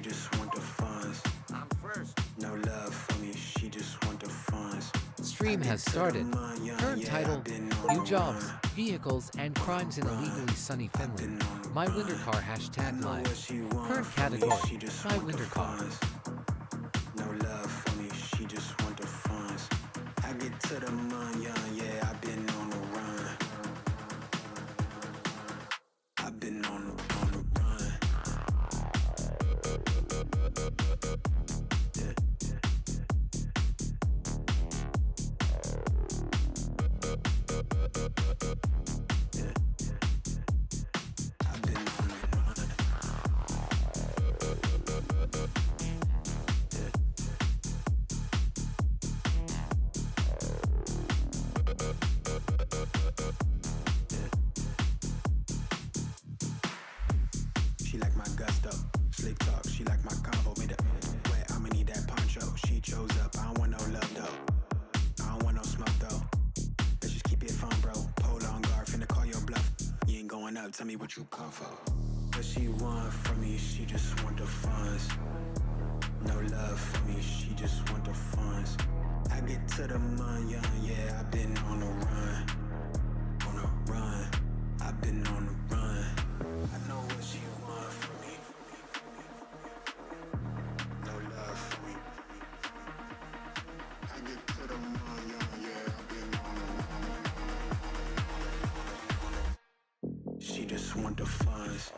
just want the funds. I'm first. No love for me, she just want the funds. Stream has started. Current title, New Jobs, Vehicles, and Crimes in Illegally Sunny Finland. My Winter Car hashtag live. Current category, My Winter Car. No love for me, she just want the funds. I get to the money, yeah, I've been on the run. I've been on the run. She like my gusto, slick talk. She like my combo, made it wet. I'ma need that poncho. She chose up. I don't want no love though. I don't want no smoke though. Let's just keep it fun, bro. Pole on guard, finna call your bluff. You ain't going up. Tell me what you come for. What she want from me? She just want the funds. No love for me. She just want the funds. I get to the money, yeah. I've been on the run. On the run. I've been on the run. I know what she want from me. No love for me. I get to the money, yeah, I've been on the run. She just want the funds.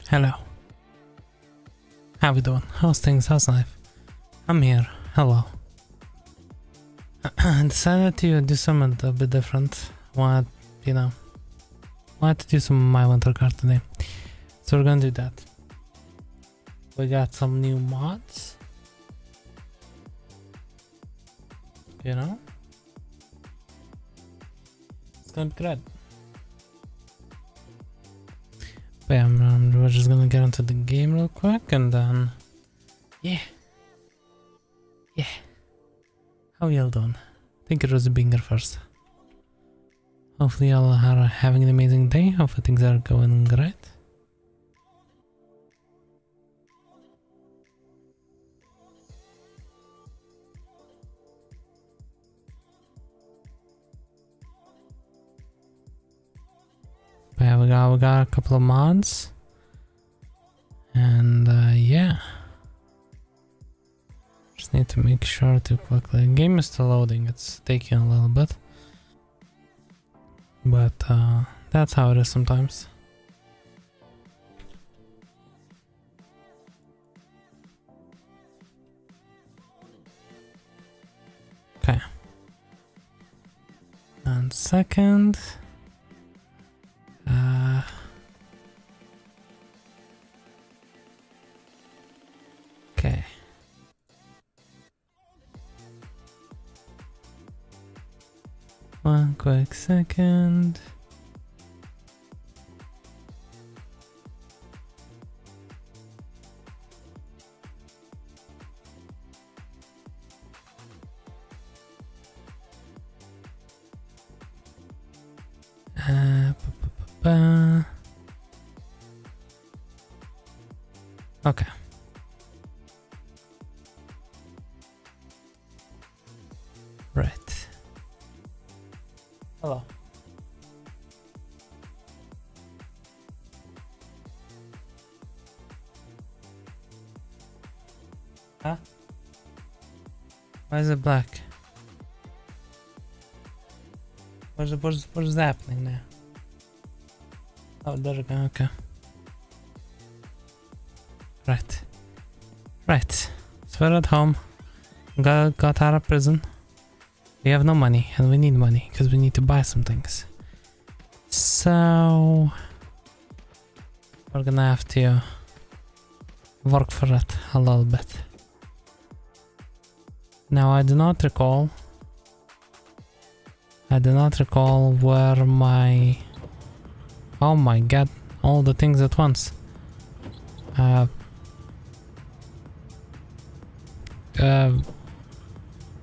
Hello. How we doing? How's things? How's life? I'm here. Hello. I decided to do something a bit different. Wanted to do some My Winter Car today. So we're gonna do that. We got some new mods. It's gonna be great. But yeah, we're just gonna get into the game real quick and then yeah. How y'all doing? I think it was a binger first. Hopefully y'all are having an amazing day. Hopefully things are going great. But yeah, we got a couple of mods. And yeah. Just need to make sure to quickly. The game is still loading, it's taking a little bit. But that's how it is sometimes. Okay. 1 second. Okay. One quick second. Okay. Right. Hello. Huh? Why is it black? What's happening now? Oh, there we go. Okay. Right. Right. So we're at home. Got out of prison. We have no money, and we need money because we need to buy some things. So we're gonna have to work for it a little bit. Now I do not recall where my... Oh my god, all the things at once.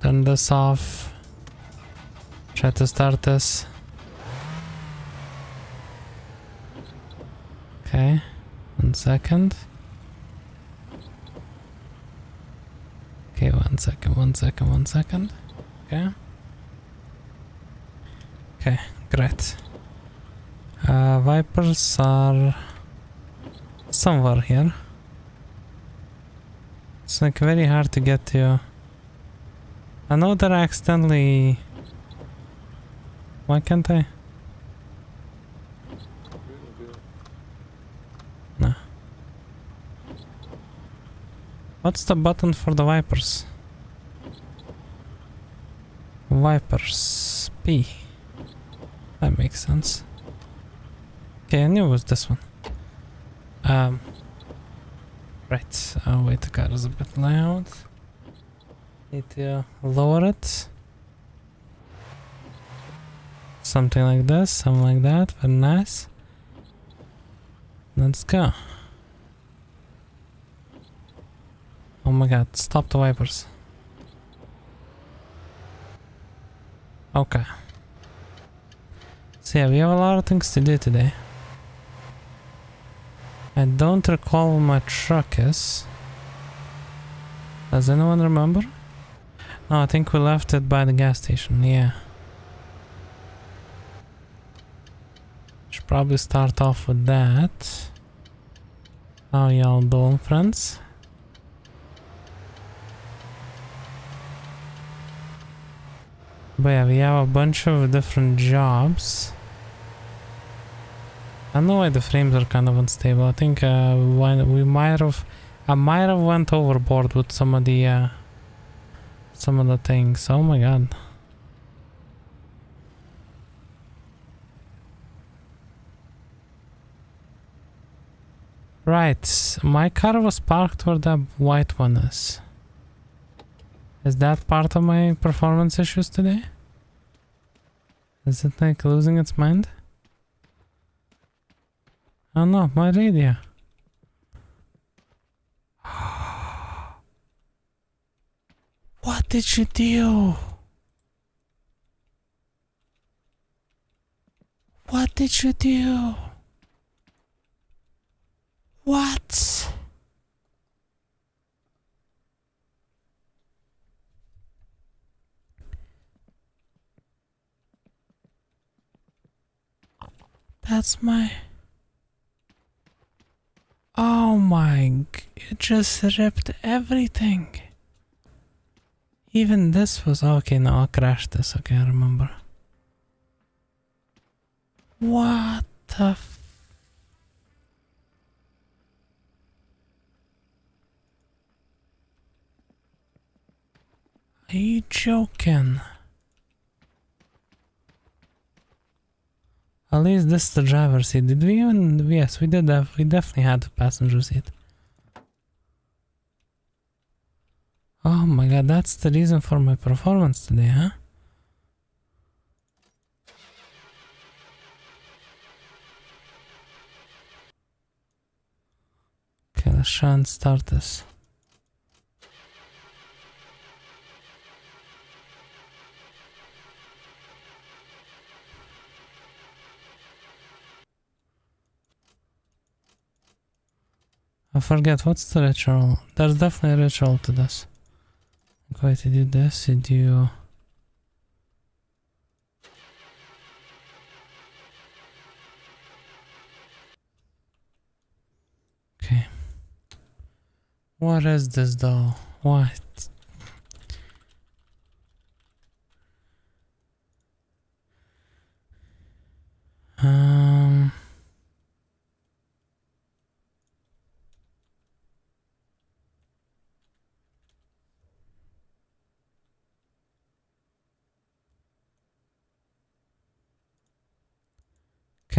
Turn this off. Try to start this. Okay, 1 second. Okay, 1 second. Okay. Okay, great. Vipers are somewhere here. It's like very hard to get to. I know that I accidentally... Why can't I? No. What's the button for the Vipers? Vipers P. That makes sense. Okay, I knew it was this one. Right. Oh wait, the car is a bit loud. Need to lower it. Something like this, something like that. Very nice. Let's go. Oh my god, stop the wipers. Okay. So yeah, we have a lot of things to do today. I don't recall where my truck is. Does anyone remember? No, I think we left it by the gas station, yeah. Should probably start off with that. How y'all doing, friends? But yeah, we have a bunch of different jobs. I don't know why the frames are kind of unstable. I think I might have went overboard with some of the things. Oh my god. Right, my car was parked where the white one is. Is that part of my performance issues today? Is it like losing its mind? Oh no, my radio. What did you do? What did you do? What? That's my... Oh my... It just ripped everything. Even this was... Okay, no, I'll crash this. Okay, I remember. What the f... Are you joking? At least this is the driver's seat. Did we even... Yes, we did have... We definitely had the passenger seat. Oh my god, that's the reason for my performance today, huh? Okay, let's try and start this. I forget, what's the ritual? There's definitely a ritual to this. Okay, to do this, you do... Okay. What is this though? What?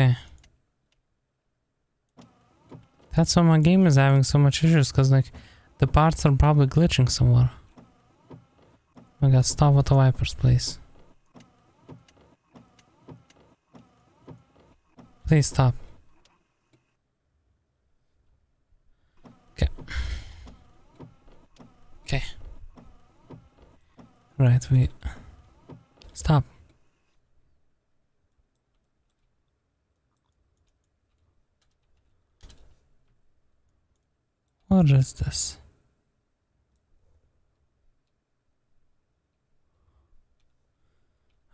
Okay. That's why my game is having so much issues, because like the parts are probably glitching somewhere. Oh my god, stop with the wipers, please. Please stop. Okay. Okay. Right, wait. Stop. What is this?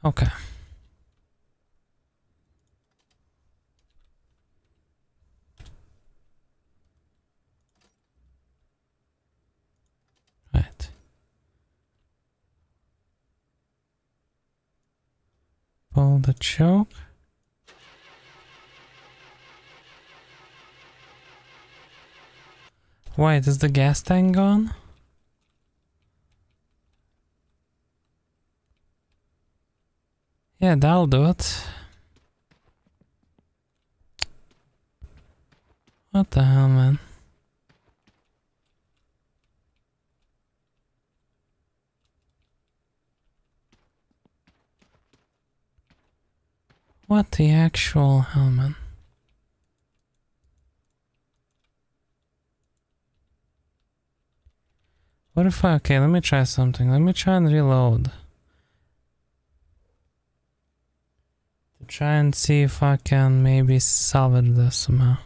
Okay. Right. Pull the choke. Wait, is the gas tank gone? Yeah, that'll do it. What the hell, man? What the actual hell, man? What if I... Okay, let me try something. Let me try and reload. To try and see if I can maybe salvage this somehow.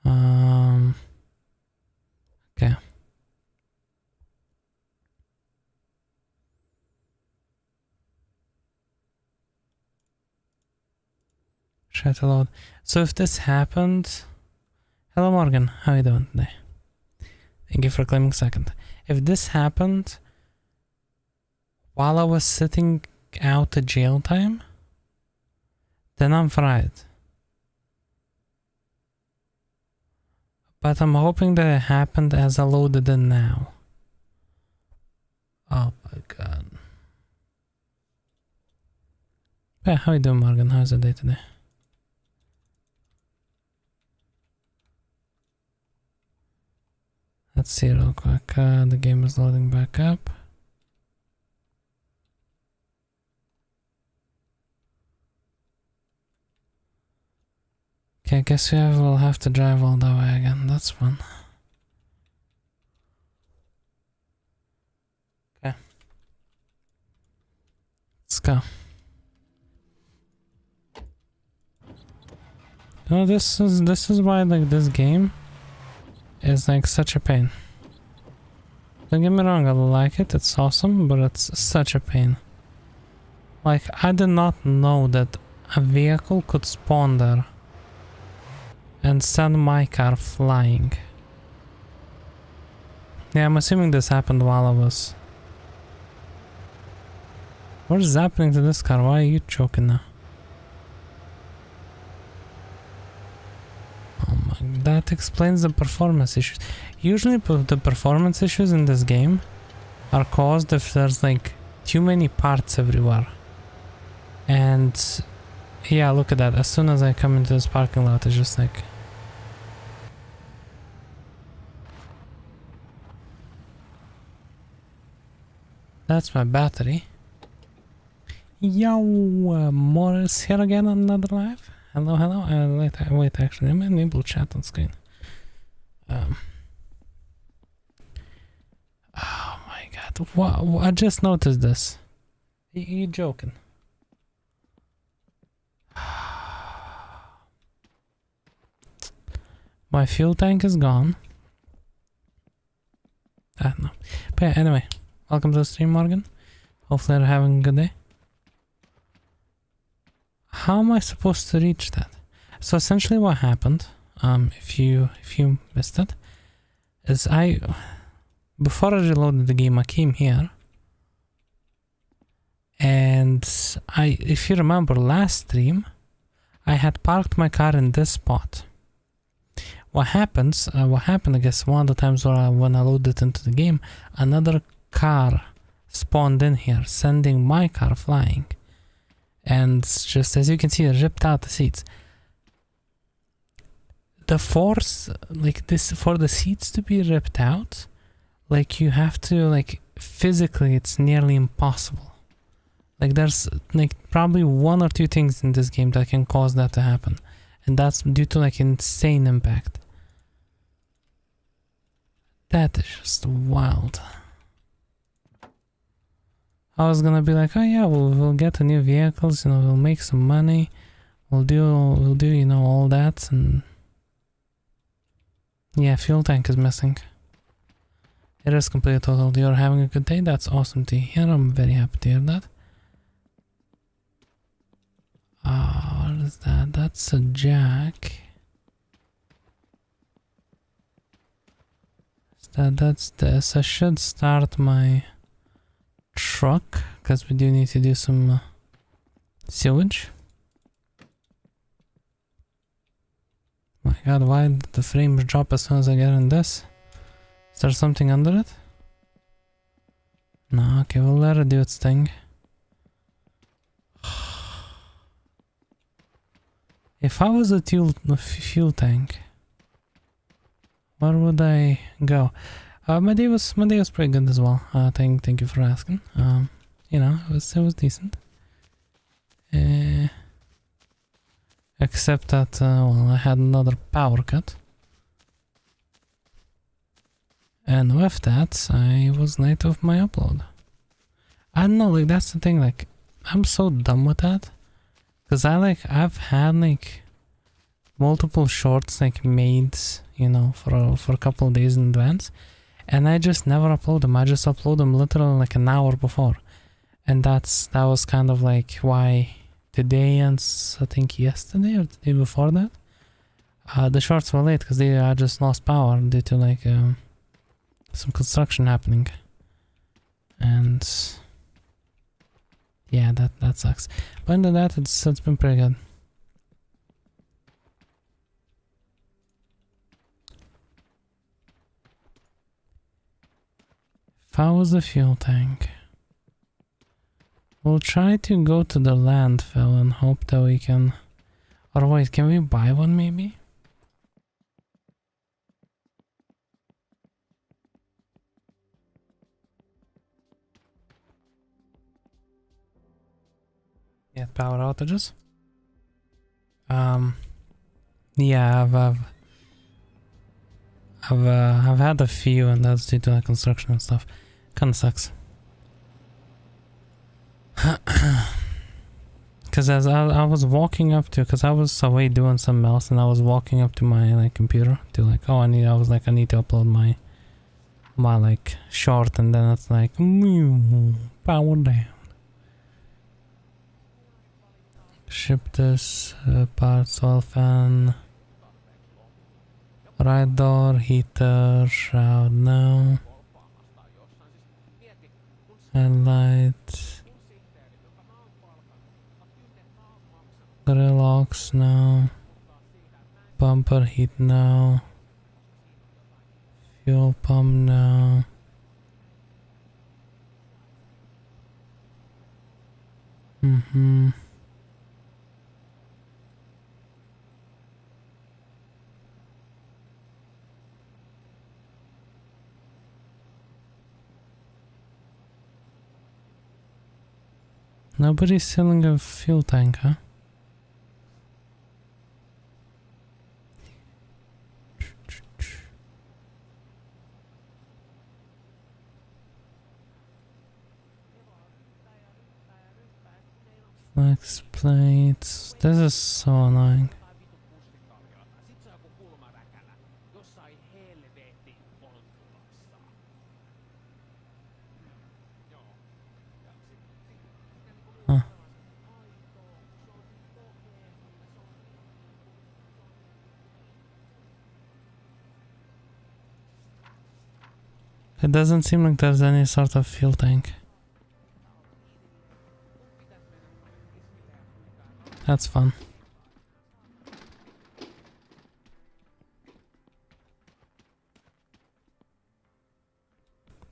Okay. Try to load. So if this happened... Hello Morgan, how are you doing today? Thank you for claiming second. If this happened while I was sitting out the jail time, then I'm fried. But I'm hoping that it happened as I loaded in now. Oh my god. Yeah, how you doing Morgan? How's the day today? Let's see real quick. The game is loading back up. Okay, I guess we'll have to drive all the way again. That's fun. Okay. Let's go. No, this is why like this game is like such a pain. Don't get me wrong, I like it, it's awesome, but it's such a pain. Like, I did not know that a vehicle could spawn there and send my car flying. Yeah, I'm assuming this happened while I was... What is happening to this car? Why are you choking now? That explains the performance issues. Usually the performance issues in this game are caused if there's like too many parts everywhere. And yeah, look at that. As soon as I come into this parking lot, it's just like... That's my battery. Yo, Morris here again on another live. Hello, hello. Wait, actually, let me enable chat on screen. Oh my god, wow, I just noticed this. You joking? My fuel tank is gone. Ah, no. But yeah, anyway, welcome to the stream, Morgan. Hopefully you're having a good day. How am I supposed to reach that? So essentially what happened, if you missed it, is before I reloaded the game, I came here. And if you remember last stream, I had parked my car in this spot. What happened, I guess, one of the times when I loaded it into the game, another car spawned in here, sending my car flying. And just as you can see, it ripped out the seats. The force, like this, for the seats to be ripped out, like you have to, like, physically, it's nearly impossible. Like there's, like, probably one or two things in this game that can cause that to happen. And that's due to, like, insane impact. That is just wild. I was gonna be like, oh yeah, we'll get the new vehicles, you know, we'll make some money, we'll do, you know, all that, and yeah, fuel tank is missing. It is completely totaled. You're having a good day. That's awesome to hear. I'm very happy to hear that. What is that? That's a jack. That's this. I should start my truck because we do need to do some sewage. My god, why did the frames drop as soon as I get in this? Is there something under it? No, okay, we'll let it do its thing. If I was a fuel tank, where would I go? My day was pretty good as well. Thank you for asking. You know, it was decent. Except that well, I had another power cut, and with that, I was late with my upload. I don't know, like that's the thing. Like, I'm so done with that, cause I've had like multiple shorts like made, you know, for a couple of days in advance. And I just never upload them. I just upload them literally like an hour before. And that was kind of like why today and I think yesterday or the day before that, the shorts were late because I just lost power due to like some construction happening. And yeah, that sucks. But other than that, it's been pretty good. If I was a fuel tank, we'll try to go to the landfill and hope that we can... Or wait, can we buy one maybe? Yeah, power outages. Yeah, I've had a few, and that's due to like construction and stuff. Kinda sucks. Cause as I was walking up to, cause I was away doing something else, and I was walking up to my like computer to like, I need to upload my like short, and then it's like power down. Ship this parts, oil fan, right door, heater, shroud now, headlight, grill locks now, bumper heat now, fuel pump now. Nobody's selling a fuel tank, huh? Flex plates. This is so annoying. It doesn't seem like there's any sort of fuel tank. That's fun.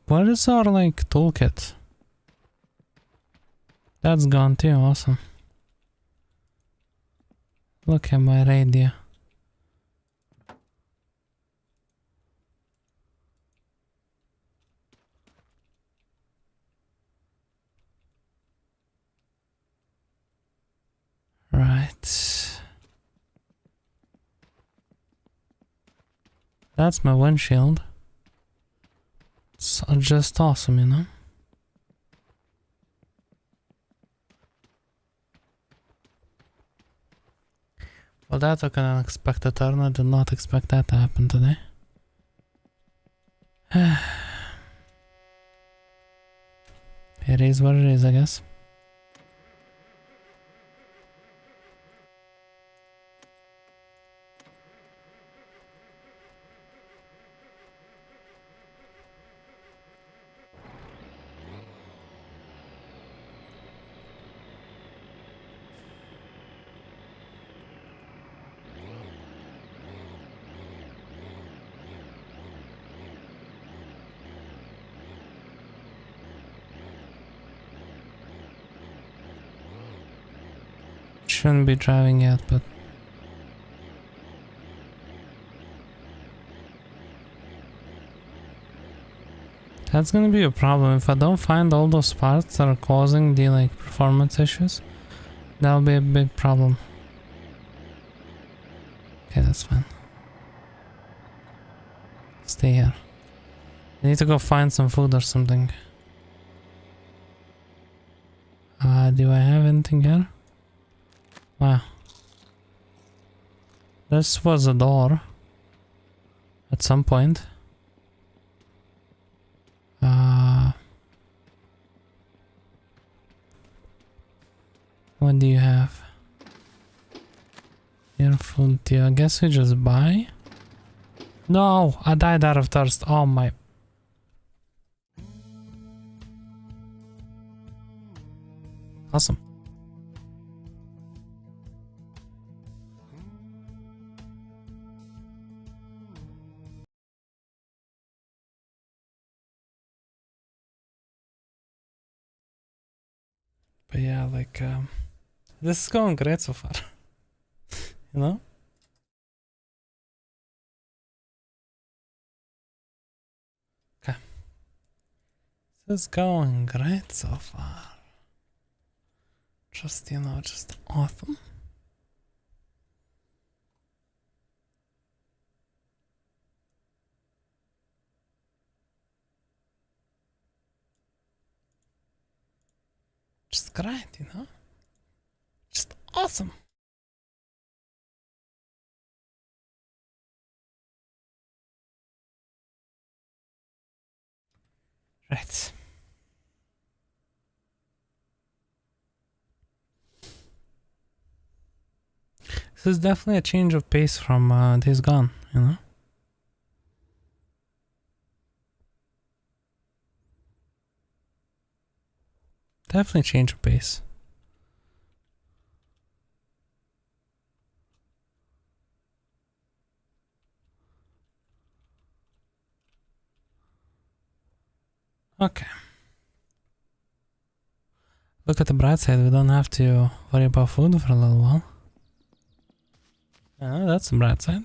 What is our like toolkit? That's gone too, awesome. Look at my radio. Right. That's my windshield. It's just awesome, you know? Well, that took an unexpected turn. I did not expect that to happen today. It is what it is, I guess. Shouldn't be driving yet, but that's gonna be a problem if I don't find all those parts that are causing the like performance issues. That'll be a big problem. Okay, that's fine. Stay here. I need to go find some food or something. Do I have anything here? Wow. This was a door. At some point. What do you have? Your food too. I guess we just buy? No! I died out of thirst. Oh my... Awesome. But yeah, like, this is going great so far. You know? Okay. This is going great so far. Just, you know, just awesome. Just great, you know? Just awesome. Right. This is definitely a change of pace from Days Gone, you know? Definitely change of pace. Okay. Look at the bright side, we don't have to worry about food for a little while. That's the bright side.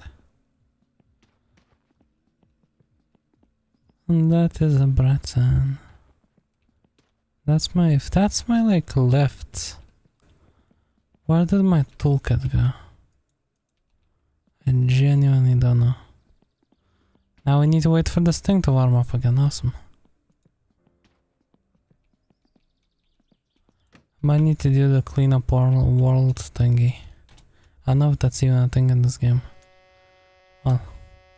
And that is a bright side. That's my like left. Where did my toolkit go? I genuinely don't know. Now we need to wait for this thing to warm up again. Awesome. Might need to do the cleanup world thingy. I don't know if that's even a thing in this game. Well,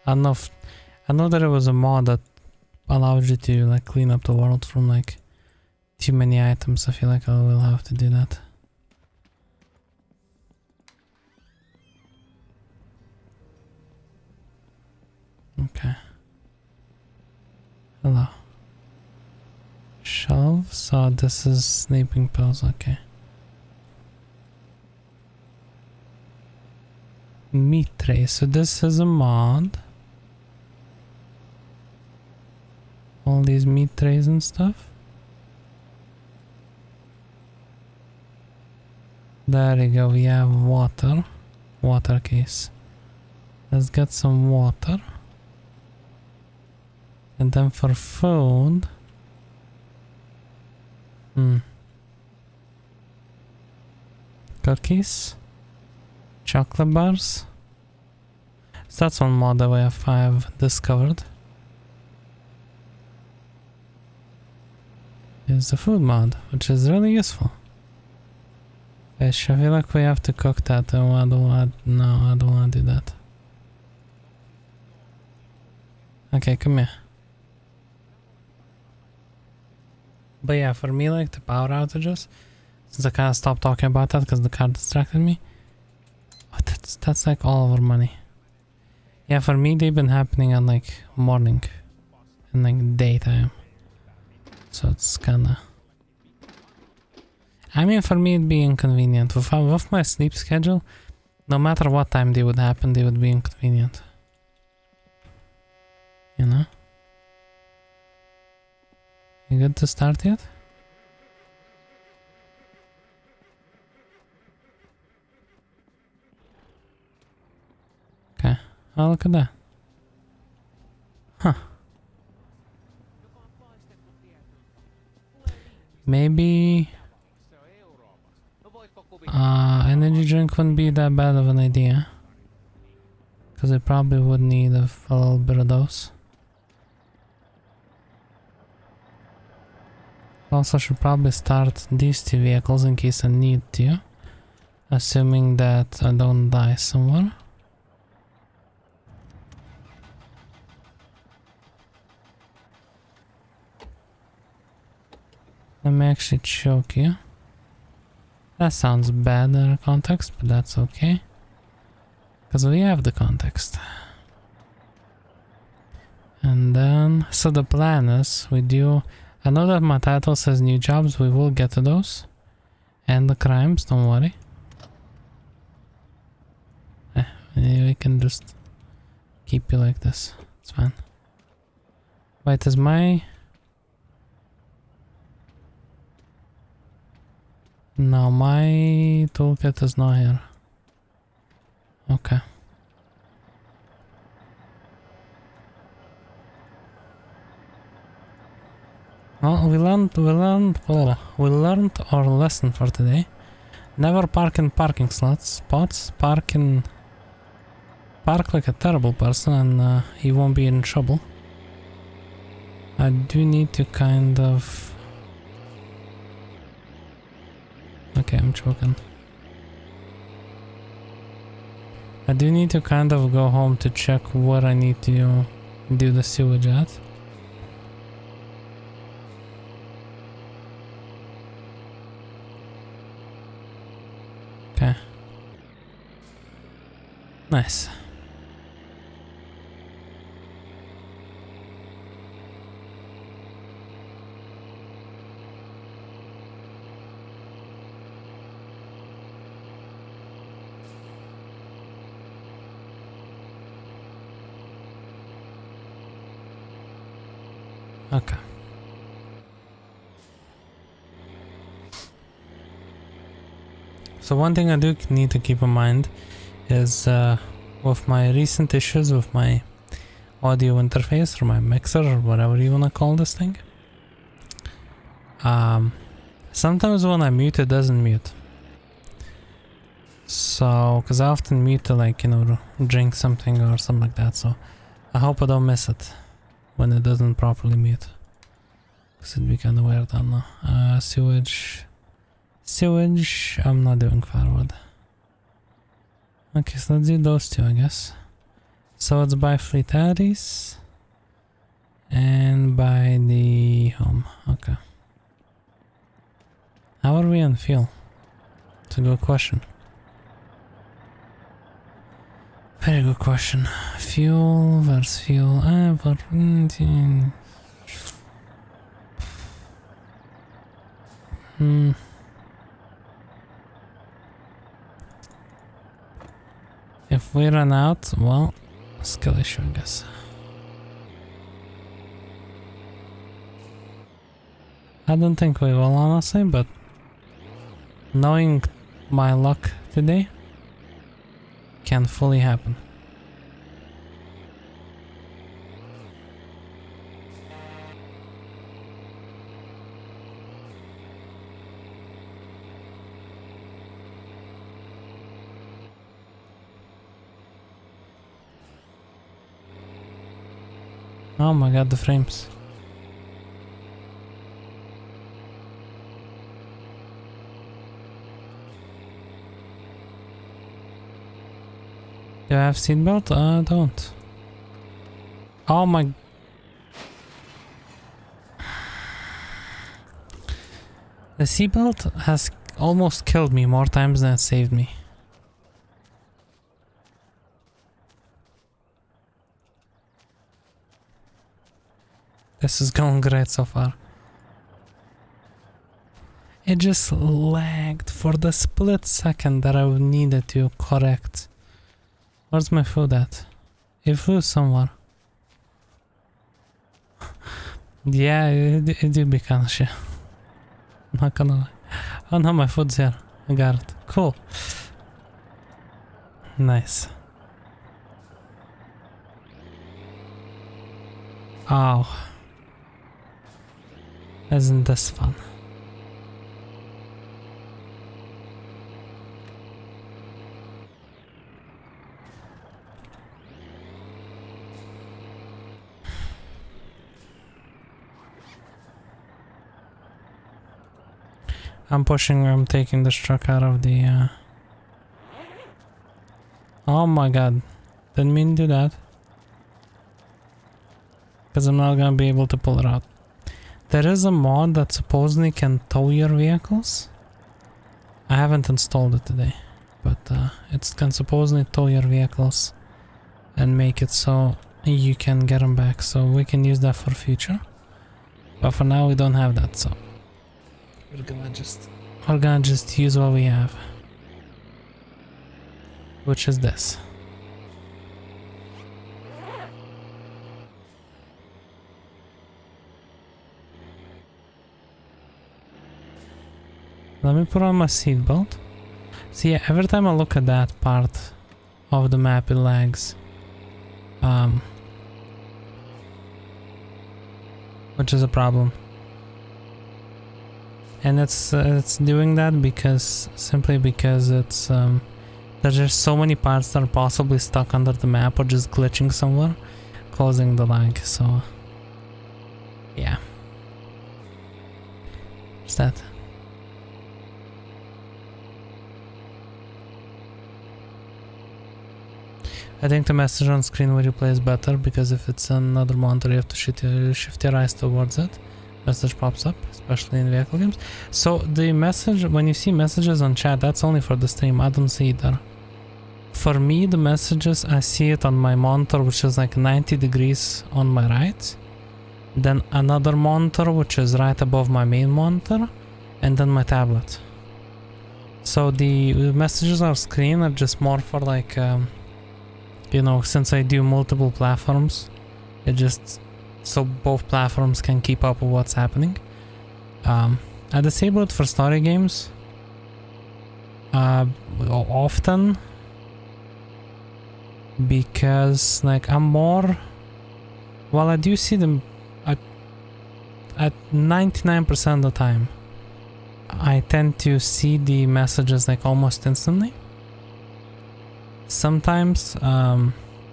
I don't know if... I know that it was a mod that allowed you to like clean up the world from like too many items. I feel like I will have to do that. Okay. Hello. shelf. So this is sleeping pills, okay. Meat tray, so this is a mod. All these meat trays and stuff. There you go, we have water. Water case. Let's get some water. And then for food. Cookies. Chocolate bars. So that's one mod that we have 5 discovered. Is the food mod, which is really useful. Fish, I feel like we have to cook that. No, I don't want to do that. Okay, come here. But yeah, for me, like the power outages, since I kind of stopped talking about that because the car distracted me. Oh, that's like all of our money. Yeah, for me, they've been happening at like morning and like daytime. So it's kinda... I mean, for me it'd be inconvenient. With my sleep schedule, no matter what time they would happen, they would be inconvenient. You know? You good to start yet? Okay. Oh, look at that. Huh. Maybe... energy drink wouldn't be that bad of an idea. Because I probably would need a little bit of those. Also should probably start these 2 vehicles in case I need to. Assuming that I don't die somewhere. Let me actually choke you. That sounds bad in our context, but that's okay. Because we have the context. And then, so the plan is, we do... I know that my title says new jobs, we will get to those. And the crimes, don't worry. We can just keep you like this. It's fine. Wait, is my... No, my toolkit is not here. Okay. Well, we learned our lesson for today. Never park in parking spots. Park like a terrible person and you won't be in trouble. I do need to kind of... Okay, I'm choking. I do need to kind of go home to check what I need to do the sewage at. Okay. Nice. Okay. So one thing I do need to keep in mind is with my recent issues with my audio interface or my mixer or whatever you wanna call this thing. Sometimes when I mute it doesn't mute. So, cause I often mute to like, you know, drink something or something like that, so I hope I don't miss it when it doesn't properly mute. Cause it'd be kinda weird, I don't know. Sewage, I'm not doing firewood. Okay, so let's do those 2, I guess. So it's by Fleet Addis and by the home. Okay. How are we on fuel? It's a good question. Very good question. Fuel versus fuel. If we run out, well, skill issue, I guess. I don't think we will, honestly, but knowing my luck today can fully happen. Oh my god, the frames. Do I have seatbelt? I don't. Oh my... The seatbelt has almost killed me more times than it saved me. This is going great so far. It just lagged for the split second that I needed to correct. Where's my food at? It flew somewhere. Yeah, it do be kinda shit. Not gonna lie. Oh no, my food's here. I got it. Cool. Nice. Oh. Isn't this fun? I'm taking this truck out of the Oh my god. Didn't mean to do that. Because I'm not gonna be able to pull it out. There is a mod that supposedly can tow your vehicles. I haven't installed it today, but it can supposedly tow your vehicles and make it so you can get them back. So we can use that for future. But for now we don't have that, so we're gonna just use what we have, which is this. Let me put on my seatbelt. See, yeah, every time I look at that part of the map, it lags. Which is a problem. And it's doing that because simply because it's there's just so many parts that are possibly stuck under the map or just glitching somewhere, causing the lag. So yeah, what's that? I think the message on screen where you play is better, because if it's another monitor you have to shift your eyes towards it. Message pops up, especially in vehicle games. So the message, when you see messages on chat, that's only for the stream. I don't see it there. For me, the messages, I see it on my monitor, which is like 90 degrees on my right. Then another monitor, which is right above my main monitor. And then my tablet. So the messages on screen are just more for like, you know, since I do multiple platforms, it just... so both platforms can keep up with what's happening. I disable it for story games often, because like I'm more, well, I do see them at 99% of the time. I tend to see the messages like almost instantly. Sometimes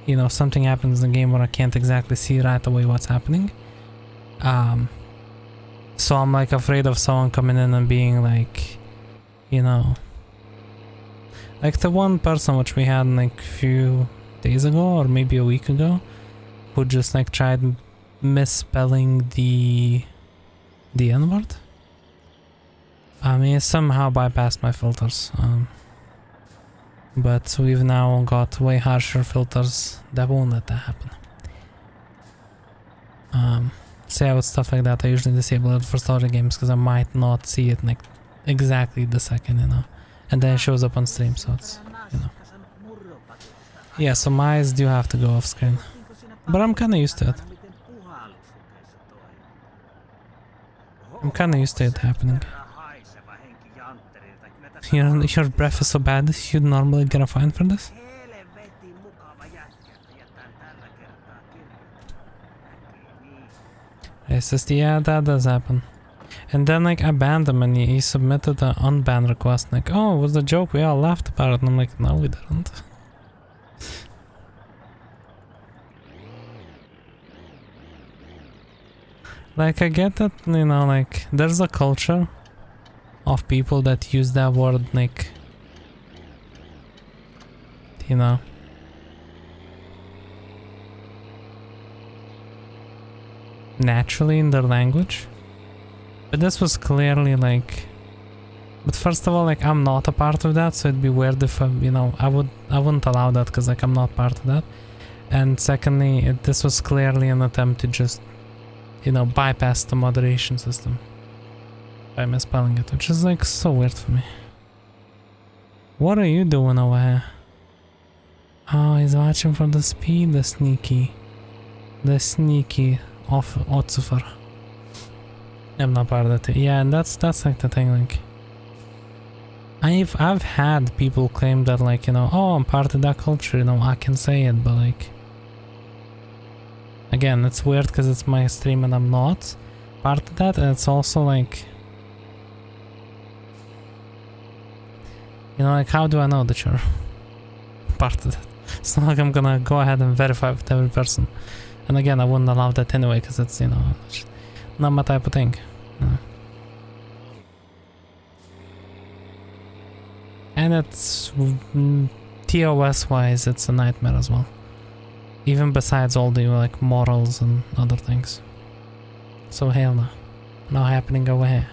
you know, something happens in the game where I can't exactly see right away what's happening. So I'm like afraid of someone coming in and being like, you know, like the one person which we had like a few days ago or maybe a week ago, who just like tried misspelling the N-word. I mean, it somehow bypassed my filters. But we've now got way harsher filters that won't let that happen. So yeah, with stuff like that, I usually disable it for story games because I might not see it like exactly the second, you know. And then it shows up on stream, so it's, you know. Yeah, so my eyes do have to go off screen. But I'm kinda used to it. I'm kinda used to it happening. Your breath is so bad, you'd normally get a fine for this? It's just, yeah, that does happen. And then like I banned him and he submitted an unban request like, oh, it was a joke, we all laughed about it. And I'm like, no, we didn't. Like I get that, you know, like there's a culture of people that use that word like, you know, naturally in their language. But this was clearly like, but first of all, like I'm not a part of that, so it'd be weird if you know, I wouldn't allow that because like I'm not part of that. And secondly, this was clearly an attempt to just, you know, bypass the moderation system by misspelling it, which is like so weird for me. What are you doing over here? Oh, he's watching for the speed, the sneaky off Otsufer. I'm not part of that. Yeah, and that's like the thing, like I've had people claim that like, you know, oh, I'm part of that culture, you know, I can say it, but like again, it's weird because it's my stream and I'm not part of that, and it's also like, you know, like how do I know that you're part of that? It's not like I'm gonna go ahead and verify with every person. And again, I wouldn't allow that anyway because it's, you know, it's not my type of thing. You know. And it's TOS wise, it's a nightmare as well. Even besides all the like morals and other things. So hell no. Not happening over here.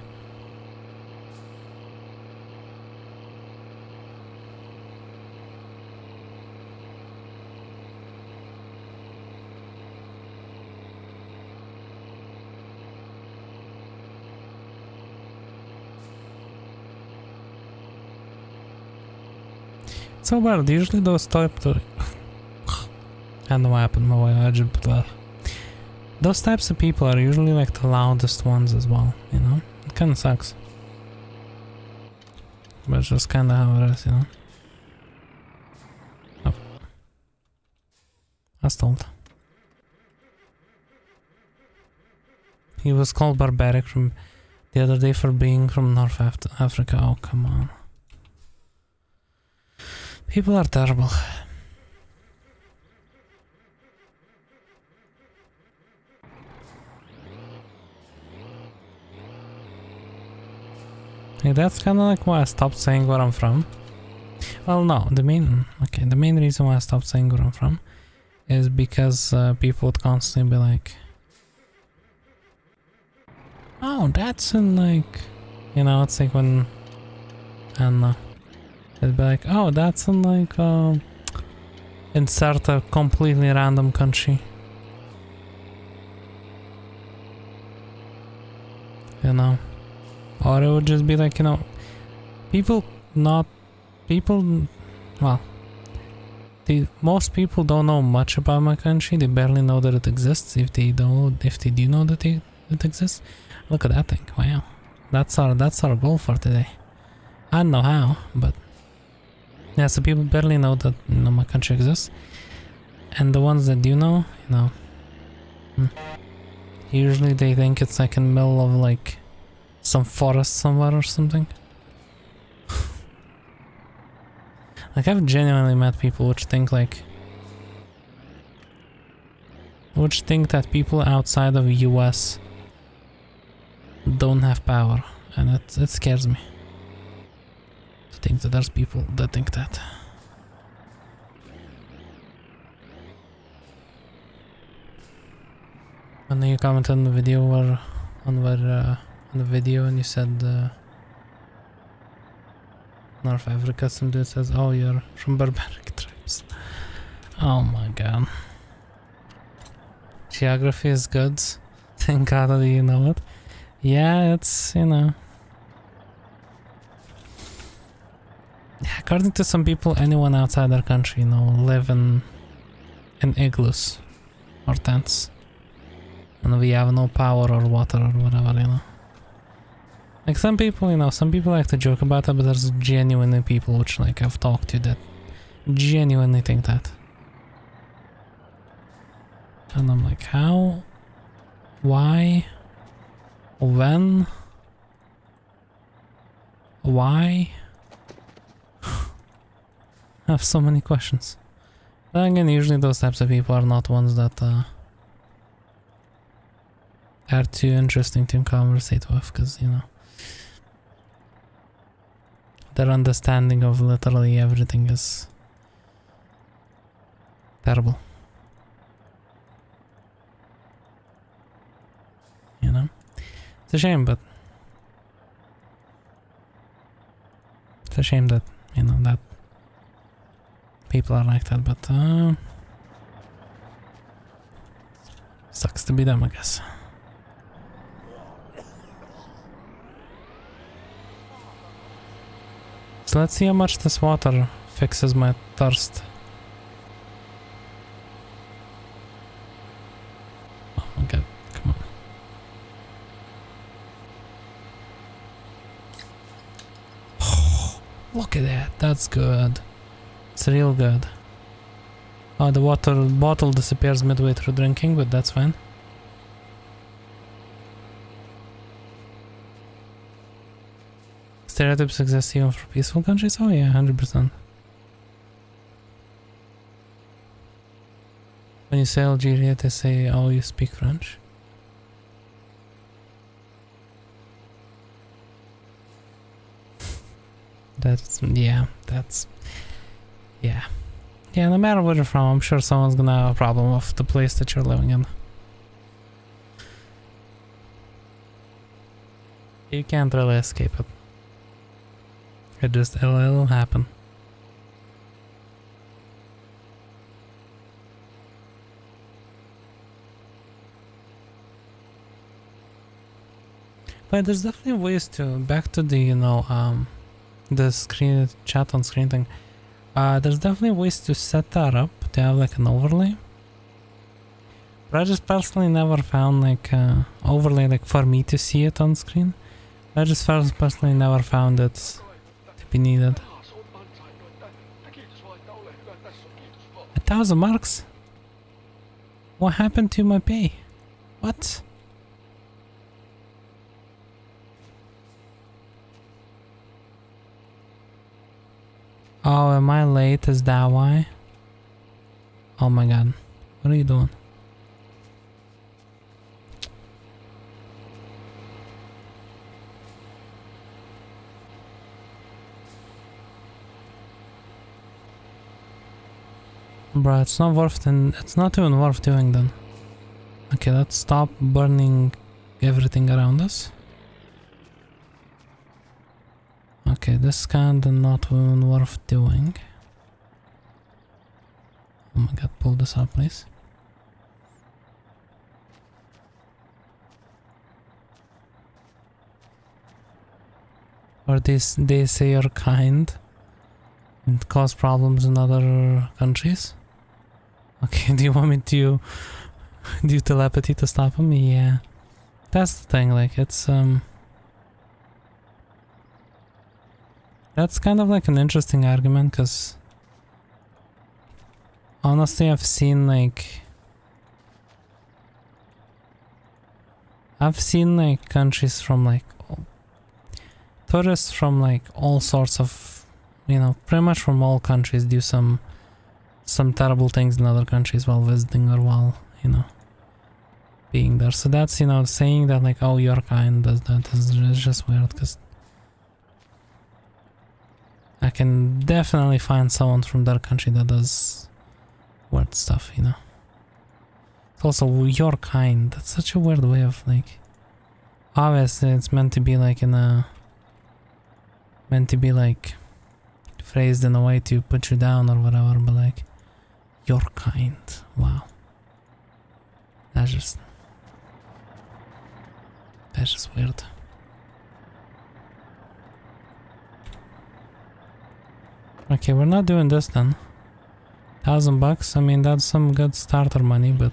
So weird, usually those types of I don't know what happened, but those types of people are usually like the loudest ones as well, you know? It kinda sucks. But it's just kinda how it is, you know? Oh. I stalled. He was called barbaric from the other day for being from North Africa. Oh, come on. People are terrible. Hey, that's kind of like why I stopped saying where I'm from. Well, no, the main reason why I stopped saying where I'm from is because people would constantly be like, oh, that's in like, you know, it's like when, I don't know. It'd be like, oh, that's in like, insert a completely random country. You know? Or it would just be like, you know, well, most people don't know much about my country. They barely know that it exists. If they do know that it exists, look at that thing. Wow. That's our goal for today. I don't know how, but yeah, so people barely know that, you know, my country exists. And the ones that do know, you know, usually they think it's like in the middle of like some forest somewhere or something. Like I've genuinely met people which think that people outside of the US don't have power, and it scares me to think that there's people that think that. And then you commented on the video on the video and you said North Africa, some dude says, oh, you're from barbaric tribes. Oh my god. Geography is good. Thank god that you know it. Yeah, it's, you know, According to some people, anyone outside their country, you know, live in igloos or tents. And we have no power or water or whatever, you know. Like some people, you know, some people like to joke about it, but there's genuinely people which like I've talked to that genuinely think that. And I'm like, how? Why? When? Why? I have so many questions. But again, usually those types of people are not ones that are too interesting to conversate with, because, you know, their understanding of literally everything is terrible. You know? It's a shame, but it's a shame that, you know, that people are like that, but sucks to be them, I guess. So let's see how much this water fixes my thirst. Oh my god, come on. Look at that, that's good. It's real good. Oh, the water bottle disappears midway through drinking, but that's fine. Stereotypes exist even for peaceful countries? Oh yeah, 100%. When you say Algeria, they say, oh, you speak French. That's, yeah, that's, yeah. Yeah, no matter where you're from, I'm sure someone's gonna have a problem with the place that you're living in. You can't really escape it. It'll happen. But there's definitely ways to, back to the, you know, the screen, chat on screen thing. There's definitely ways to set that up, to have like an overlay. But I just personally never found like overlay like for me to see it on screen. I just personally never found it to be needed. 1,000 marks? What happened to my pay? What? Oh, am I late? Is that why? Oh my god. What are you doing? Bruh, it's not worth it's not even worth doing then. Okay, let's stop burning everything around us. Okay, this kinda not even worth doing. Oh my god, pull this up please. Or they say you're kind and cause problems in other countries. Okay, do you want me to do telepathy to stop him? Yeah. That's the thing, like it's that's kind of like an interesting argument, because honestly I've seen like countries from like tourists from like all sorts of, you know, pretty much from all countries do some terrible things in other countries while visiting or while, you know, being there. So that's, you know, saying that like, oh, your kind does that is just weird, because I can definitely find someone from their country that does weird stuff, you know. It's also your kind. That's such a weird way of like, obviously it's meant to be like phrased in a way to put you down or whatever, but like, your kind, wow. That's just weird. Okay, we're not doing this then. $1,000, I mean, that's some good starter money, but...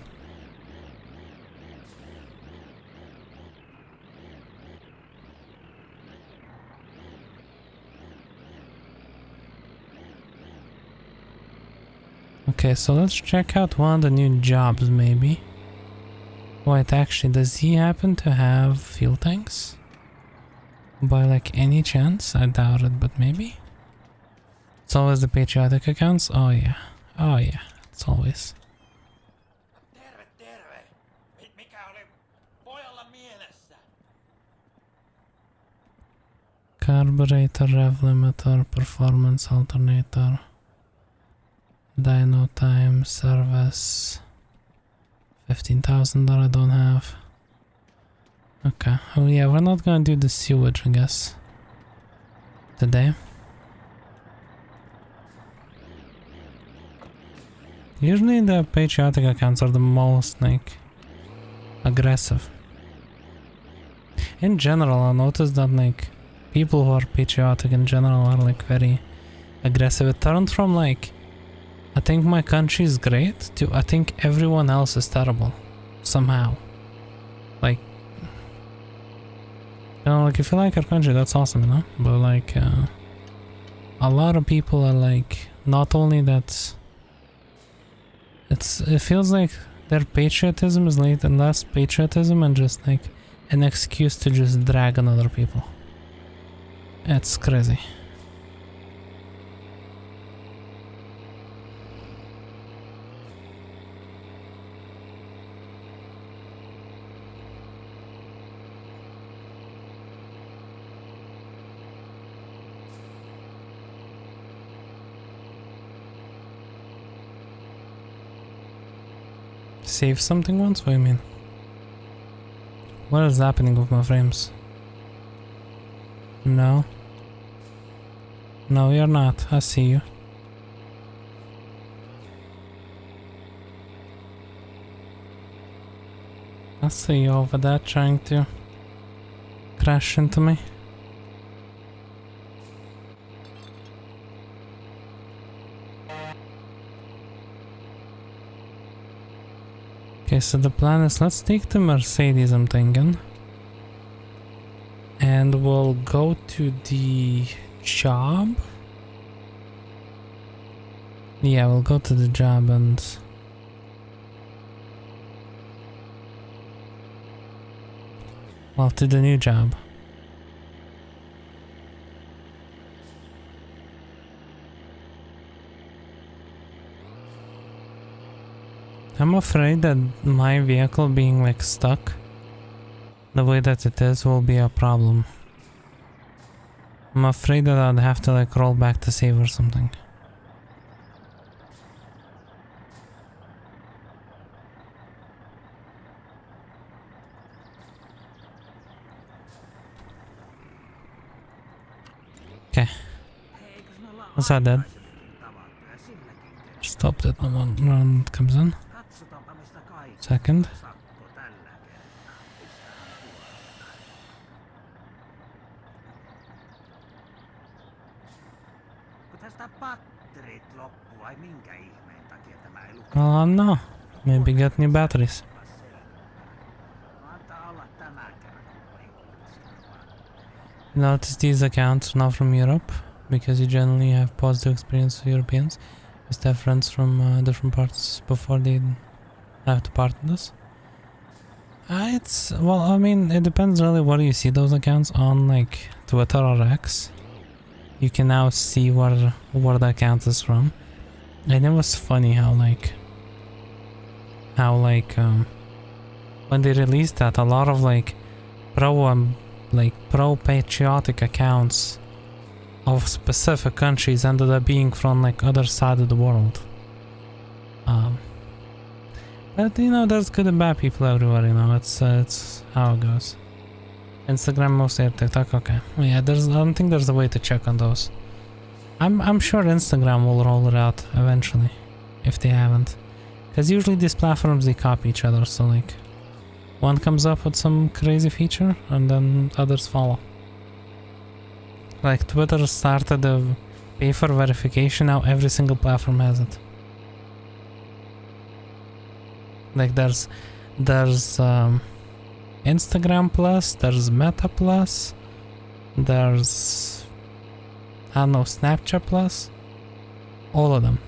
Okay, so let's check out one of the new jobs, maybe. Wait, actually, does he happen to have fuel tanks? By like any chance? I doubt it, but maybe? It's always the patriotic accounts? Oh yeah. Oh yeah, it's always. Carburetor, rev limiter, performance alternator, dyno time, service, 15,000 that I don't have. Okay, oh yeah, we're not gonna do the sewage, I guess, today. Usually the patriotic accounts are the most, like, aggressive. In general, I noticed that, like, people who are patriotic in general are, like, very aggressive. It turned from, like, I think my country is great to I think everyone else is terrible. Somehow. Like, you know, like, if you like our country, that's awesome, you know? But, like, a lot of people are, like, not only that... It feels like their patriotism is like less patriotism and just like an excuse to just drag on other people. It's crazy. Save something once? What do you mean? What is happening with my frames? No. No, you're not. I see you. I see you over there trying to crash into me. Okay, so the plan is let's take the Mercedes, I'm thinking. And we'll go to the job. Yeah, we'll go to the job and... Well, to the new job. I'm afraid that my vehicle being like stuck the way that it is will be a problem. I'm afraid that I'd have to like roll back to save or something. Okay. What's that dead? Stop that no one round comes in. Second. Well, no. Maybe get new batteries. Notice these accounts not from Europe, because you generally have positive experience with Europeans. With their friends from different parts before they have to part in this. It's, well, I mean, it depends really where you see those accounts on, like, Twitter or X. You can now see where the account is from. And it was funny how when they released that, a lot of, like, pro-patriotic accounts of specific countries ended up being from, like, other side of the world. But, you know, there's good and bad people everywhere, you know, it's how it goes. Instagram mostly, TikTok, okay. Yeah, I don't think there's a way to check on those. I'm sure Instagram will roll it out eventually, if they haven't. Because usually these platforms, they copy each other, so like, one comes up with some crazy feature, and then others follow. Like, Twitter started pay for verification. Now every single platform has it. Like there's Instagram Plus, there's Meta Plus, there's, I don't know, Snapchat Plus, all of them.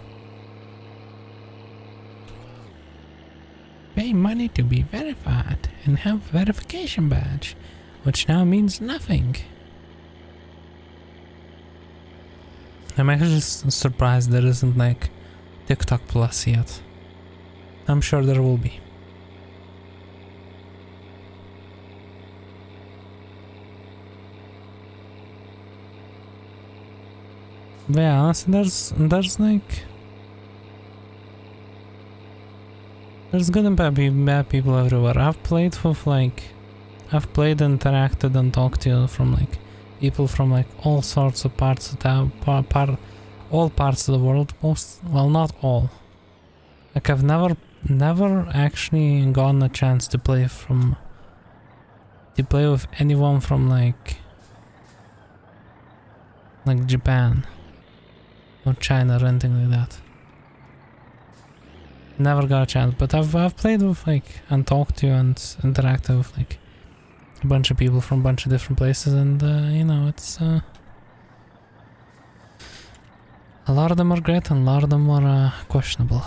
Pay money to be verified and have verification badge, which now means nothing. I'm actually surprised there isn't like TikTok Plus yet. I'm sure there will be. But yeah, honestly, there's like, there's good and bad people everywhere. I've played with like, I've played, interacted, and talked to from like people from like all sorts of parts of town, all parts of the world. Most, well, not all. Like I've never actually gotten a chance to play with anyone from like Japan or China or anything like that. Never got a chance, but I've played with like and talked to and interacted with like a bunch of people from a bunch of different places, and you know, it's a lot of them are great and a lot of them are questionable.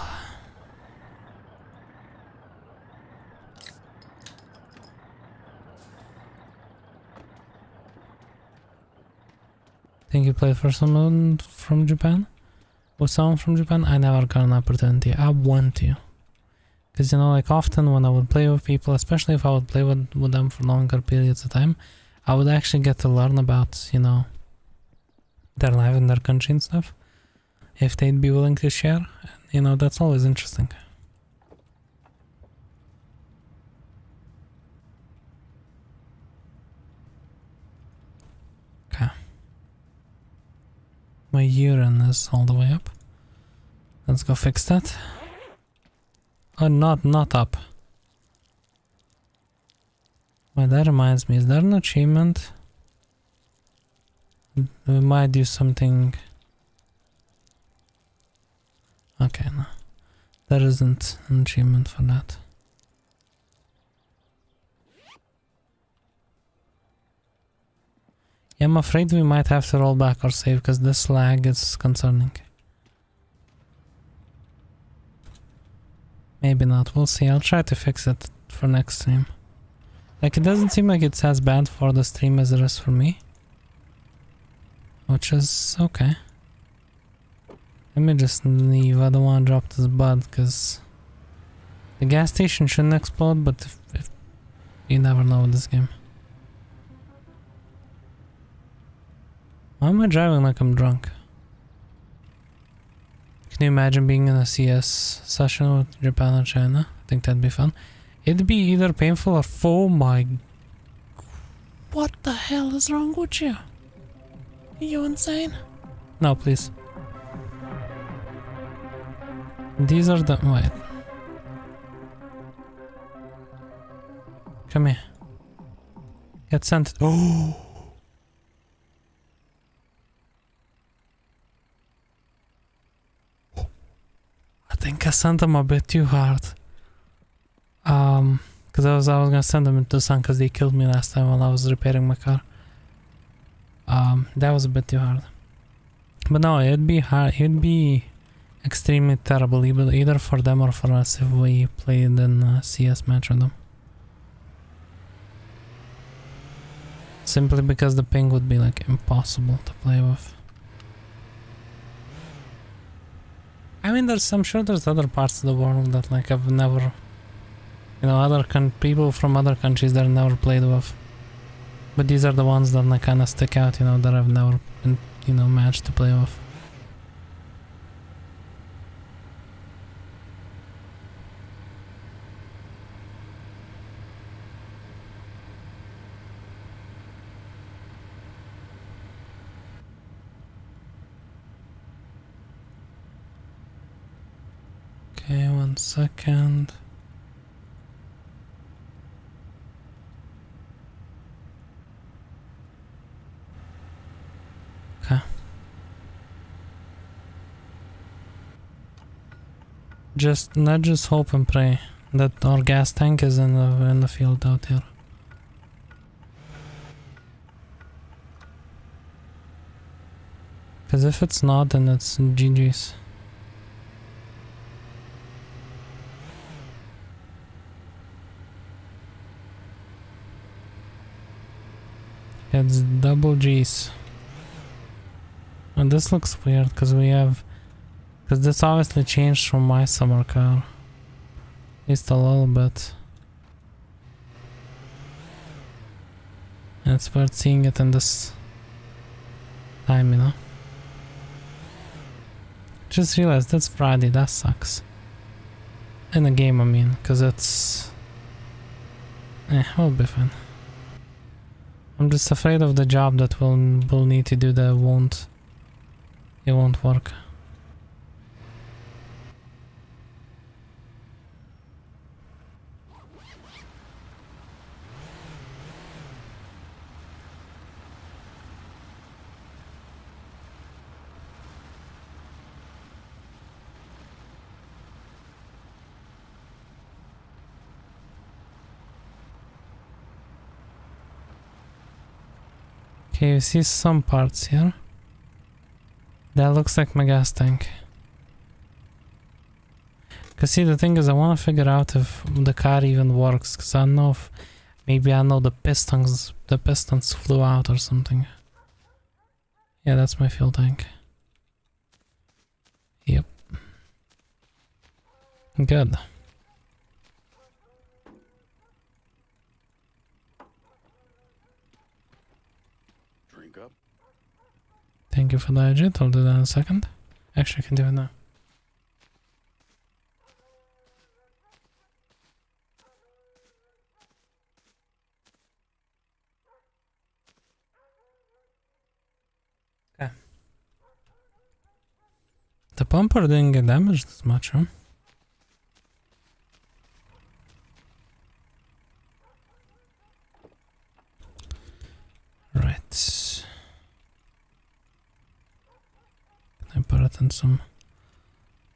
Think you played for someone from Japan? With someone from Japan? I never got an opportunity. I want to. Because, you know, like often when I would play with people, especially if I would play with them for longer periods of time, I would actually get to learn about, you know, their life in their country and stuff. If they'd be willing to share. You know, that's always interesting. Okay. My urine is all the way up. Let's go fix that. Oh, not up. Well, that reminds me, is there an achievement? We might do something. Okay, no. There isn't an achievement for that. Yeah, I'm afraid we might have to roll back our save because this lag is concerning. Maybe not, we'll see. I'll try to fix it for next stream. Like, it doesn't seem like it's as bad for the stream as it is for me. Which is okay. Let me just leave. I don't want to drop this bud because the gas station shouldn't explode, but if you never know with this game. Why am I driving like I'm drunk? Can you imagine being in a CS session with Japan or China? I think that'd be fun. It'd be either painful or... Oh my... What the hell is wrong with you? Are you insane? No, please. These are the... Wait. Come here. Get sent. Oh! I think I sent them a bit too hard. Because I was gonna send them into the sun because they killed me last time while I was repairing my car. That was a bit too hard. But no, it'd be hard. It'd be extremely terrible, either for them or for us if we played in a CS match with them. Simply because the ping would be like impossible to play with. I mean, I'm sure there's other parts of the world that like I've never, you know, people from other countries that I've never played with. But these are the ones that like kind of stick out, you know, that I've never been, you know, managed to play with. Okay, 1 second. Okay. Let's just hope and pray that our gas tank is in the field out here. Because if it's not, then it's GG's. It's double G's. And this looks weird because because this obviously changed from my summer car. At least a little bit. And it's worth seeing it in this time, you know. Just realized that's Friday, that sucks. In the game, I mean, because it's... it'll be fine. I'm just afraid of the job that we'll need to do that it won't work. Okay, you see some parts here. That looks like my gas tank. Cause see, the thing is, I want to figure out if the car even works. Cause I don't know if maybe the pistons flew out or something. Yeah, that's my fuel tank. Yep. Good. Thank you for the agit. I'll do that in a second. Actually, I can do it now. Okay. The bumper didn't get damaged as much, huh? Right. I put it in some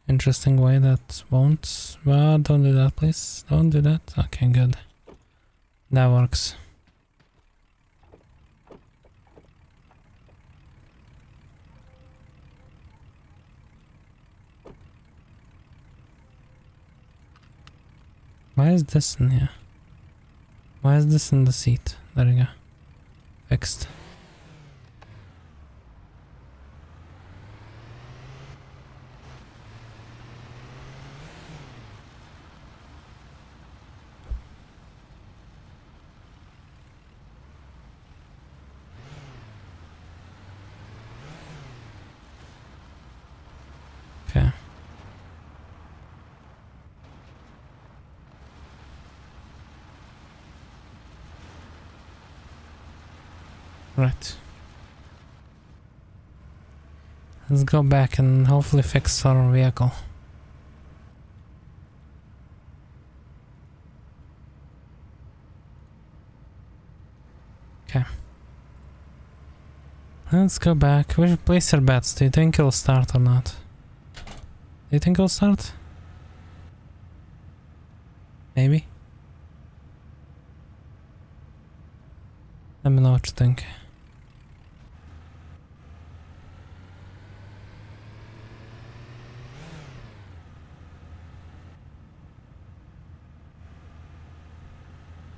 interesting way that won't... Well, don't do that, please. Don't do that. Okay, good. That works. Why is this in here? Why is this in the seat? There you go. Fixed. Okay. Right. Let's go back and hopefully fix our vehicle. Okay. Let's go back. We should place our bets. Do you think it'll start or not? Do you think it'll start? Maybe. Let me know what you think.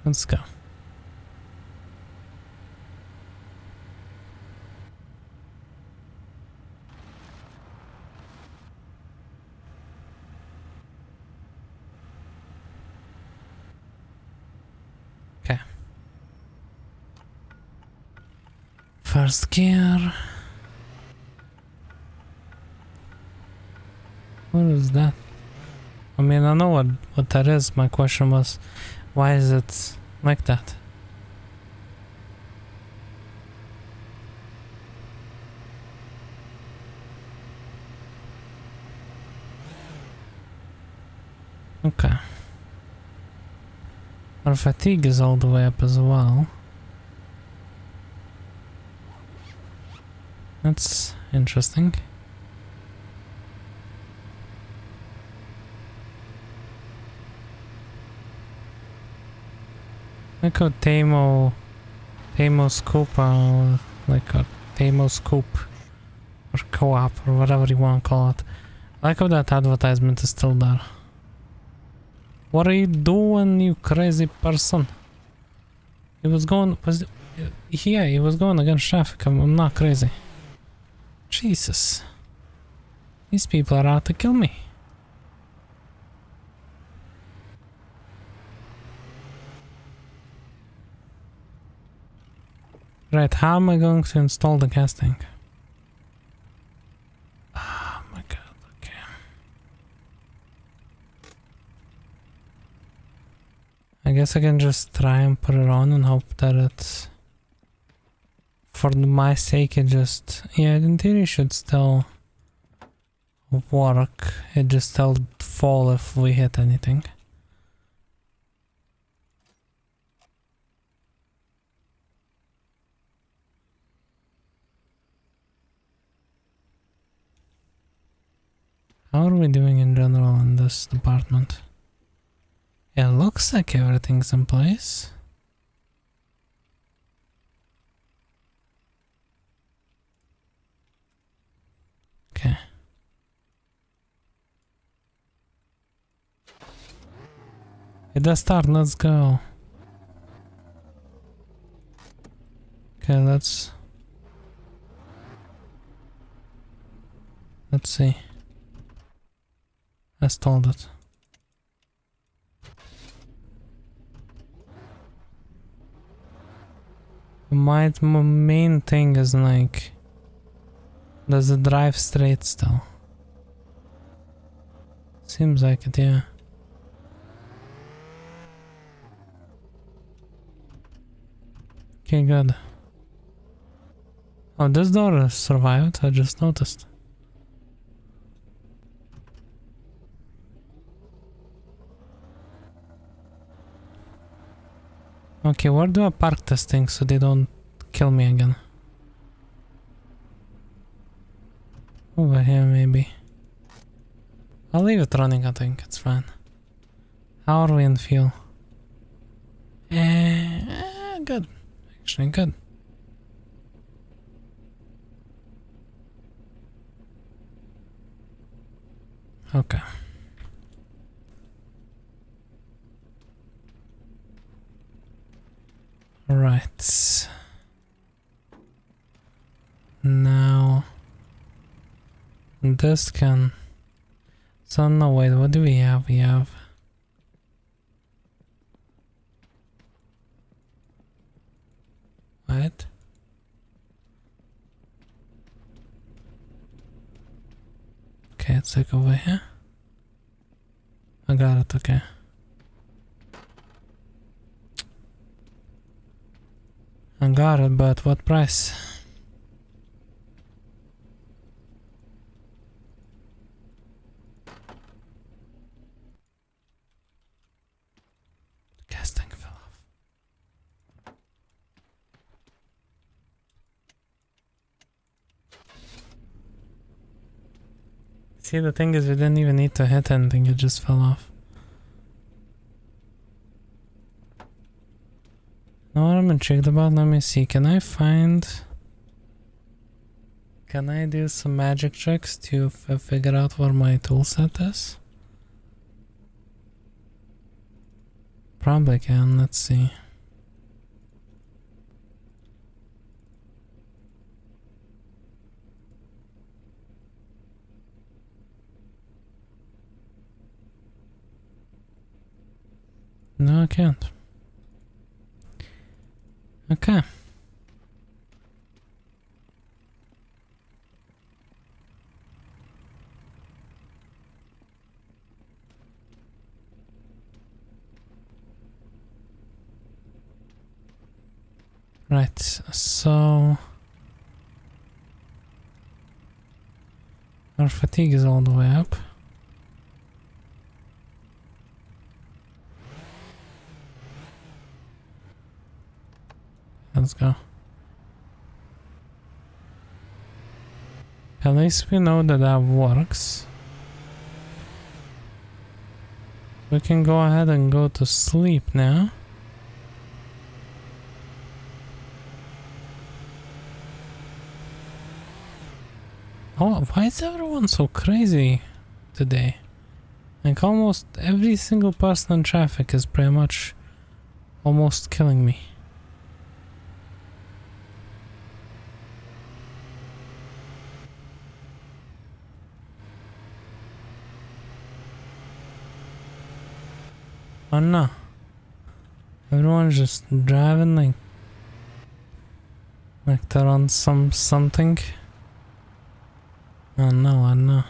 Let's go. Okay. First gear. What is that? I mean, I know what that is. My question was, why is it like that? Okay. Our fatigue is all the way up as well. That's interesting. Like a Tamo scoop, like a Tamo scoop or co-op or whatever you want to call it. I like how that advertisement is still there. What are you doing, you crazy person? He was going, he was going against traffic. I'm not crazy. Jesus. These people are out to kill me. Right, how am I going to install the gas tank? Oh my god, okay. I guess I can just try and put it on and hope that it's... For my sake, it just... Yeah, in theory it should still work. It just still fall if we hit anything. How are we doing in general in this department? It looks like everything's in place. Okay. It does start, let's go. Okay, let's see. I stalled it. My main thing is like, does it drive straight still? Seems like it, yeah. Okay, good. Oh, this door survived, I just noticed. Okay, where do I park this thing so they don't kill me again? Over here, maybe. I'll leave it running, I think, it's fine. How are we in fuel? Good. Actually, good. Okay. Right. Now this can... So no, wait, what do we have? We have... What? Okay, it's like over here. I got it, okay. I got it, but what price? The gas tank fell off. See, the thing is, we didn't even need to hit anything, it just fell off. Know what I'm intrigued about? Let me see. Can I do some magic tricks to figure out where my toolset is? Probably can. Let's see. No, I can't. Okay. Right, so our fatigue is all the way up. Let's go. At least we know that that works. We can go ahead and go to sleep now. Oh, why is everyone so crazy today? Like almost every single person in traffic is pretty much almost killing me. Oh no. Everyone's just driving like they're on something. Oh no, oh no.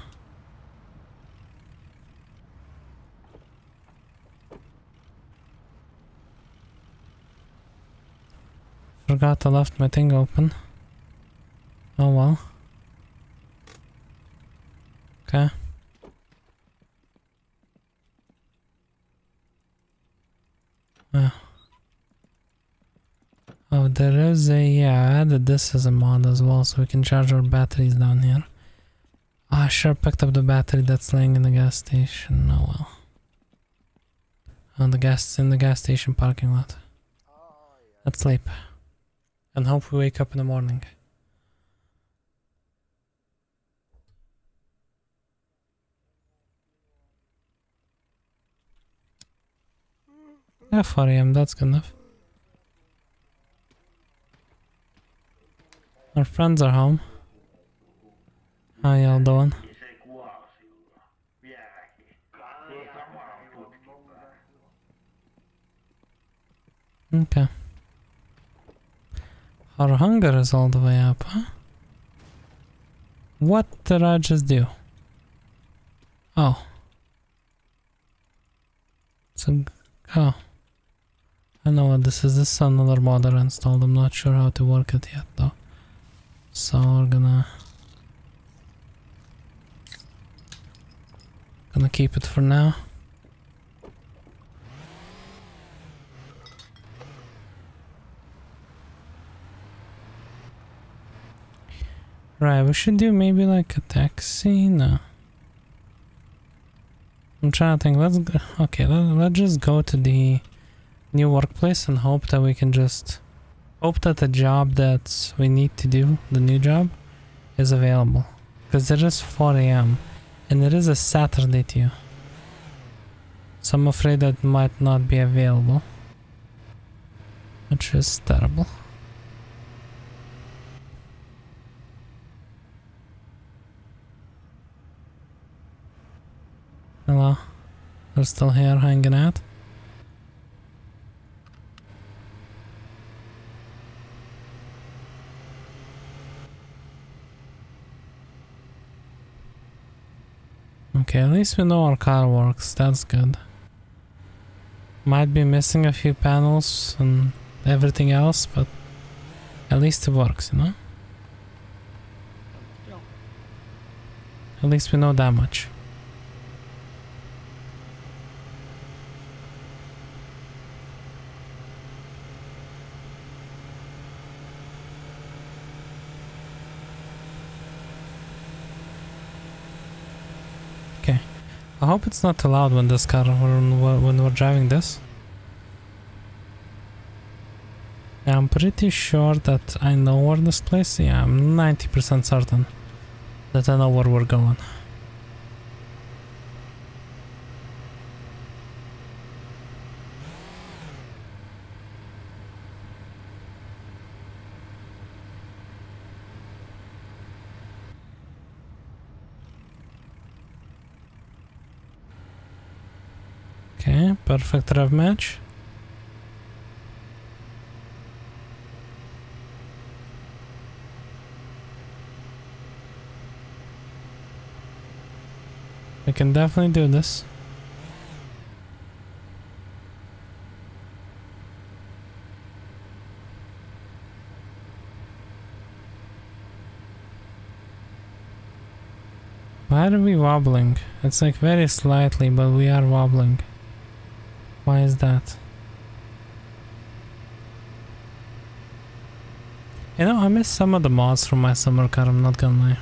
Forgot I left my thing open. Oh well. Okay. Oh, there is a, yeah, I added this as a mod as well, so we can charge our batteries down here. I sure picked up the battery that's laying in the gas station. Oh well. Oh, the gas in the gas station parking lot. Let's sleep. And hope we wake up in the morning. Yeah, 4 AM, that's good enough. Our friends are home. How y'all doing? Okay. Our hunger is all the way up, huh? What did I just do? Oh. So, oh. I know what this is. This is another mod I installed. I'm not sure how to work it yet though. So we're gonna keep it for now. Right, we should do maybe like a taxi. No, I'm trying to think. Let's go. Okay, let's just go to the new workplace and hope that we can just hope that the job that we need to do, the new job, is available. Because it is 4 AM and it is a Saturday too. So I'm afraid that might not be available. Which is terrible. Hello. They're still here hanging out. Okay, at least we know our car works, that's good. Might be missing a few panels and everything else, but at least it works, you know? At least we know that much. I hope it's not too loud when this car, when we're driving this. Yeah, I'm pretty sure that I know where this place is. Yeah, I'm 90% certain that I know where we're going. Okay, perfect rev match. We can definitely do this. Why are we wobbling? It's like very slightly, but we are wobbling. Why is that? You know, I miss some of the mods from my summer car, I'm not gonna lie.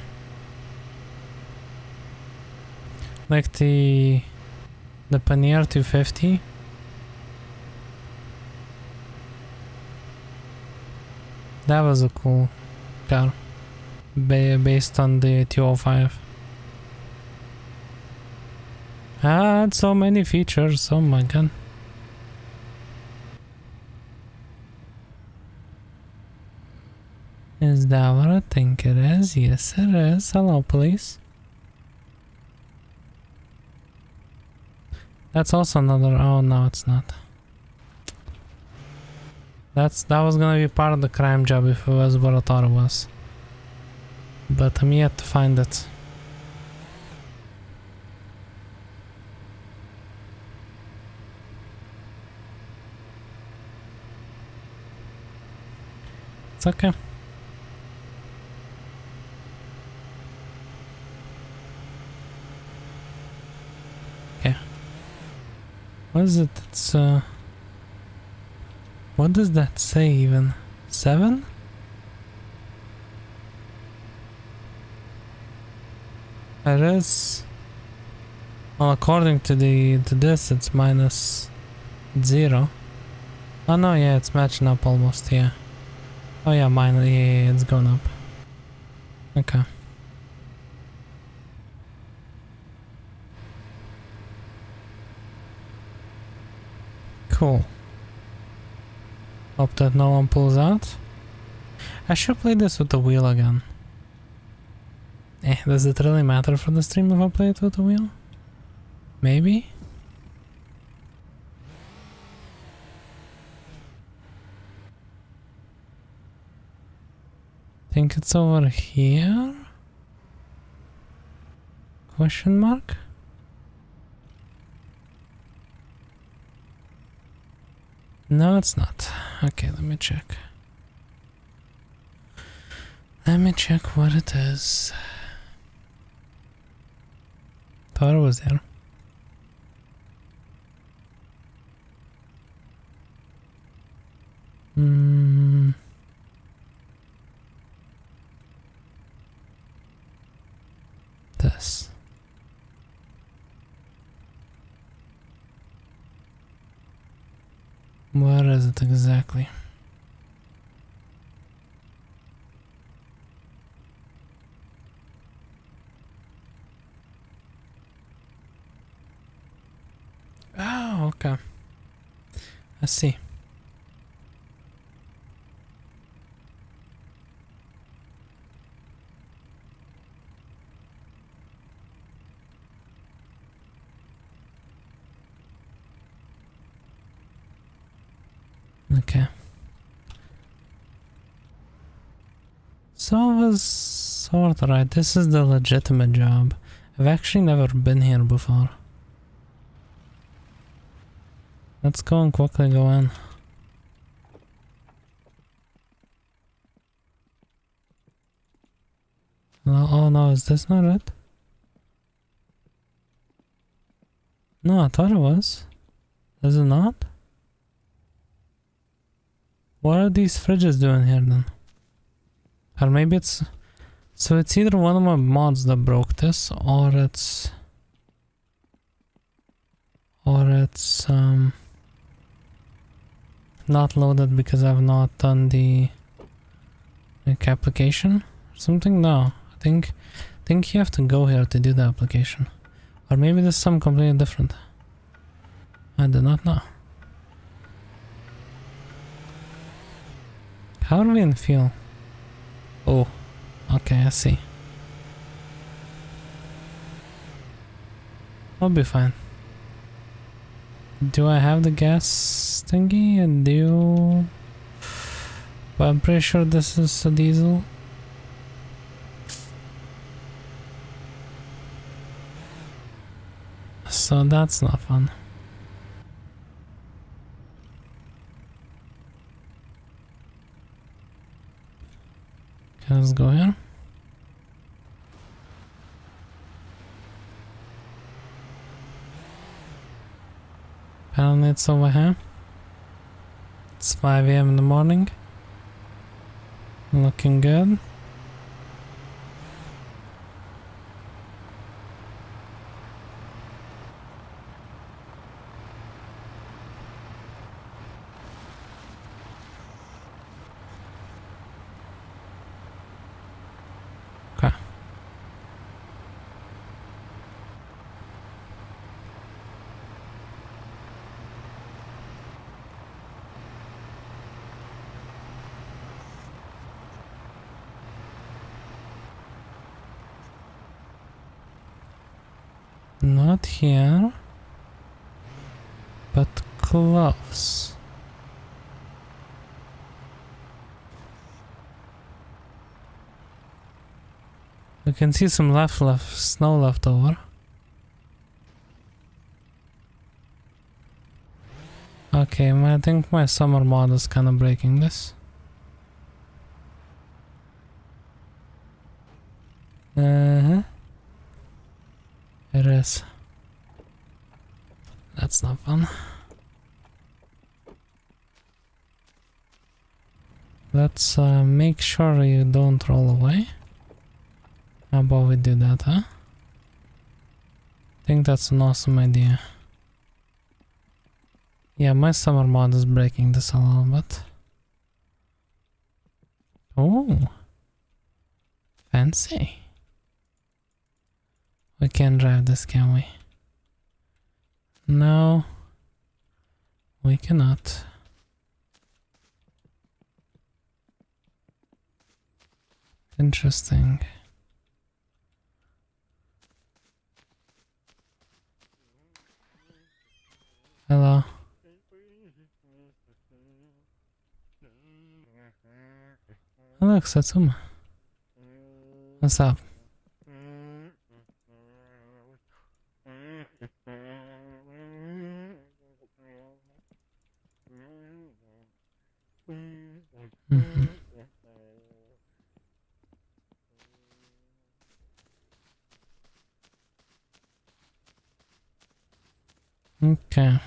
Like the Pannier 250. That was a cool car. based on the 205. Ah, so many features, oh my god. Is that what I think it is? Yes it is. Hello police. That's also another, oh no it's not. That was gonna be part of the crime job if it was what I thought it was. But I'm yet to find it. It's okay. Okay. What is it? It's what does that say even? 7? It is. Well, according to this, it's -0. Oh no, yeah, it's matching up almost. Yeah. Oh yeah, mine. Yeah, it's going up. Okay. Cool. Hope that no one pulls out. I should play this with the wheel again. Does it really matter for the stream if I play it with the wheel? Maybe? Think it's over here? Question mark? No, it's not. Okay, let me check. Let me check what it is. Thought it was there. This. Where is it exactly? Oh, okay. I see. Okay. So I was sort of right. This is the legitimate job. I've actually never been here before. Let's go and quickly go in. No, oh no, is this not it? No, I thought it was. Is it not? What are these fridges doing here then? Or maybe it's... So it's either one of my mods that broke this, or it's... not loaded because I've not done the application or something. No, I think you have to go here to do the application, or maybe there's something completely different. I do not know. How do we in feel? Oh, okay, I see. I'll be fine. Do I have the gas thingy? I do. But I'm pretty sure this is a diesel. So that's not fun. Okay, let's go here. Panel it's over here. It's 5 AM in the morning. Looking good. Not here, but close. We can see some left snow left over. Okay, I think my summer mod is kind of breaking this. It is. That's not fun. Let's make sure you don't roll away. How about we do that, huh? I think that's an awesome idea. Yeah, my summer mod is breaking this a little bit. Oh, fancy. We can't drive this, can we? No, we cannot. Interesting. Hello. Hello, Satsuma. What's up? Mm-hmm. Okay.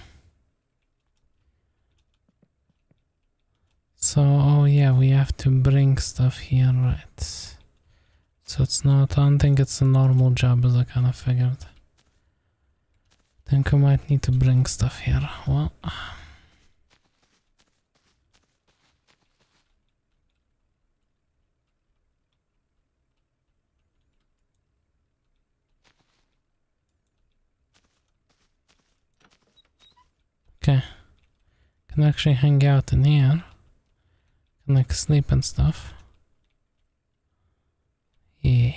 So, oh yeah, we have to bring stuff here, right? So it's not, I don't think it's a normal job as I kind of figured. Think we might need to bring stuff here. Well, okay. Can actually hang out in here. Can like sleep and stuff. Yeah.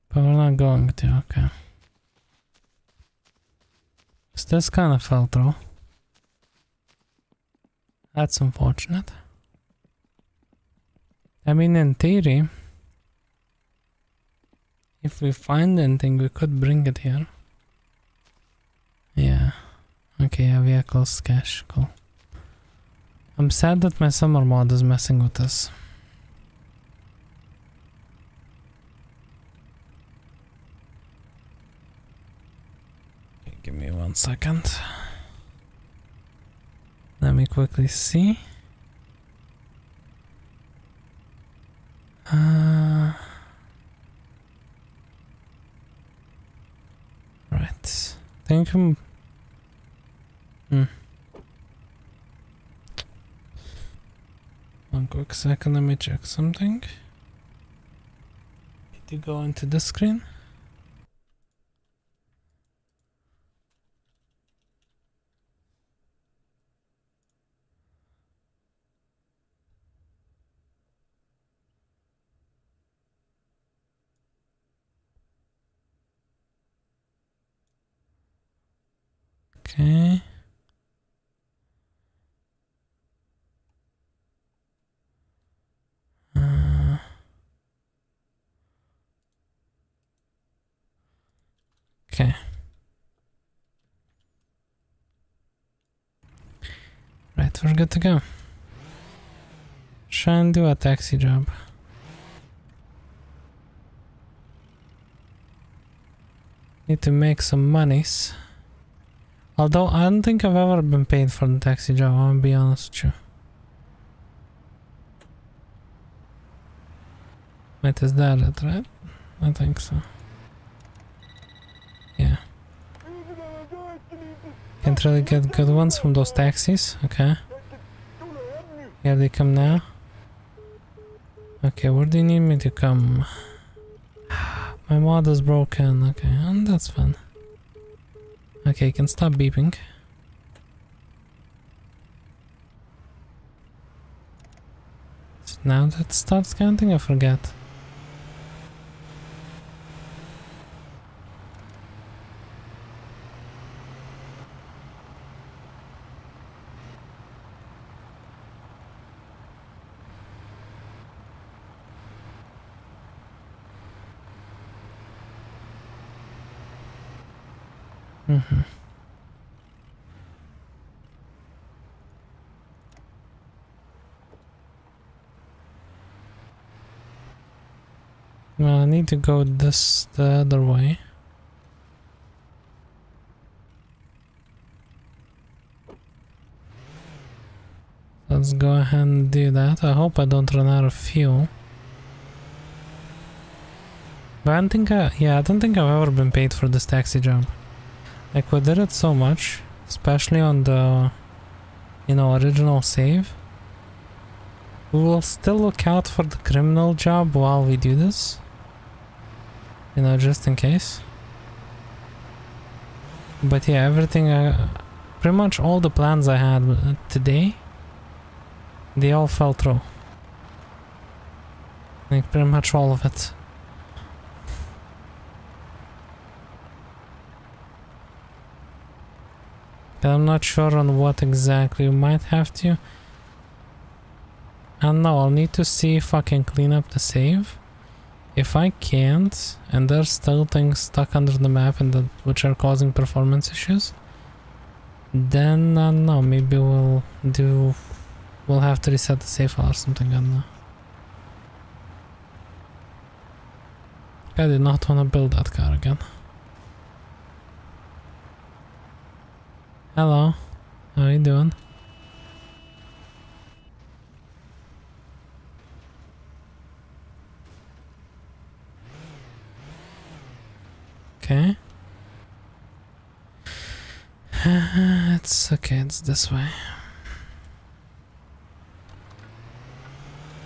But we're not going to, okay. So this kind of fell through. That's unfortunate. I mean, in theory, if we find anything, we could bring it here. Yeah. Okay, a vehicle's cache, cool. I'm sad that my summer mod is messing with this. Okay, give me 1 second. Let me quickly see. Right. Think I'm... One quick second, let me check something. Need to go into the screen. Okay. Okay. Right, we're good to go. Try and do a taxi job. Need to make some monies. Although I don't think I've ever been paid for the taxi job, I'm gonna be honest with you. Wait, is that it, right? I think so. Yeah. Can't really get good ones from those taxis. Okay. Here they come now. Okay, where do you need me to come? My mod is broken. Okay, and that's fun. Okay, you can stop beeping. So now that starts counting, I forget. Mm-hmm. Well, I need to go the other way. Let's go ahead and do that. I hope I don't run out of fuel. But I don't think I don't think I've ever been paid for this taxi job. Like, we did it so much, especially on the, you know, original save. We will still look out for the criminal job while we do this. You know, just in case. But yeah, everything, pretty much all the plans I had today, they all fell through. Like, pretty much all of it. I'm not sure on what exactly. We might have to. I don't know, I'll need to see if I can clean up the save. If I can't, and there's still things stuck under the map and which are causing performance issues, then I don't know, maybe we'll have to reset the save file or something, I don't know. I did not want to build that car again. Hello, how are you doing? Okay. It's okay, it's this way.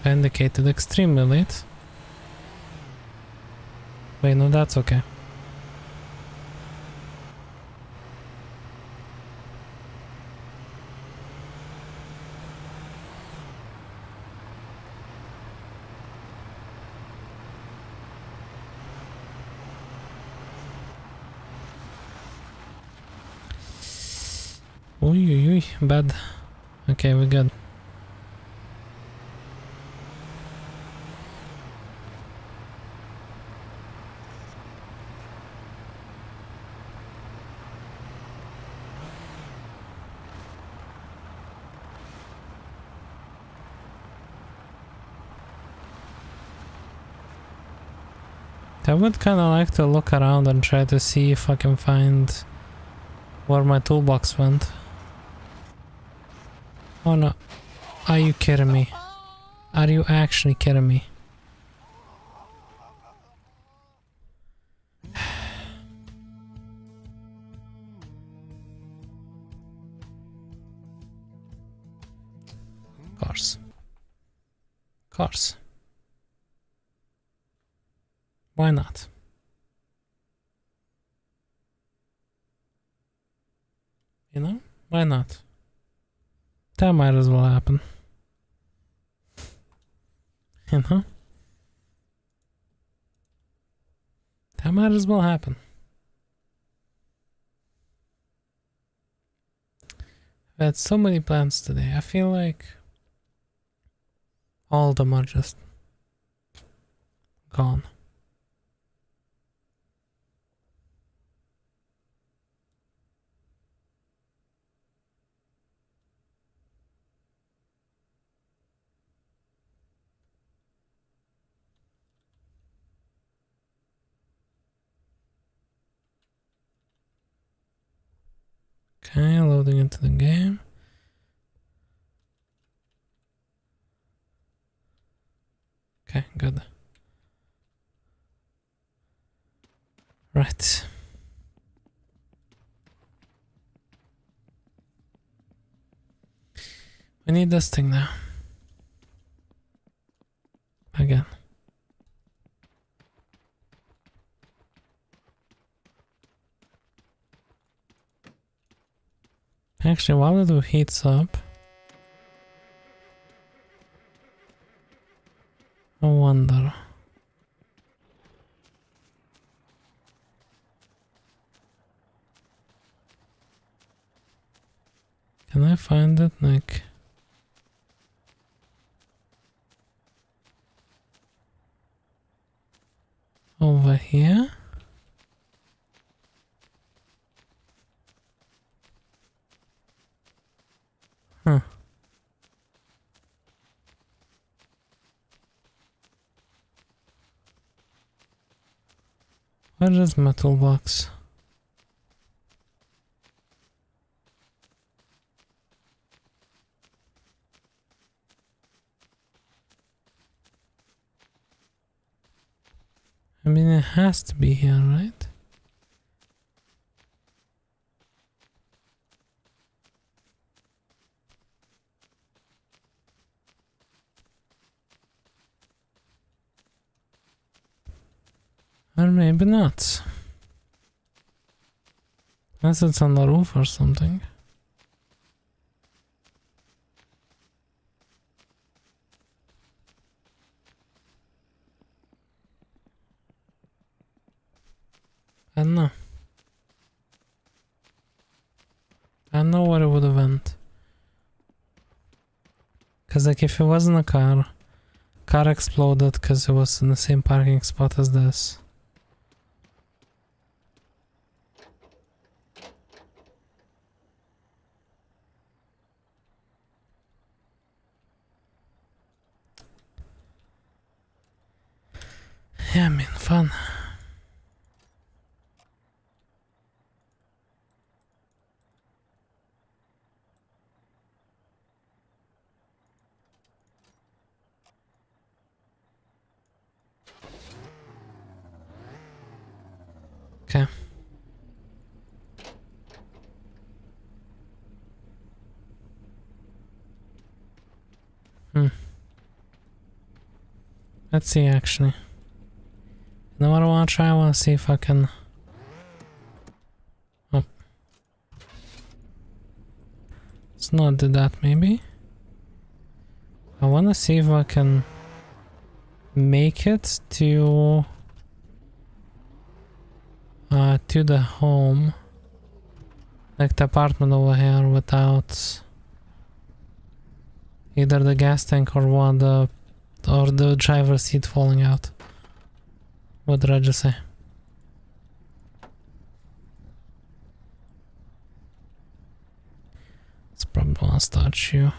I indicated extremely late. Wait, no, that's okay. Uy, bad. Okay, we're good. I would kind of like to look around and try to see if I can find where my toolbox went. Oh no. Are you kidding me? Are you actually kidding me? Course. Course. Why not? You know? Why not? That might as well happen. You know? That might as well happen. I had so many plans today. I feel like all of them are just gone. Okay, loading into the game. Okay, good. Right. We need this thing now. Again. Actually, while it heats up, I wonder. Can I find it? Like, over here? Where is my toolbox? I mean, it has to be here, right? Or maybe not. Unless it's on the roof or something. I don't know. I don't know where it would have went. Cause like if it wasn't a car exploded because it was in the same parking spot as this. Yeah, I mean, fun. Okay. Let's see, actually. You know what I want to try? I want to see if I can... Oh. Let's not do that, maybe. I want to see if I can make it to the home, like the apartment over here, without either the gas tank or the driver's seat falling out. What did I just say? It's probably want to start you.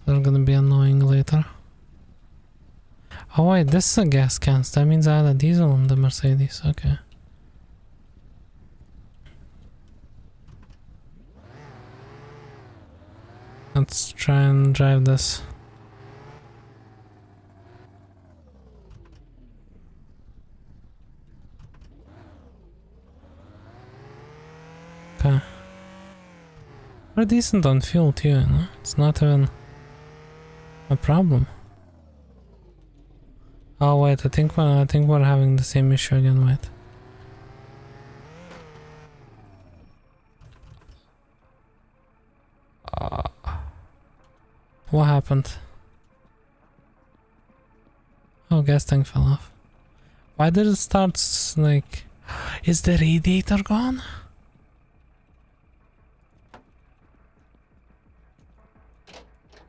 They're gonna be annoying later. Oh wait, this is a gas can. That means I had a diesel on the Mercedes. Okay. Let's try and drive this. Okay. We're decent on fuel too, you know? It's not even a problem. Oh wait, I think we're having the same issue again. Wait. What happened? Oh, gas tank fell off. Why did it start like... Is the radiator gone?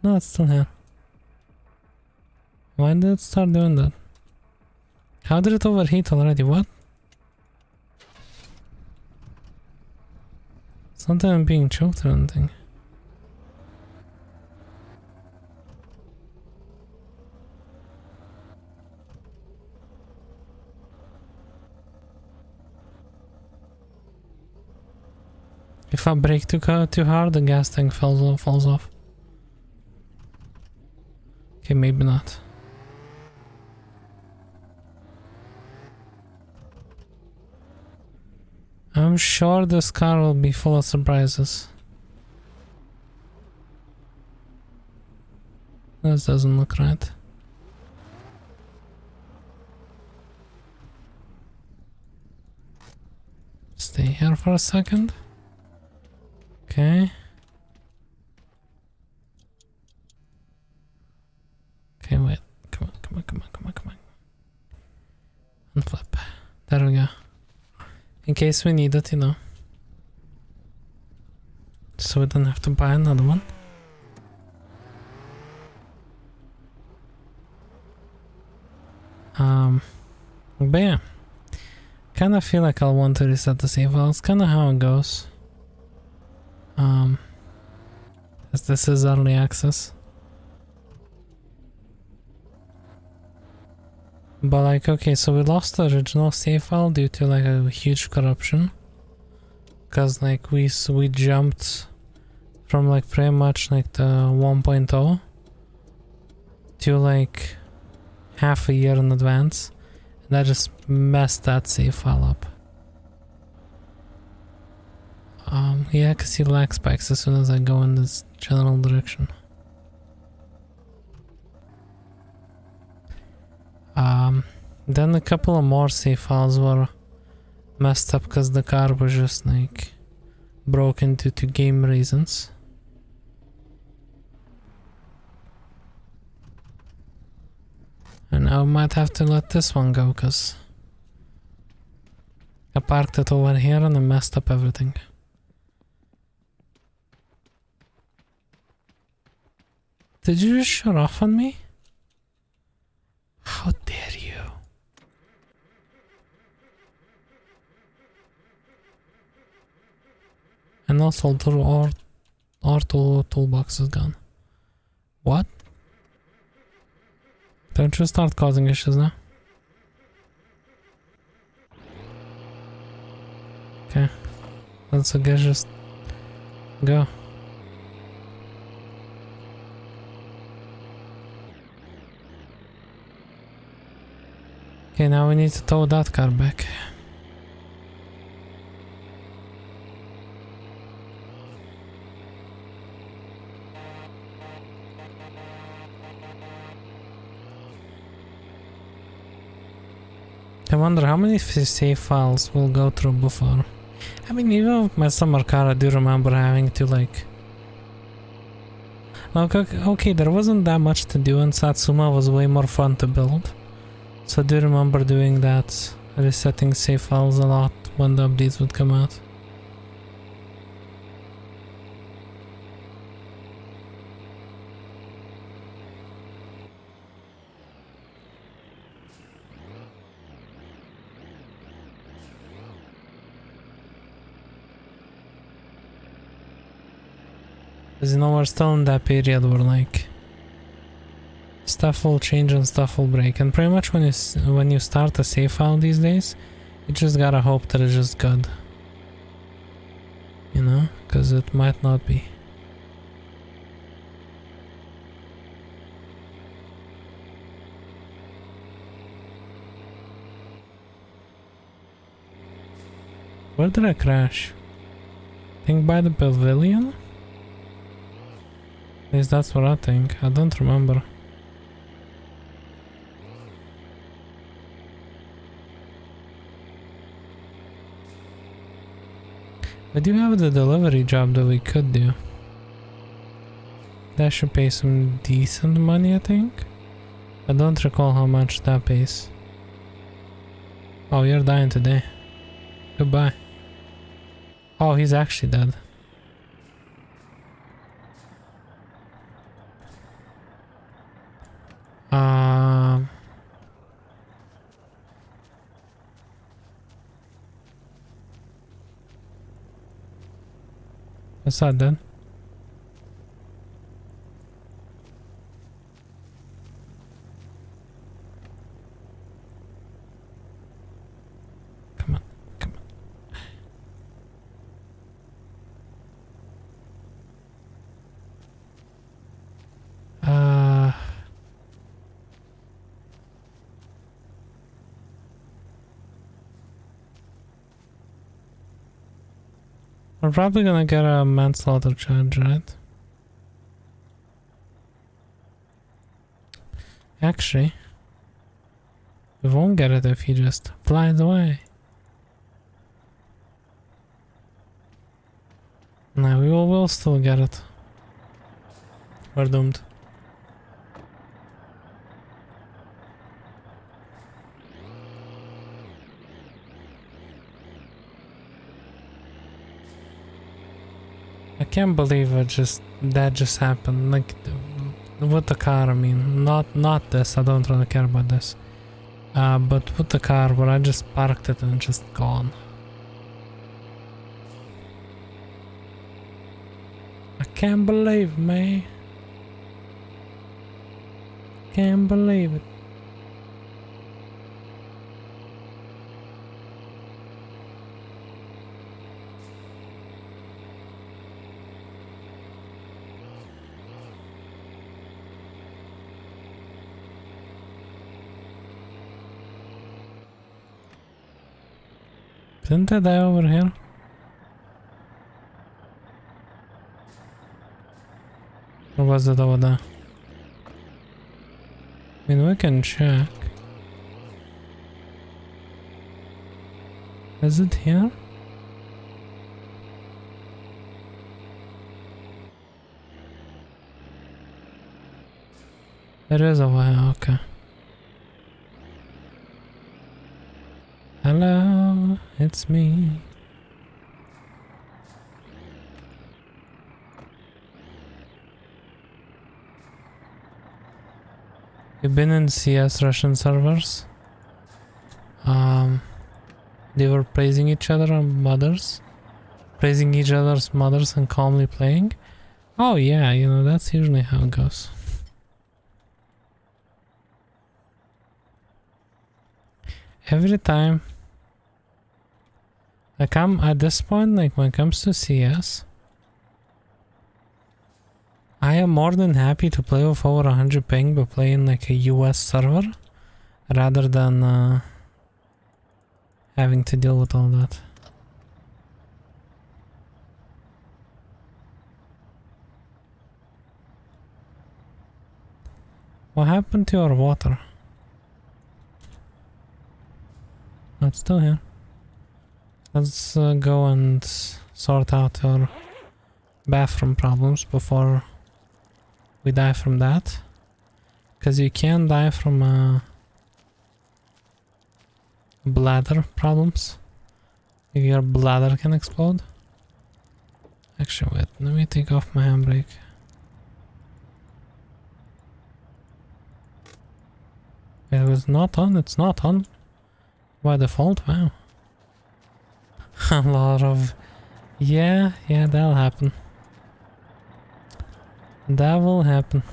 No, it's still here. Why did it start doing that? How did it overheat already? What? It's not that I'm being choked or anything. If I brake too hard, the gas tank falls off. Okay, maybe not. I'm sure this car will be full of surprises. This doesn't look right. Stay here for a second. Okay. Okay, wait. Come on. Unflip. There we go. In case we need it, you know. So we don't have to buy another one. But yeah. Kinda feel like I'll want to reset the save file. It's kinda how it goes. As this is early access. But like, okay, so we lost the original save file due to like a huge corruption. Because like we jumped from like pretty much like the 1.0 to like half a year in advance. And that just messed that save file up. Yeah, I can see lag spikes as soon as I go in this general direction. Then a couple of more save files were messed up because the car was just like broken due to game reasons. And I might have to let this one go because I parked it over here and I messed up everything. Did you just shut off on me? How dare you? And also our toolbox is gone. What? Don't you start causing issues now? Okay. Let's guess just go. Okay, now we need to tow that car back. I wonder how many save files we'll go through before. I mean, even with my summer car, I do remember having to like... Okay, there wasn't that much to do and Satsuma was way more fun to build. So I do remember doing that, resetting save files a lot when the updates would come out. Because you know, we're still in that period where like stuff will change and stuff will break, and pretty much when you start a save file these days, you just gotta hope that it's just good, you know, because it might not be. Where did I crash? I think by the pavilion? At least that's what I think. I don't remember. We do have the delivery job that we could do. That should pay some decent money, I think. I don't recall how much that pays. Oh, you're dying today. Goodbye. Oh, he's actually dead. What's that then? Come on, come on. We're probably gonna get a manslaughter charge, right? Actually, we won't get it if he just flies away. No, we'll still get it. We're doomed. I can't believe that just happened. Like with the car, I mean, not this. I don't really care about this. But with the car, where I just parked it and it's just gone. I can't believe, man. Can't believe it. Didn't I die over here? Or was it over there? I mean, we can check. Is it here? It is over here, okay. Hello, it's me. You've been in CS Russian servers? They were praising each other's mothers and calmly playing. Oh yeah, you know, that's usually how it goes. Every time I come at this point, like when it comes to CS, I am more than happy to play with over 100 ping but playing like a US server rather than having to deal with all that. What happened to our water? Oh, it's still here. Let's go and sort out our bathroom problems before we die from that. Because you can die from bladder problems. Your bladder can explode. Actually, wait, let me take off my handbrake. It was not on, it's not on. By default, wow. A lot of... Yeah, that'll happen. That will happen.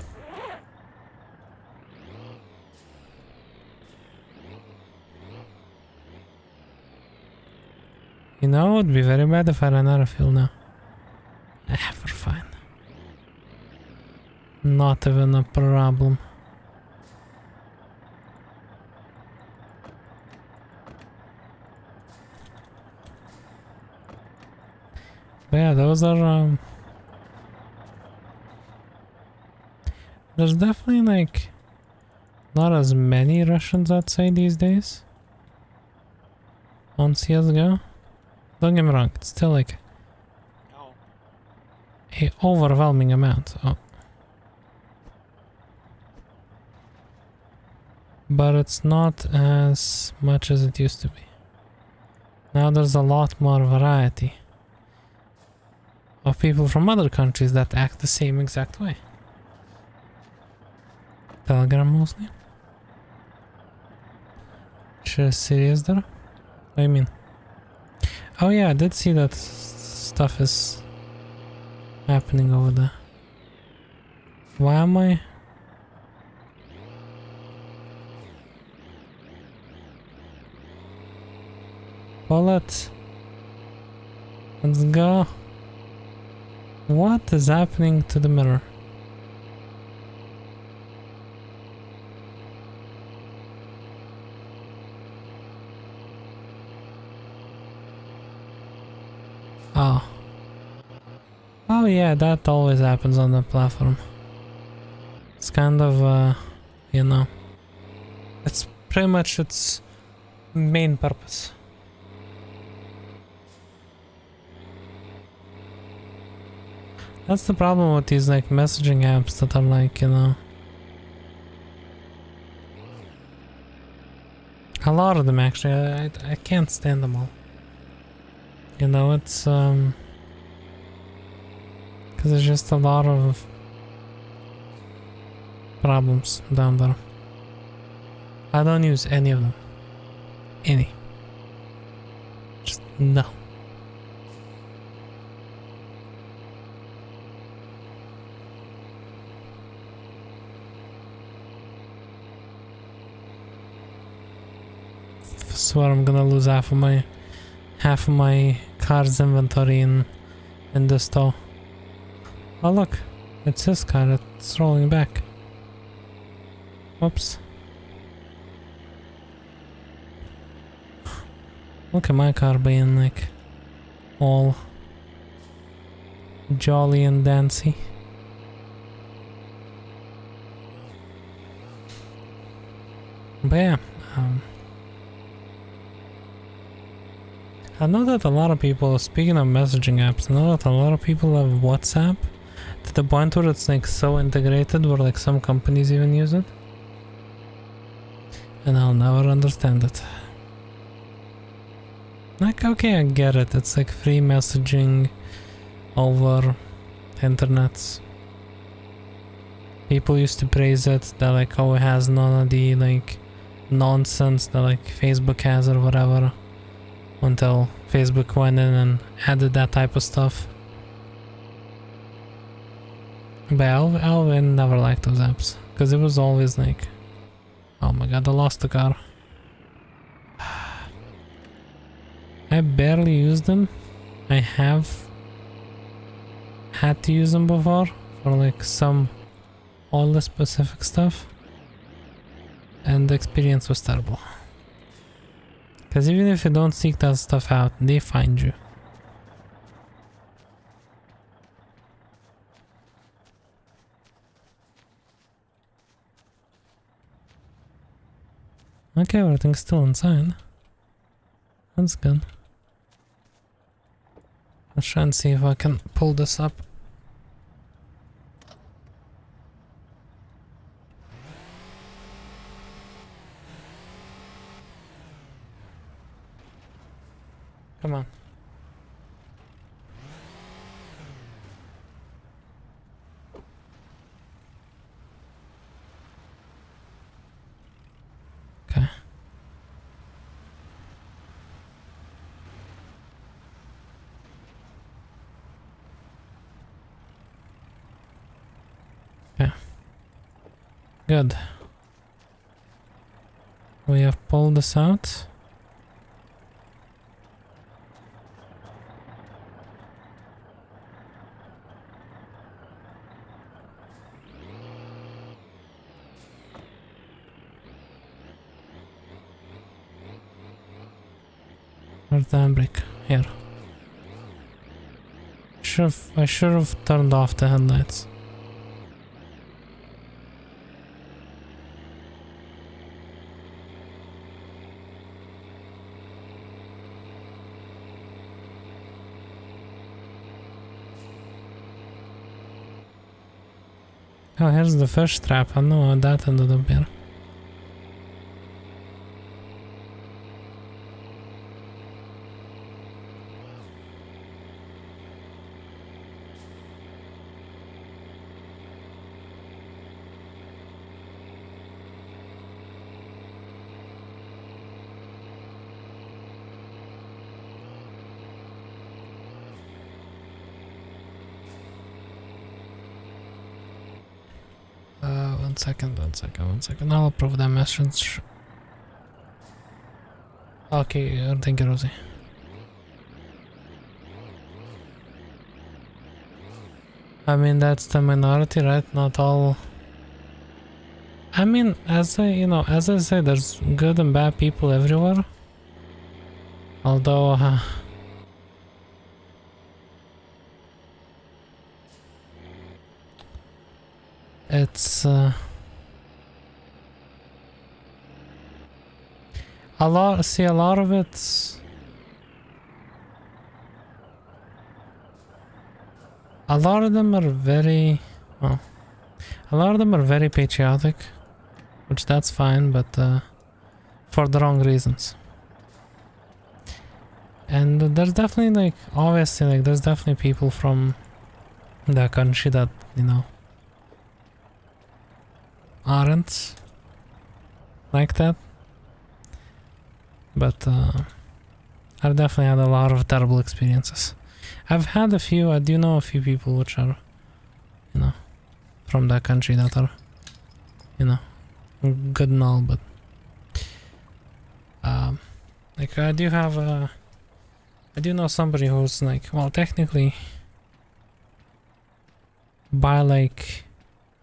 You know, it would be very bad if I ran out of fuel now. We're fine. Not even a problem. But yeah, those are there's definitely like not as many Russians, I'd say, these days on CSGO. Don't get me wrong, it's still like a overwhelming amount. Oh. But it's not as much as it used to be. Now there's a lot more variety of people from other countries that act the same exact way. Telegram mostly. Sure, serious there? What do you mean? Oh yeah, I did see that stuff is happening over there. Why am I? Pull it. Let's go. What is happening to the mirror? Oh. Oh yeah, that always happens on the platform. It's kind of, you know, it's pretty much its main purpose. That's the problem with these like messaging apps that are like, you know, a lot of them actually. I can't stand them all. You know, it's because there's just a lot of problems down there. I don't use any of them. Any. Just no. I swear I'm gonna lose half of my car's inventory in this tow. Oh look, it's his car, it's rolling back. Whoops. Look at my car being like all jolly and dancy. But yeah, I know that a lot of people, speaking of messaging apps, I know that a lot of people have WhatsApp to the point where it's like so integrated where like some companies even use it. And I'll never understand it. Like, okay, I get it, it's like free messaging over internet. People used to praise it, that like, oh, it has none of the like nonsense that like Facebook has or whatever, until Facebook went in and added that type of stuff. But I never liked those apps, because it was always like, oh my god, I lost the car. I barely used them. I have had to use them before for like some all the specific stuff, and the experience was terrible. Because even if you don't seek that stuff out, they find you. Okay, everything's still inside. That's good. Let's try and see if I can pull this up. Come on. Okay. Okay. Good. We have pulled this out. Where's the handbrake? Here. I should have turned off the headlights. Oh, here's the fish trap. I know how that ended up here. One second. I'll approve that message. Okay, thank you, Rosie. I mean, that's the minority, right? Not all. I mean, as I say, there's good and bad people everywhere. Although, it's a lot. See, a lot of it's a lot of them are very well. A lot of them are very patriotic, which that's fine, but for the wrong reasons. And there's definitely like, obviously, like there's definitely people from that country that, you know, aren't like that. But I've definitely had a lot of terrible experiences. I've had a few, I do know a few people which are, you know, from that country that are, you know, good and all, but like I do have a, I do know somebody who's like, well, technically by like,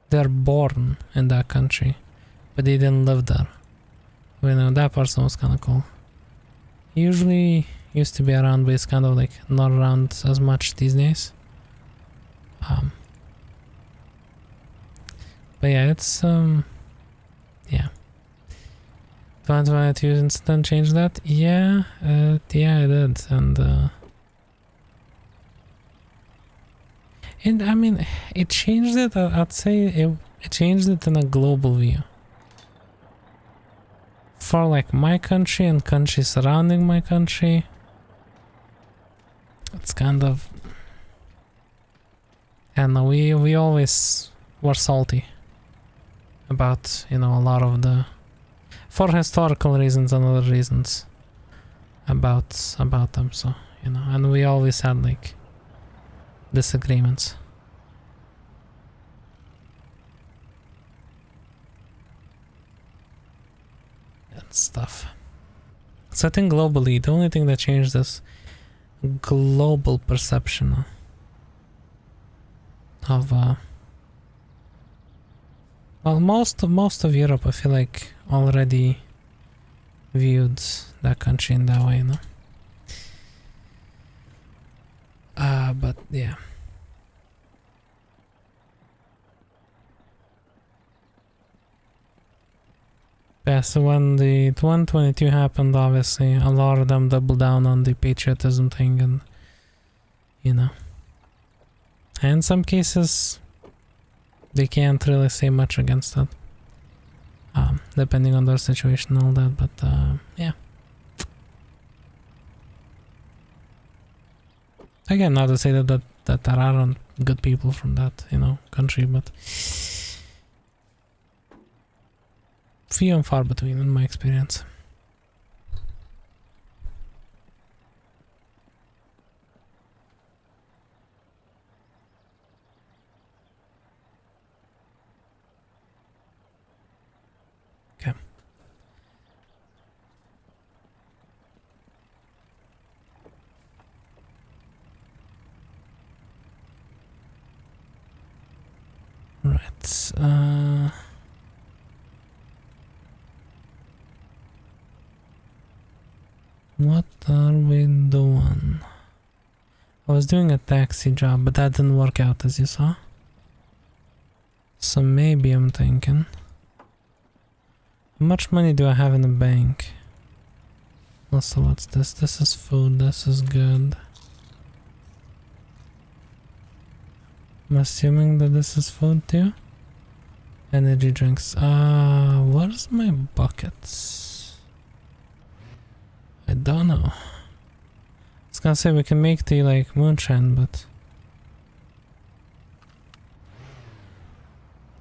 they're born in that country, but they didn't live there. You know, that person was kind of cool. usually used to be around, but it's kind of like not around as much these days. But yeah, it's yeah. 2022 incident changed that? Yeah, yeah, it did, and I mean, it changed it. I'd say it changed it in a global view. For like my country and countries surrounding my country, it's kind of, and we always were salty about, you know, a lot of the, for historical reasons and other reasons about them. So, you know, and we always had like disagreements. And stuff. So I think globally, the only thing that changed is global perception of well, most of Europe, I feel like, already viewed that country in that way, you know. But yeah. Yeah, so when the 122 happened, obviously, a lot of them doubled down on the patriotism thing, and, you know. And in some cases, they can't really say much against that. Depending on their situation and all that, but yeah. Again, not to say that there aren't good people from that, you know, country, but few and far between in my experience. Okay. Right. What are we doing? I was doing a taxi job, but that didn't work out, as you saw. So maybe I'm thinking, how much money do I have in the bank? Also, what's this? This is food. This is good. I'm assuming that this is food too. Energy drinks. Where's my buckets? I don't know. I was gonna say we can make the like moonshine, but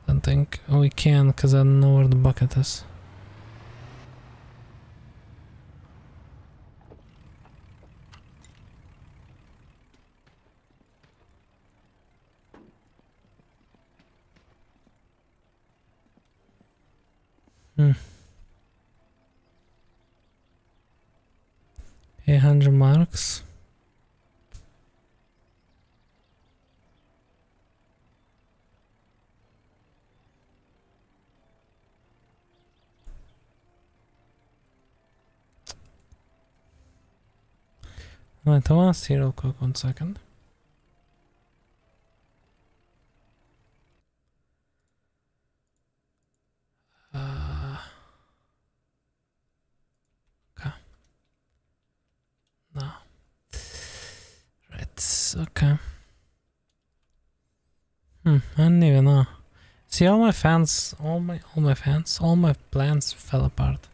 I don't think we can because I don't know where the bucket is. Hmm. 800 marks. Right, I want to see real quick, 1 second. Okay. No. Right, okay. I don't even know. See, all my plans fell apart.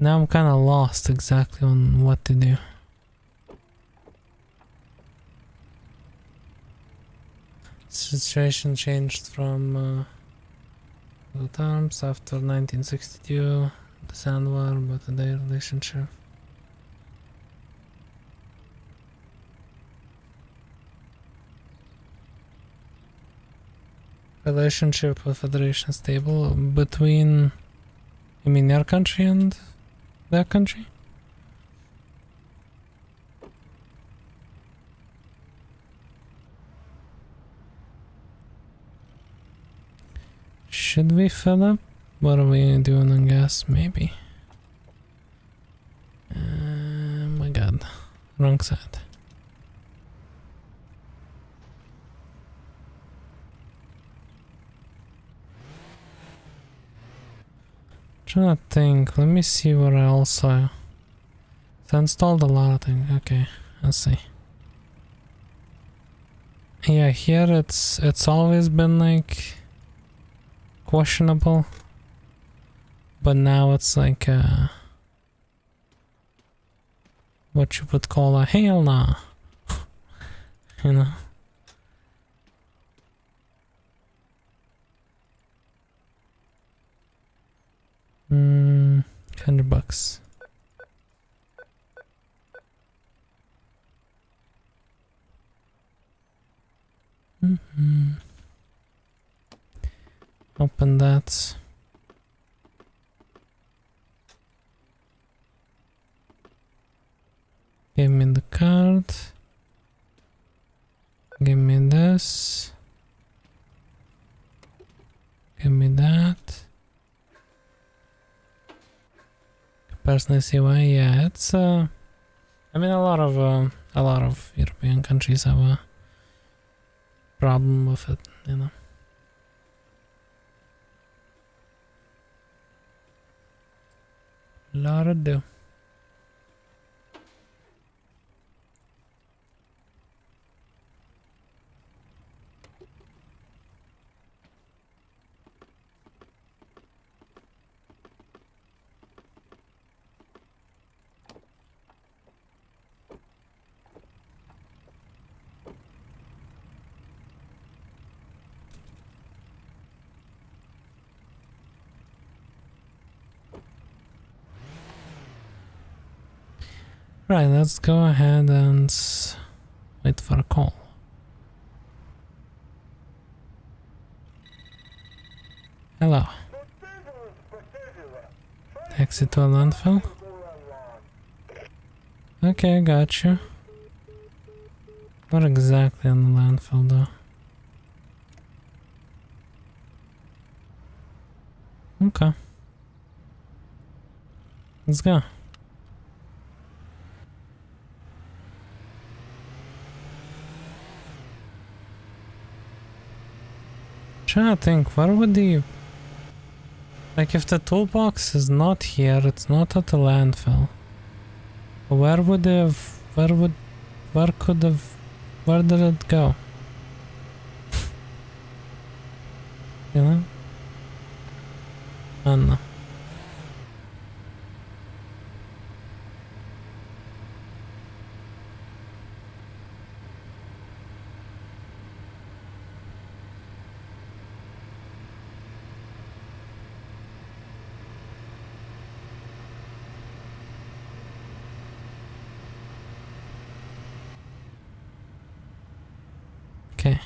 Now I'm kind of lost exactly on what to do. Situation changed from the terms after 1962, the Sand War, but their relationship. Relationship with Federation stable between, you mean your country and their country? Should we fill up? What are we doing on gas? Maybe. Wrong side. Trying to think. Let me see what else I installed a lot of things. Okay, let's see. Yeah, here it's always been like questionable, but now it's like what you would call a hell nah. You know. $100. Open that. Give me the card. Give me this. Give me that. Personally, see why? Yeah, it's I mean, a lot of European countries have a problem with it, you know. Lot to do. Right, let's go ahead and wait for a call. Hello. Taxi to a landfill? Okay, got you. What exactly on the landfill though? Okay. Let's go. Trying to think, where would the... Like, if the toolbox is not here, it's not at the landfill. Where would they have... Where could have... Where did it go? You know? I don't know. Okay.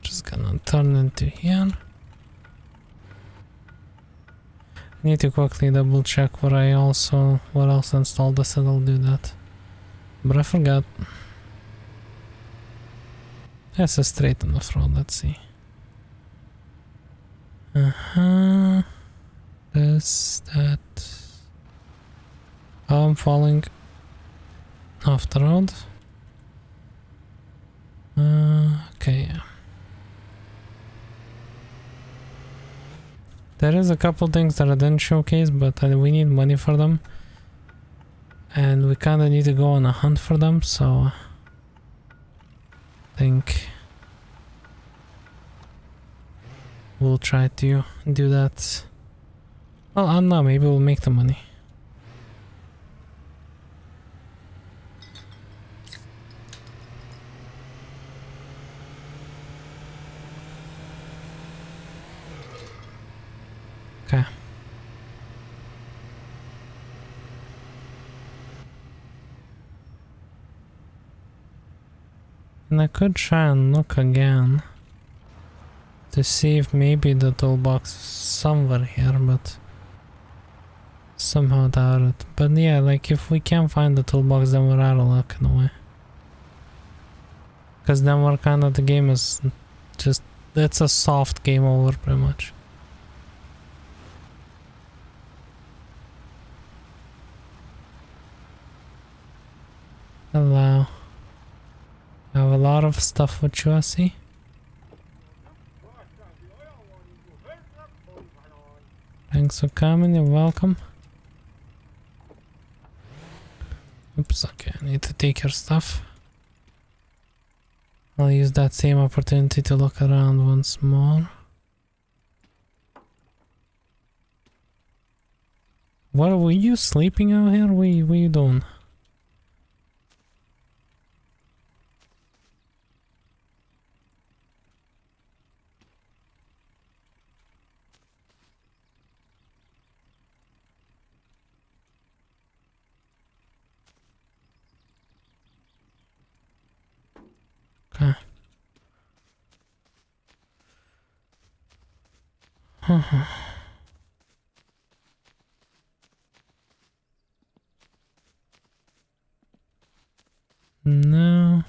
Just gonna turn into here. Need to quickly double check what else installed. I said I'll do that, but I forgot. That's a straight on the front. Let's see. This, that. Oh, I'm falling off the road. Okay, yeah. There is a couple things that I didn't showcase, but we need money for them. And we kinda need to go on a hunt for them, so... I think... we'll try to do that. Well, I don't know, maybe we'll make the money. Okay. And I could try and look again to see if maybe the toolbox is somewhere here, but somehow doubt it. But yeah, like if we can't find the toolbox, then we're out of luck in a way. Because then we're kind of, the game is just, it's a soft game over pretty much. Hello. I have a lot of stuff with you, I see. Thanks for coming, you're welcome. Oops, okay, I need to take your stuff. I'll use that same opportunity to look around once more. What were you sleeping out here? What are you doing? Okay. No.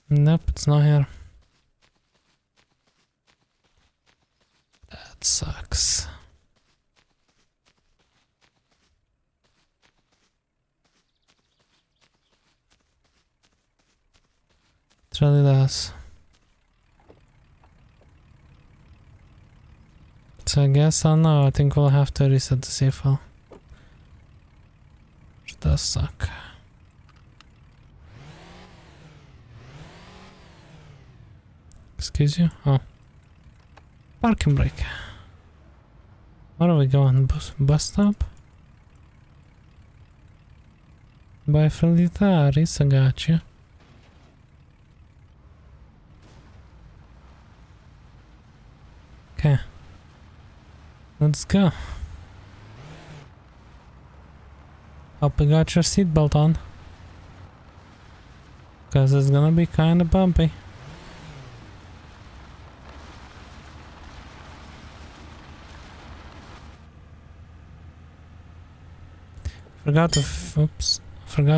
Nope, it's not here. That sucks. It really does. So I guess I don't know, I think we'll have to reset the save file. Which does suck. Excuse you? Oh. Parking brake. Where are we going? Bus stop? By Felitaris, I got you. Okay. Let's go. Hope you got your seatbelt on. Cause it's gonna be kinda bumpy. Forgot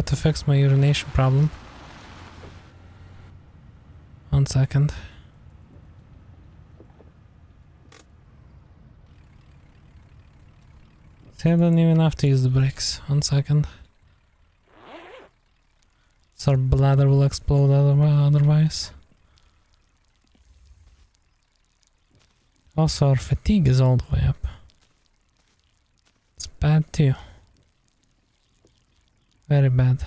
to fix my urination problem. 1 second. See, I don't even have to use the brakes. 1 second. So our bladder will explode otherwise. Also, our fatigue is all the way up. It's bad too. Very bad.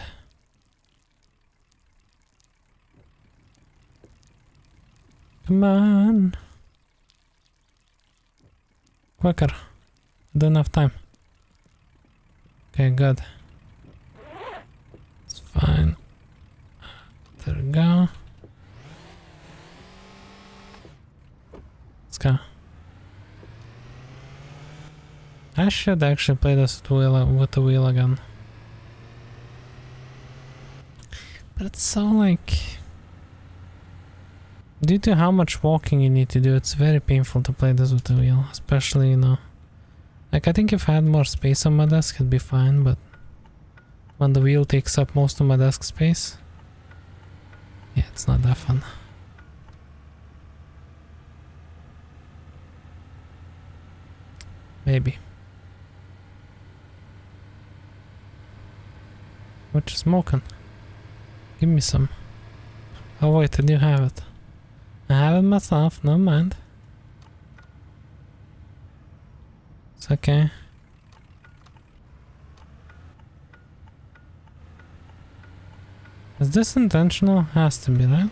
Come on. Quicker. Don't have time. Okay, good. It's fine. There we go. Let's go. I should actually play this with the wheel again. But it's so like... Due to how much walking you need to do, it's very painful to play this with the wheel. Especially, you know... Like, I think if I had more space on my desk, it'd be fine, but... When the wheel takes up most of my desk space... Yeah, it's not that fun. Maybe. What you smoking? Give me some. Oh wait, I do have it. I have it myself, no mind. It's okay. Is this intentional? Has to be, right?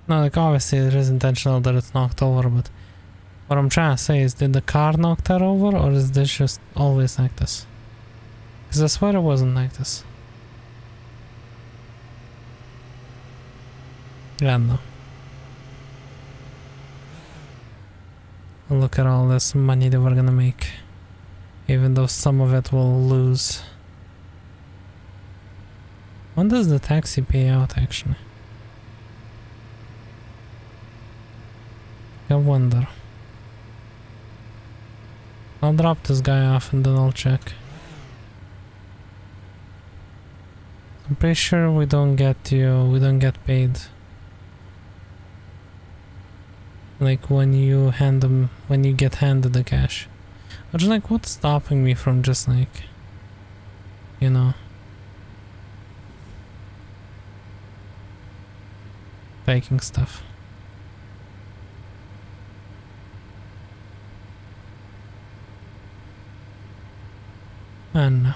No, like obviously it is intentional that it's knocked over, but what I'm trying to say is, did the car knock that over, or is this just always like this? Because I swear it wasn't like this. Yeah, no. Look at all this money that we're gonna make. Even though some of it will lose. When does the taxi pay out, actually? I wonder. I'll drop this guy off and then I'll check. I'm pretty sure we don't get paid. Like when you get handed the cash. But like, what's stopping me from just like, you know, faking stuff? And I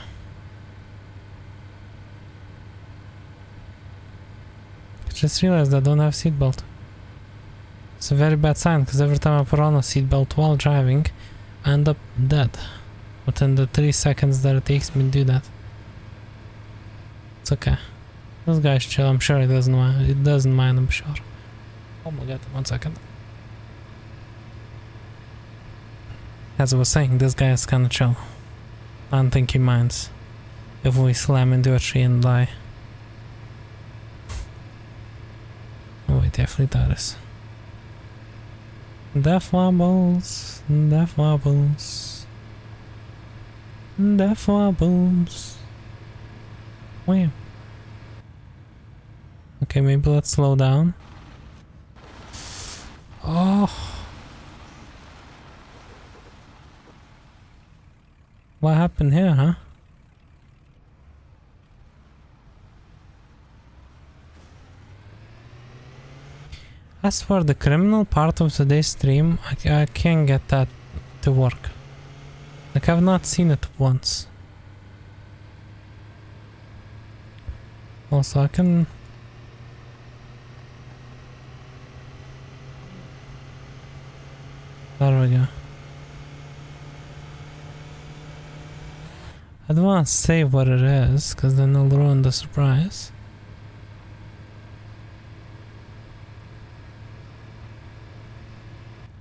just realized I don't have seatbelt. It's a very bad sign, because every time I put on a seatbelt while driving, I end up dead within the 3 seconds that it takes me to do that. It's okay. This guy's chill. I'm sure he doesn't mind. It doesn't mind. I'm sure. Oh my god! 1 second. As I was saying, this guy is kind of chill. I don't think he minds if we slam into a tree and die. Oh wait, definitely that is. Death wobbles, death wobbles, death wobbles. Wham. Okay, maybe let's slow down. Oh. What happened here, huh? As for the criminal part of today's stream, I can't get that to work. Like, I've not seen it once. Also, I can... There we go. I don't want to say what it is, because then I'll ruin the surprise.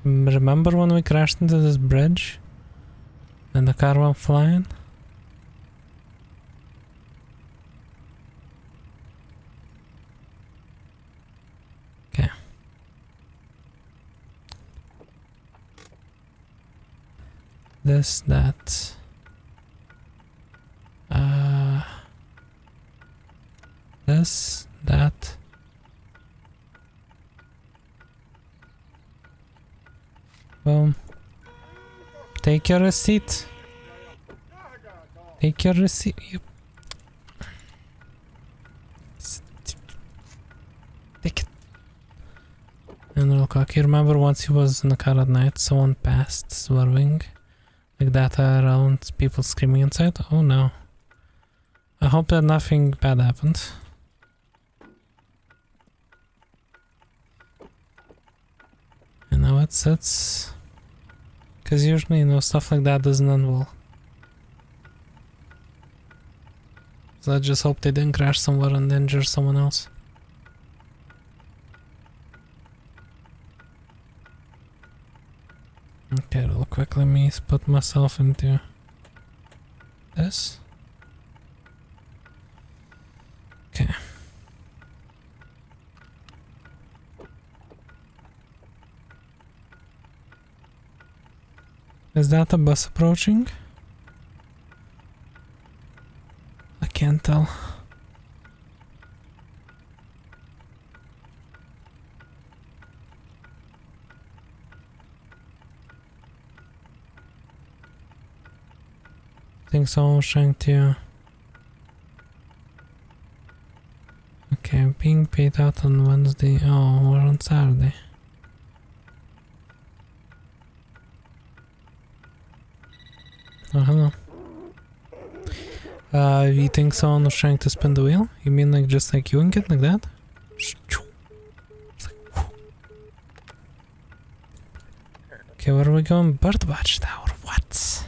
Remember when we crashed into this bridge? And the car went flying? Okay. This, that... this, that. Boom. Take your receipt. Take your receipt. Take it. And real quick, you remember once he was in the car at night, someone passed swerving like that around, people screaming inside? Oh no. I hope that nothing bad happened. And now it's because usually, you know, stuff like that doesn't end well. So I just hope they didn't crash somewhere and injure someone else. Okay, real quick, let me put myself into this. Okay. Is that a bus approaching? I can't tell. I think someone was trying to... Okay, being paid out on Wednesday. Oh, we're on Saturday. Oh, hello. You think someone was trying to spin the wheel? You mean like just like you and it like that? Okay, where are we going? Birdwatch Tower. What?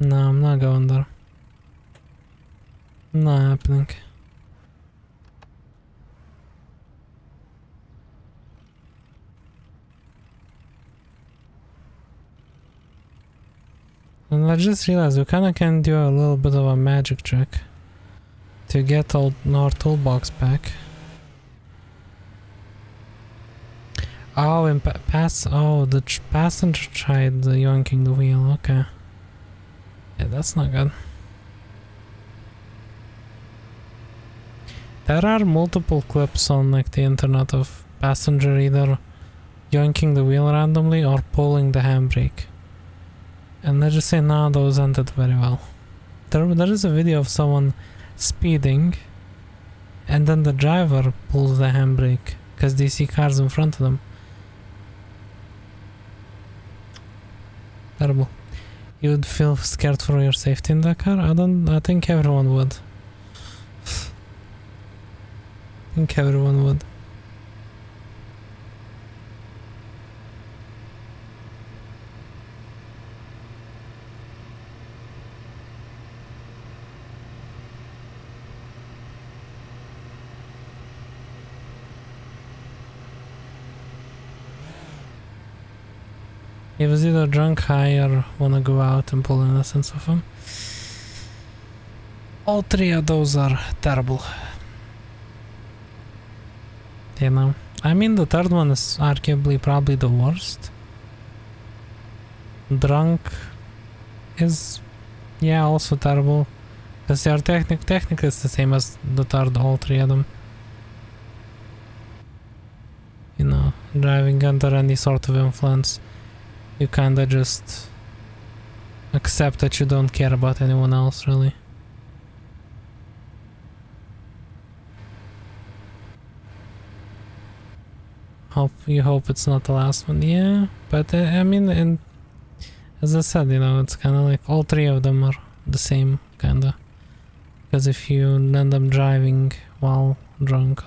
No, I'm not going there. Not happening. And I just realized we kinda can do a little bit of a magic trick to get our toolbox back. Oh, and the passenger tried yoinking the wheel, okay. Yeah, that's not good. There are multiple clips on like the internet of passenger either yoinking the wheel randomly or pulling the handbrake. And I just say, nah, those ended very well. There is a video of someone speeding and then the driver pulls the handbrake because they see cars in front of them. Terrible. You would feel scared for your safety in that car? I think everyone would. I think everyone would. He was either drunk, high, or wanna go out and pull in essence of him. All three of those are terrible. You know, I mean the third one is arguably probably the worst. Drunk is, yeah, also terrible. Because they are technically it's the same as the third, all three of them. You know, driving under any sort of influence. You kinda just accept that you don't care about anyone else, really. You hope it's not the last one, yeah. But I mean, and as I said, you know, it's kind of like all three of them are the same, kinda. Because if you end up driving while drunk,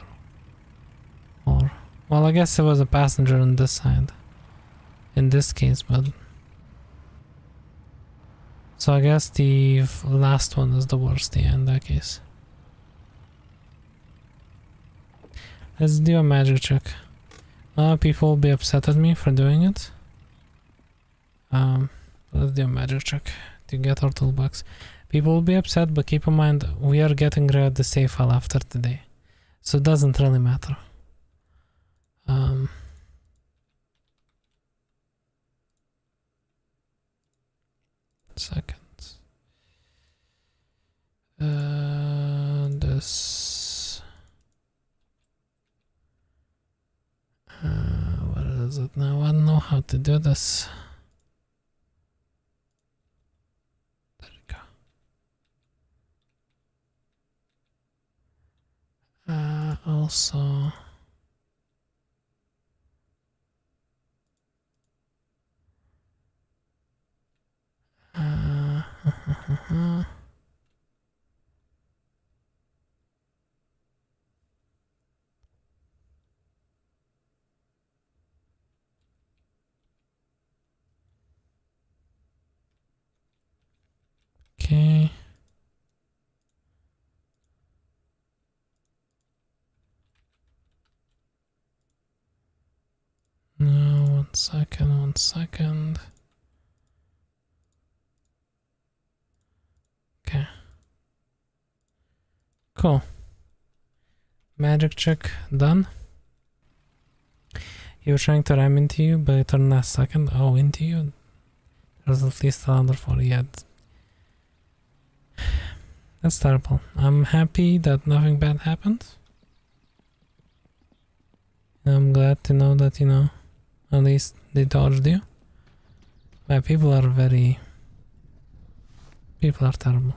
or well, I guess it was a passenger on this side. In this case, but so I guess the last one is the worst, yeah, in that case. Let's do a magic check. People will be upset at me for doing it. Let's do a magic check to get our toolbox. People will be upset, but keep in mind we are getting rid of the save file after today, so it doesn't really matter. Seconds. This. What is it now? I don't know how to do this. There we go. Also. Okay. No, 1 second, 1 second. Okay. Cool. Magic check done. You were trying to ram into you, but it turned last second. Oh, into you? There's at least another 40 yet. That's terrible. I'm happy that nothing bad happened. I'm glad to know that, you know, at least they dodged you. But people are terrible.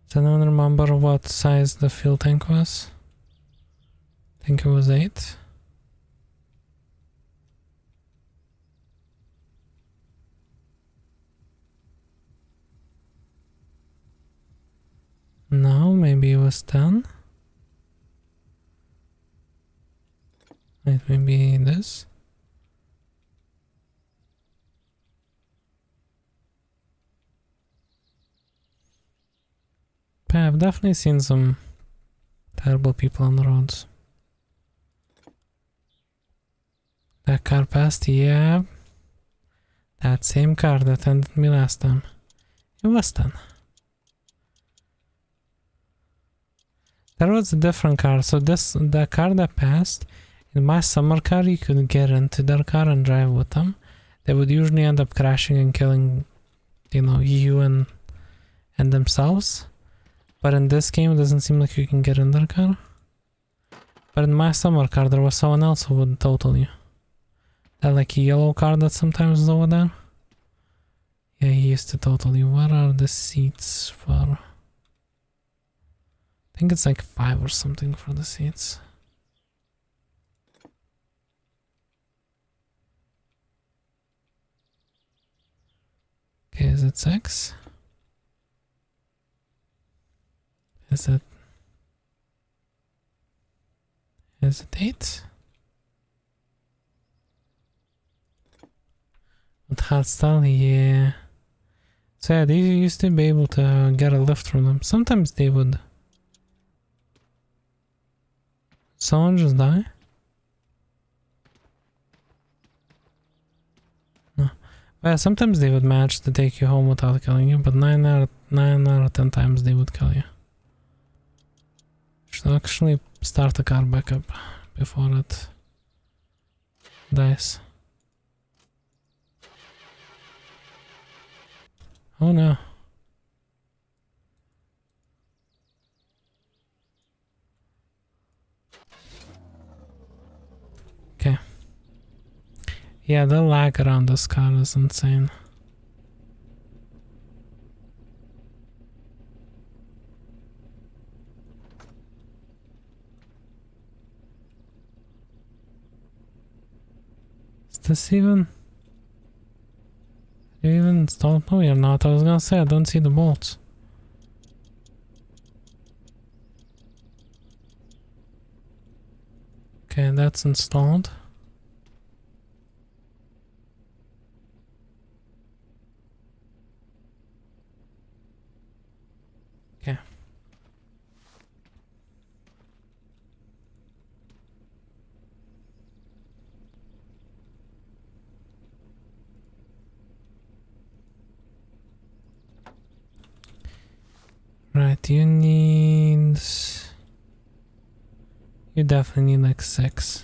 Does anyone remember what size the fuel tank was? I think it was 8. No, maybe it was 10. Wait, maybe this? I've definitely seen some terrible people on the roads. That car passed, yeah. That same car that ended me last time. It was 10. There was a different car, so the car that passed, in my summer car you could get into their car and drive with them. They would usually end up crashing and killing, you know, you and themselves. But in this game it doesn't seem like you can get in their car. But in my summer car there was someone else who would total you. That like a yellow car that sometimes is over there. Yeah, he used to total you. What are the seats for? I think it's like 5 or something for the seats. Okay, is it 6? Is it 8? With hardstyle, yeah. So yeah, they used to be able to get a lift from them. Sometimes they would. Someone just die? No. But yeah, sometimes they would manage to take you home without killing you, but 9 out of 10 times they would kill you. Should actually start the car back up before it dies. Oh no. Okay. Yeah, the lag around this car is insane. Is this even? You even installed? No, you're not. I was gonna say, I don't see the bolts. Okay, that's installed. Okay. Right, you need... You definitely need like 6.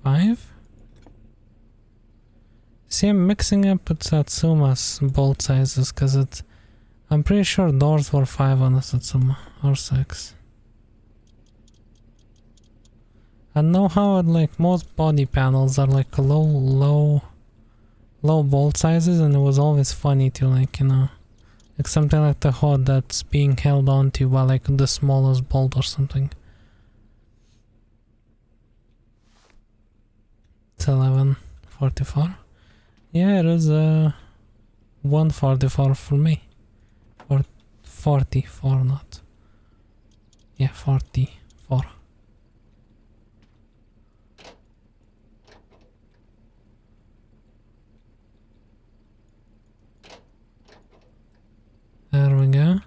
5? See, I'm mixing up with Satsuma's bolt sizes because it's... I'm pretty sure doors were 5 on the Satsuma, or 6. I know how like most body panels are like low bolt sizes, and it was always funny to like, you know, like something like the hood that's being held onto by like the smallest bolt or something. It's 11:44. Yeah, it is 1:44 for me. Or 44, not. Yeah, 44. There we go.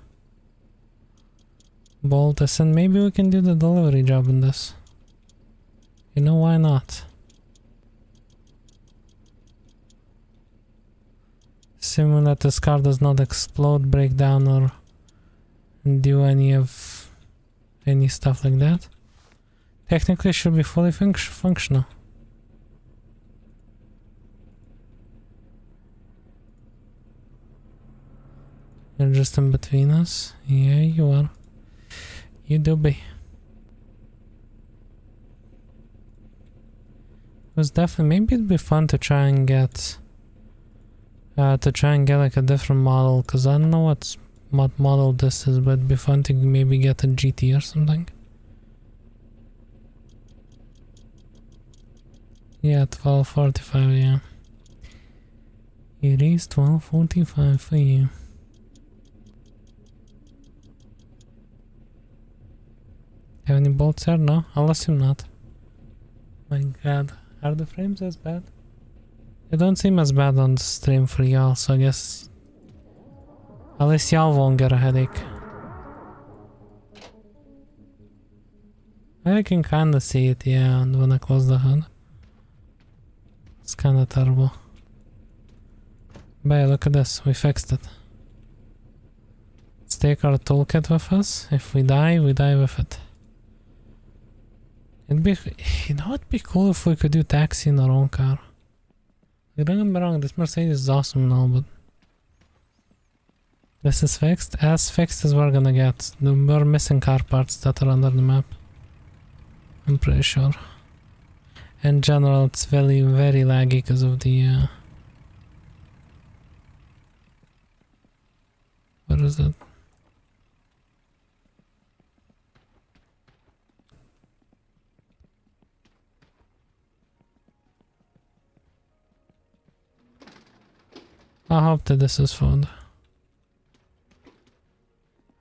Bolt this, and maybe we can do the delivery job in this. You know, why not? Assuming that this car does not explode, break down, or do any stuff like that. Technically, it should be fully functional. You're just in between us? Yeah, you are. You do be. It was definitely... Maybe it'd be fun to try and get... like a different model, because I don't know what model this is, but it'd be fun to maybe get a GT or something. Yeah, 12:45, yeah. It is 12:45 for you. Have any bolts there? No? I'll assume not. My god, are the frames as bad? They don't seem as bad on the stream for y'all, so I guess at least y'all won't get a headache. I can kinda see it, yeah, when I close the hood. It's kinda terrible. But yeah, look at this, we fixed it. Let's take our toolkit with us. If we die with it. It'd be, you know, it'd be cool if we could do taxi in our own car. Like, don't get me wrong, this Mercedes is awesome and all, but this is fixed. As fixed as we're gonna get. We're missing car parts that are under the map. I'm pretty sure. In general, it's very, very laggy because of the what is it? I hope that this is food.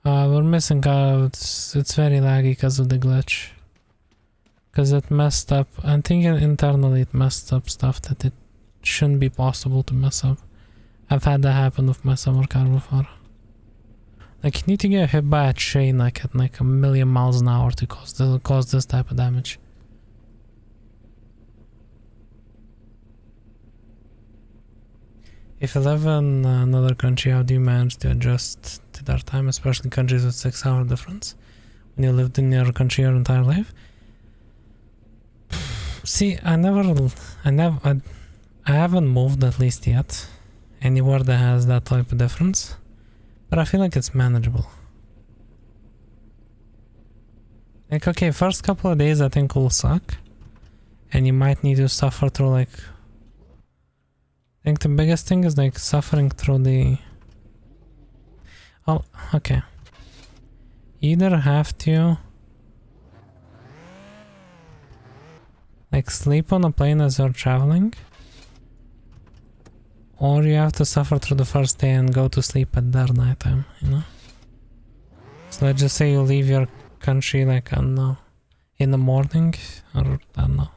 We're missing it's very laggy because of the glitch. Because it messed up. I think internally it messed up stuff that it shouldn't be possible to mess up. I've had that happen with my summer car before. Like, you need to get hit by a train like at like 1,000,000 miles an hour to cause this type of damage. If you live in another country, how do you manage to adjust to their time, especially countries with 6-hour difference? When you lived in your country your entire life? See, I haven't moved, at least yet, anywhere that has that type of difference, but I feel like it's manageable. Like, okay, first couple of days I think will suck, and you might need to suffer through, like, I think the biggest thing is like suffering through the... Oh, okay. You either have to like sleep on a plane as you're traveling, or you have to suffer through the first day and go to sleep at their nighttime, you know? So let's just say you leave your country like, I don't know, in the morning, or I don't know.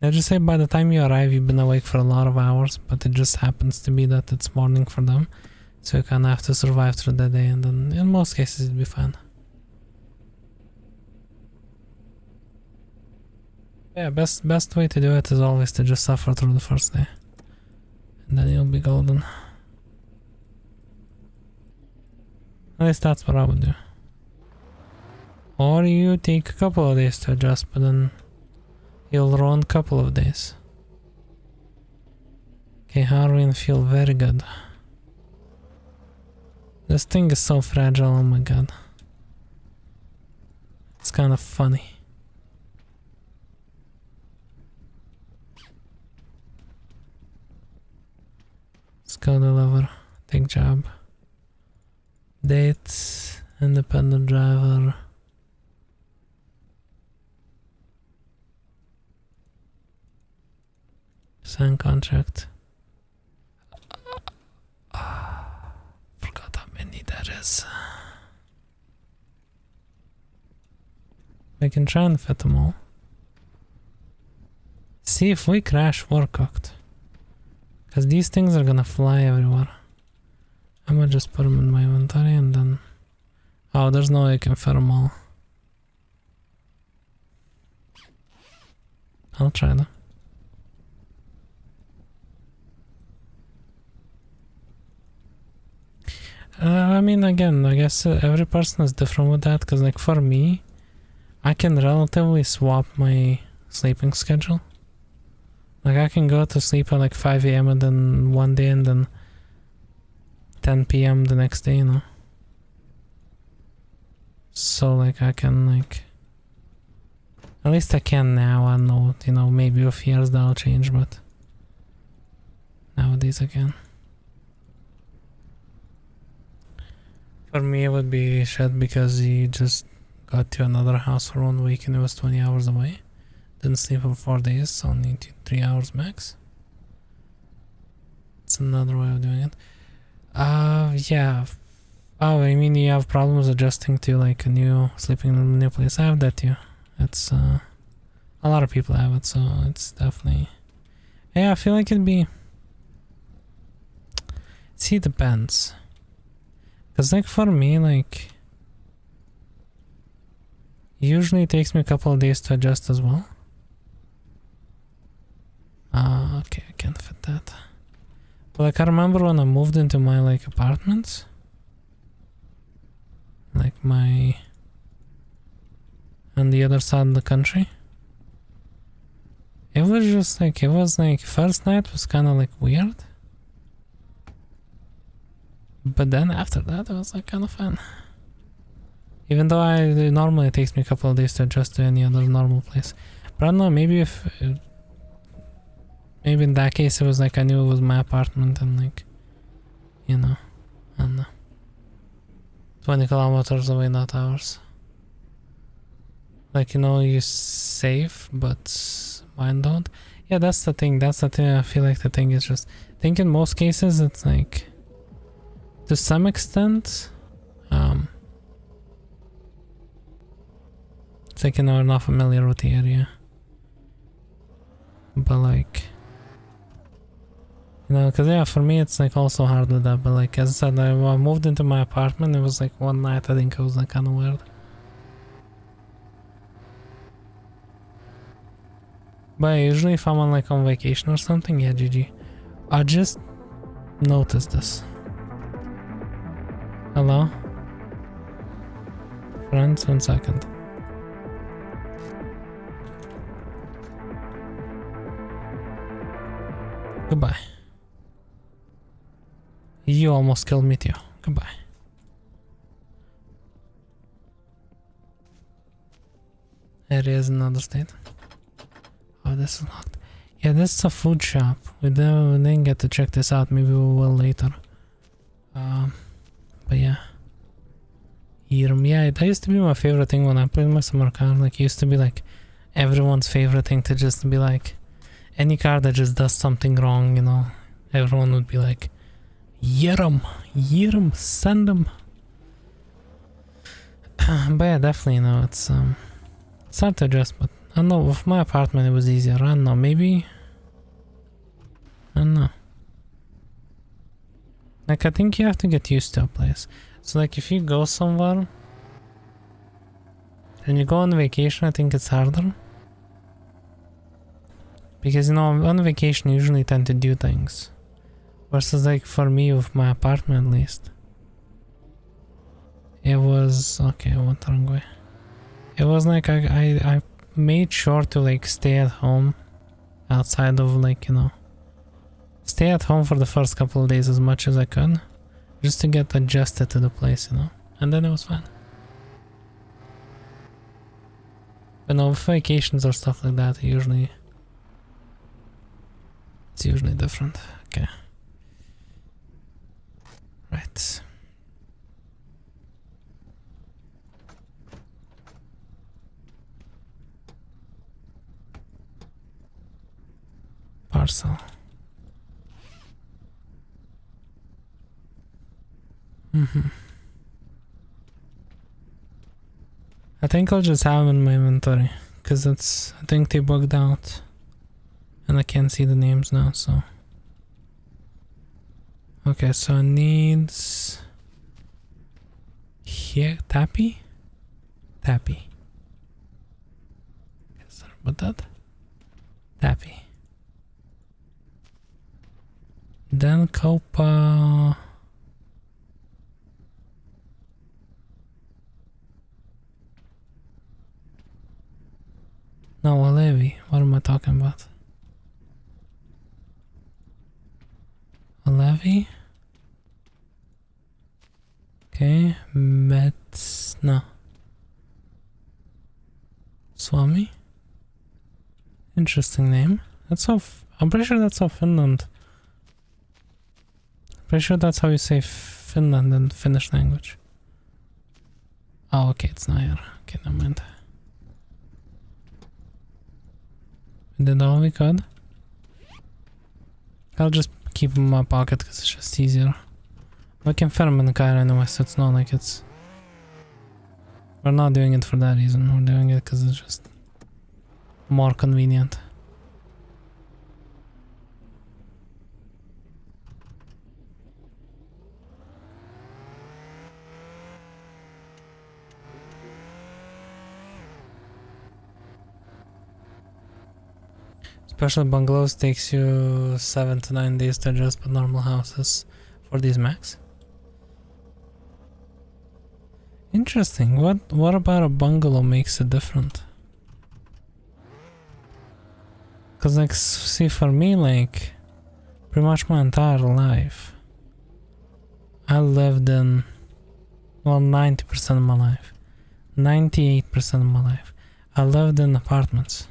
Let's just say by the time you arrive you've been awake for a lot of hours, but it just happens to be that it's morning for them, so you kinda have to survive through the day, and then in most cases it'll be fine. Yeah, best way to do it is always to just suffer through the first day, and then you'll be golden. At least that's what I would do. Or you take a couple of days to adjust, but then you'll run a couple of days. Okay, Harwin feel very good. This thing is so fragile, oh my god. It's kind of funny. Let's go deliver. Take job. Dates. Independent driver. Sign contract. Forgot how many that is. We can try and fit them all. See, if we crash, we're cooked. Because these things are gonna fly everywhere. I'm gonna just put them in my inventory and then... Oh, there's no way I can fit them all. I'll try them. I mean, again, I guess every person is different with that, because like for me, I can relatively swap my sleeping schedule. Like I can go to sleep at like 5 AM and then one day and then 10 PM the next day, you know. So like I can like, at least I can now. I know, you know, maybe with years that'll change, but nowadays I can. For me it would be shit because he just got to another house for 1 week and it was 20 hours away. Didn't sleep for 4 days, so only 3 hours max. It's another way of doing it. Yeah. Oh, I mean you have problems adjusting to like a new, sleeping in a new place. I have that too. It's, a lot of people have it, so it's definitely... Yeah, I feel like it'd be... See, it depends. Cause like for me, like... Usually it takes me a couple of days to adjust as well. Okay, I can't fit that. But like I remember when I moved into my like apartments, like my on the other side of the country, it was just like, it was like first night was kind of like weird, but then after that it was like kind of fun. Even though it normally takes me a couple of days to adjust to any other normal place. But I don't know, maybe if maybe in that case it was like I knew it was my apartment and like, you know, I don't know. 20 kilometers away, not ours. Like, you know, you save, but mine don't. Yeah, that's the thing. That's the thing. I feel like the thing is just, I think in most cases it's like, to some extent, it's like, you know, we're not familiar with the area. But like, you know, because yeah, for me it's like also hard with that. But like, as I said, I moved into my apartment. It was like one night, I think it was like kind of weird. But usually if I'm on like on vacation or something, yeah, GG. I just noticed this. Hello? Friends, 1 second. Goodbye. You almost killed me too. Goodbye. It is another state. Oh, this is locked. Yeah, this is a food shop. We didn't get to check this out. Maybe we will later. But yeah. Yeah, that used to be my favorite thing when I played my summer car. Like, it used to be like everyone's favorite thing to just be like, any car that just does something wrong, you know, everyone would be like, year 'em, send 'em. But yeah, definitely, you know, it's hard to adjust, but I don't know, with my apartment it was easier. I don't know, maybe, I don't know. Like, I think you have to get used to a place. So like, if you go somewhere and you go on vacation, I think it's harder. Because, you know, on vacation you usually tend to do things. Versus like for me with my apartment at least. It was, okay, I went the wrong way. It was like I made sure to like stay at home outside of like, you know, stay at home for the first couple of days as much as I could. Just to get adjusted to the place, you know. And then it was fine. But no, with vacations or stuff like that, usually it's usually different. Okay. Right. Parcel. I think I'll just have them in my inventory. Because it's, I think they bugged out. And I can't see the names now, so. Okay, so it needs here Tappy? Tappy. Sorry about that. Tappy. Then Copa. No, Olevi. What am I talking about? Olevi? Okay, no. Swami? Interesting name. That's off. I'm pretty sure that's off Finland. Pretty sure that's how you say Finland in Finnish language. Oh, okay, it's not here. Okay, never mind. We did all we could. I'll just keep them in my pocket because it's just easier. I can fit them in the car anyway, so it's not like it's... We're not doing it for that reason, we're doing it because it's just more convenient. Especially bungalows takes you 7 to 9 days to adjust, but normal houses for these Macs. Interesting. What about a bungalow makes it different? Cause like, see, for me, like, pretty much my entire life, I lived in, well, 90% of my life, 98% of my life, I lived in apartments.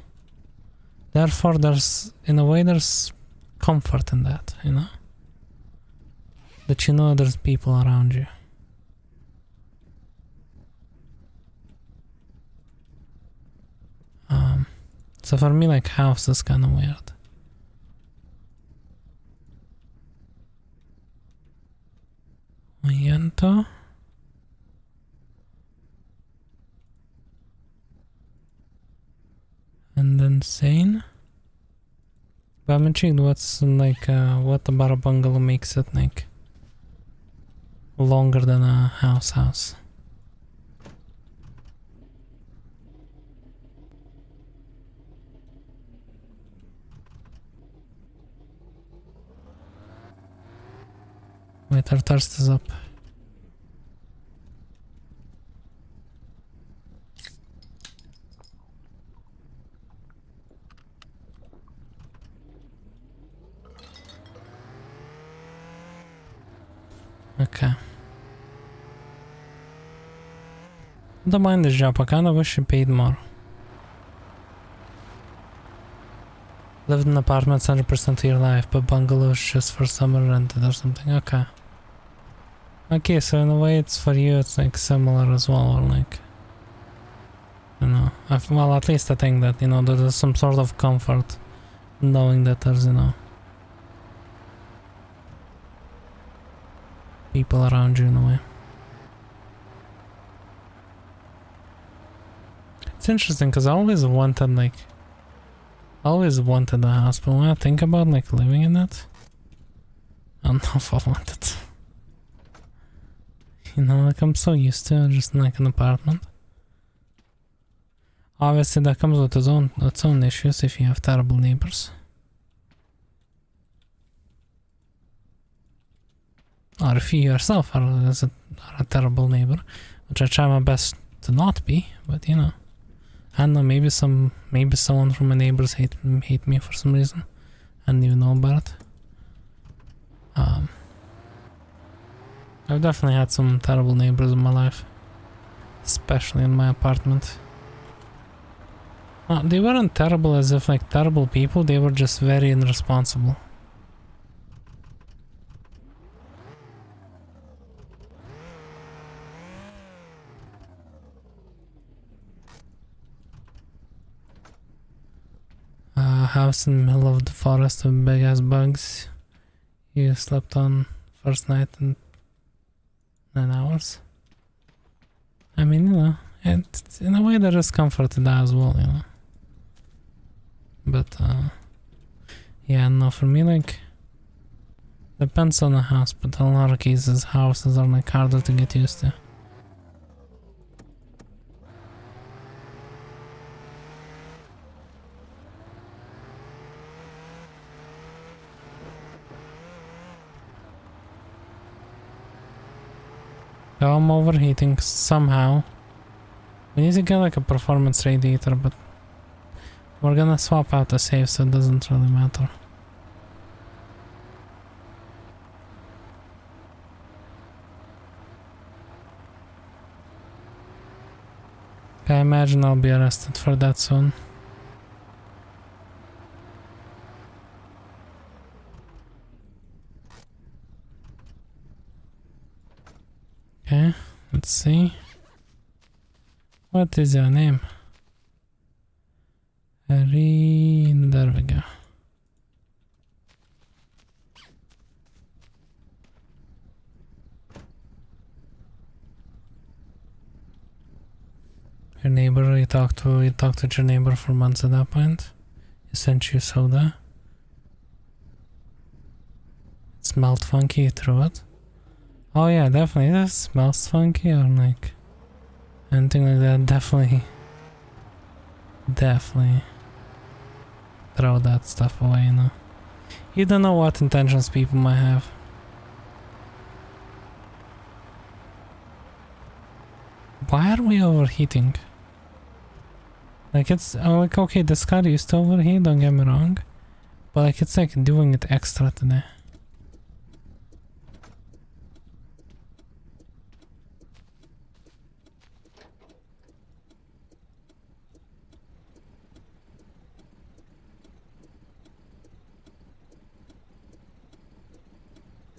Therefore, there's, in a way, there's comfort in that, you know? That you know there's people around you. So for me, like, house is kind of weird. Oyento. And then Sane. But I'm intrigued what's like, what about a bungalow makes it like longer than a house. Wait, our thirst is up. Okay. Don't mind this job, I kinda wish you paid more. Lived in apartments 100% of your life, but bungalows just for summer rented or something. Okay. Okay, so in a way it's for you, it's like similar as well, or like, you know, well, at least I think that, you know, there's some sort of comfort knowing that there's, you know, people around you in a way. It's interesting because I always wanted a house, but when I think about like living in it, I don't know if I want it. You know, like I'm so used to just like an apartment. Obviously that comes with its own issues if you have terrible neighbors. Or if you yourself are a terrible neighbor, which I try my best to not be, but you know. I don't know, maybe someone from my neighbors hate me for some reason. I didn't even know about it. I've definitely had some terrible neighbors in my life. Especially in my apartment. They weren't terrible as if like terrible people, they were just very irresponsible. House in the middle of the forest with big ass bugs. You slept on first night in 9 hours. I mean, you know, in a way there is comfort in that as well, you know. But yeah, no, for me, like, depends on the house, but in a lot of cases houses are like harder to get used to. So I'm overheating somehow. We need to get like a performance radiator, but we're gonna swap out the save, so it doesn't really matter. I imagine I'll be arrested for that soon. Okay, let's see. What is your name? There we go. Your neighbor, you talked to your neighbor for months at that point. He sent you soda. It smelled funky, you threw it. Oh yeah, definitely. It smells funky or like anything like that. Definitely. throw that stuff away, you know. You don't know what intentions people might have. Why are we overheating? Like it's like okay, this car used to overheat, don't get me wrong, but like it's like doing it extra today.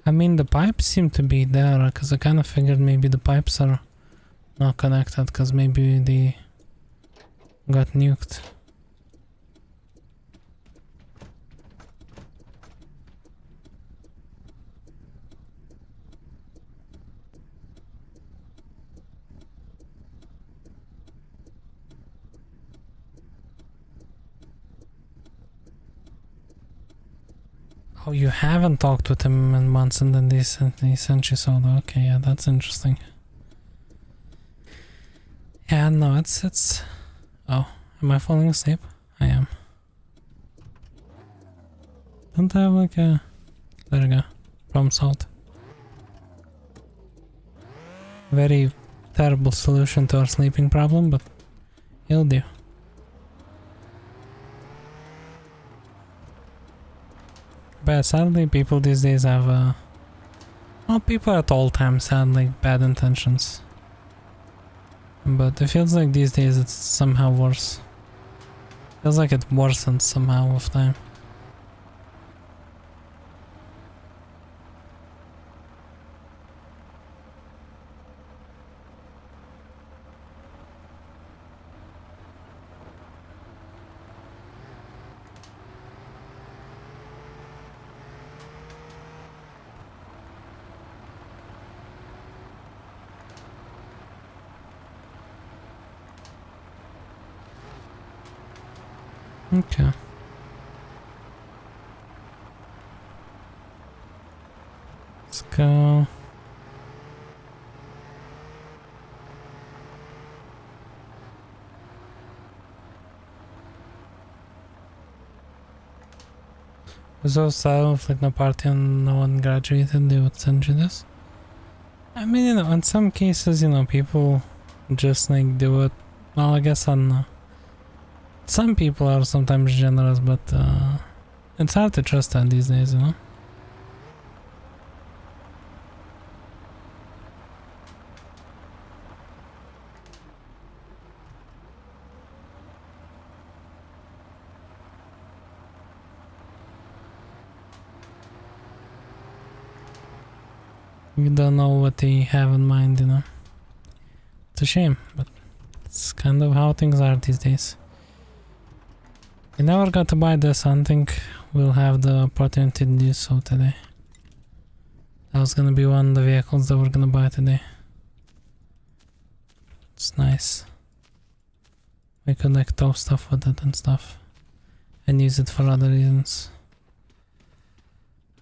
I mean the pipes seem to be there because I kind of figured maybe the pipes are not connected because maybe they got nuked. Oh, you haven't talked with him in months and then he sent you soda. Okay, yeah, that's interesting. Yeah, no, it's... Oh, am I falling asleep? I am. Don't I have like a... There we go. Problem solved. Very terrible solution to our sleeping problem, but it'll do. But sadly, people these days have well, people at all times had like bad intentions. But it feels like these days it's somehow worse. Feels like it worsens somehow with time. Okay. Let's go. Was so sad if like no party and no one graduated, they would send you this. I mean, you know, in some cases, you know, people just like do it. Well, I guess on some people are sometimes generous, but it's hard to trust that these days, you know. You don't know what they have in mind, you know. It's a shame, but it's kind of how things are these days. I never got to buy this. I don't think we'll have the opportunity to do so today. That was gonna be one of the vehicles that we're gonna buy today. It's nice. We could like tow stuff with it and stuff. And use it for other reasons.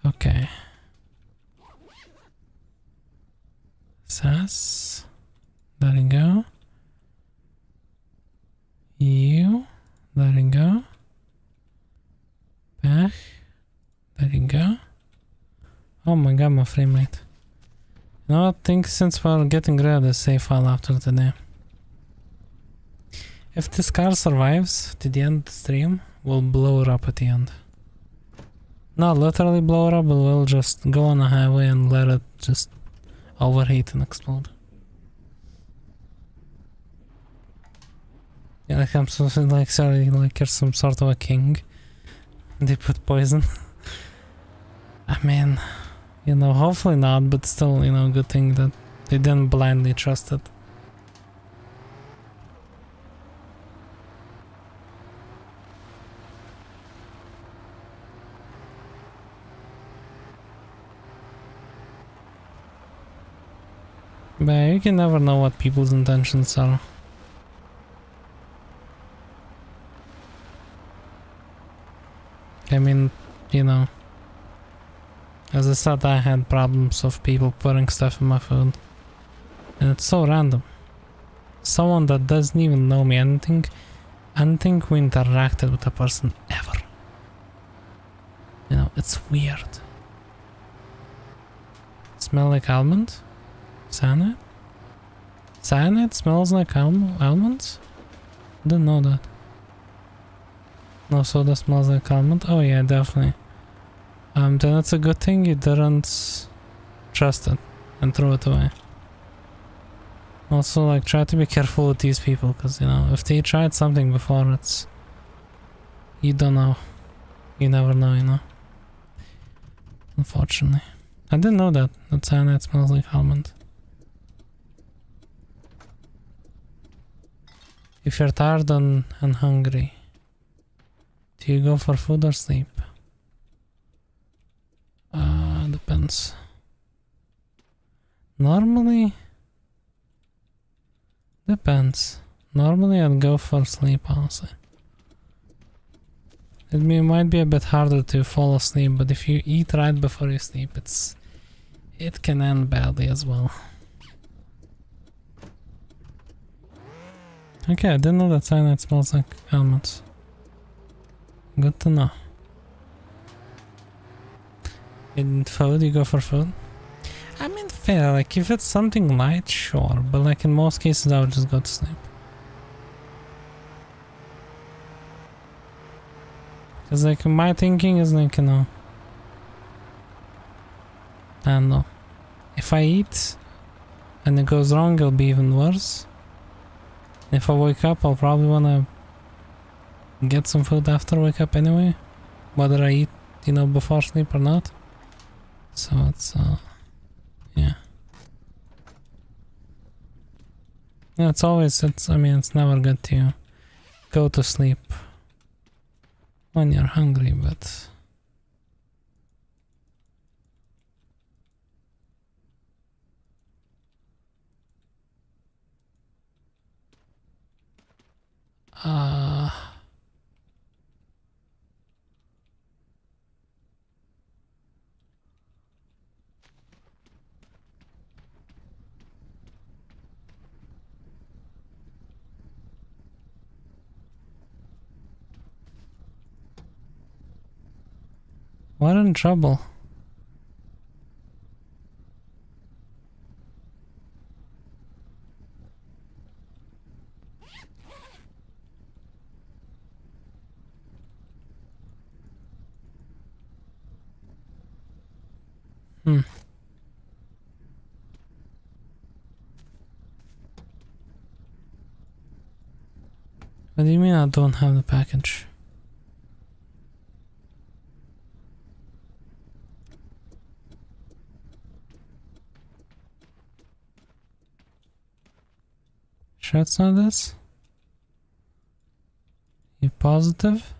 Okay. SAS. There you go. You. There you go. Back. There you go. Oh my god, my frame rate. You know, I think since we're getting rid of the save file after today, if this car survives to the end of the stream, we'll blow it up at the end. Not literally blow it up, but we'll just go on a highway and let it just overheat and explode. Yeah, like I'm so like sorry, like you're some sort of a king. They put poison. I mean, you know, hopefully not, but still, you know, good thing that they didn't blindly trust it. But you can never know what people's intentions are. I mean, you know, as I said, I had problems of people putting stuff in my food. And it's so random. Someone that doesn't even know me anything, I don't think we interacted with a person ever. That's weird. Smell like almond? Cyanide? Cyanide smells like almonds? Didn't know that. No soda smells like almond? Oh yeah, definitely. Then it's a good thing you didn't trust it and throw it away. Also, like, try to be careful with these people, because, you know, if they tried something before, it's... You don't know. You never know, you know. Unfortunately. I didn't know that cyanide smells like almond. If you're tired and hungry, do you go for food or sleep? Depends. Normally... Depends. Normally I'd go for sleep, honestly. It might be a bit harder to fall asleep, but if you eat right before you sleep, it can end badly as well. Okay, I didn't know that cyanide smells like almonds. Good to know. In food, you go for food? I mean, fair, like if it's something light, sure, but like in most cases I would just go to sleep. Cause like my thinking is like, you know, I don't know. If I eat and it goes wrong, it'll be even worse. If I wake up, I'll probably wanna get some food after I wake up anyway, whether I eat, you know, before sleep or not. So it's yeah. Yeah, I mean, it's never good to go to sleep when you're hungry, but we're in trouble. What do you mean I don't have the package? Sure it's not this? You positive?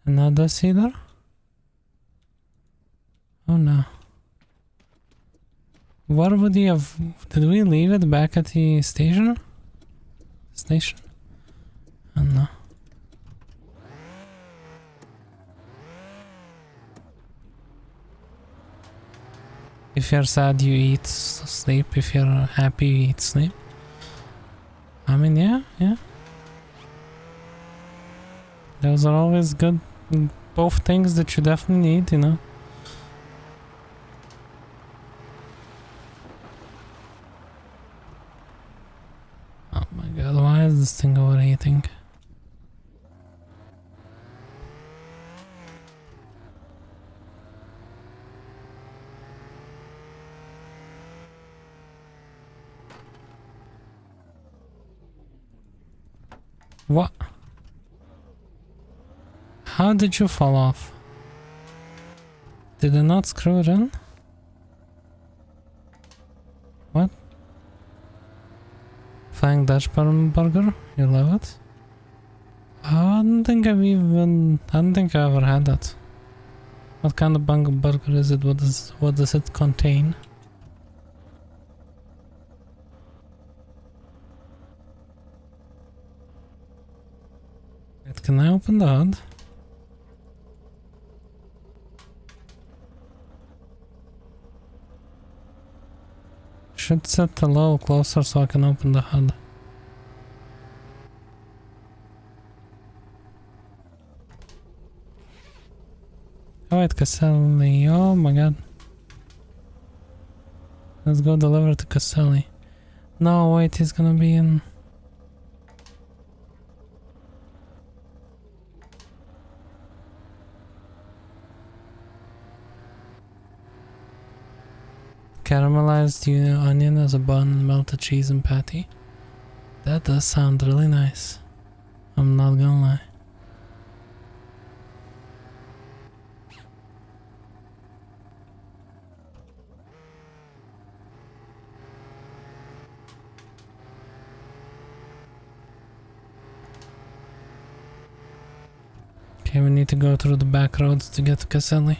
And not this either? Oh no. What would you have... Did we leave it back at the station? Station? Oh no. If you're sad, you eat, sleep. If you're happy, you eat, sleep. I mean, yeah. Those are always good, both things that you definitely need, you know. Oh my god, why is this thing overheating? What? How did you fall off? Did I not screw it in? What? Flying Dutch burger? You love it? I don't think I ever had that. What kind of burger is it? What does it contain? Wait, can I open the hood? Should set a little closer so I can open the HUD. wait, Caselli. Oh my god. Let's go deliver to Caselli. No, wait, he's gonna be in... Caramelized onion as a bun, melted cheese and patty. That does sound really nice. I'm not gonna lie. Okay, we need to go through the back roads to get to Caselli.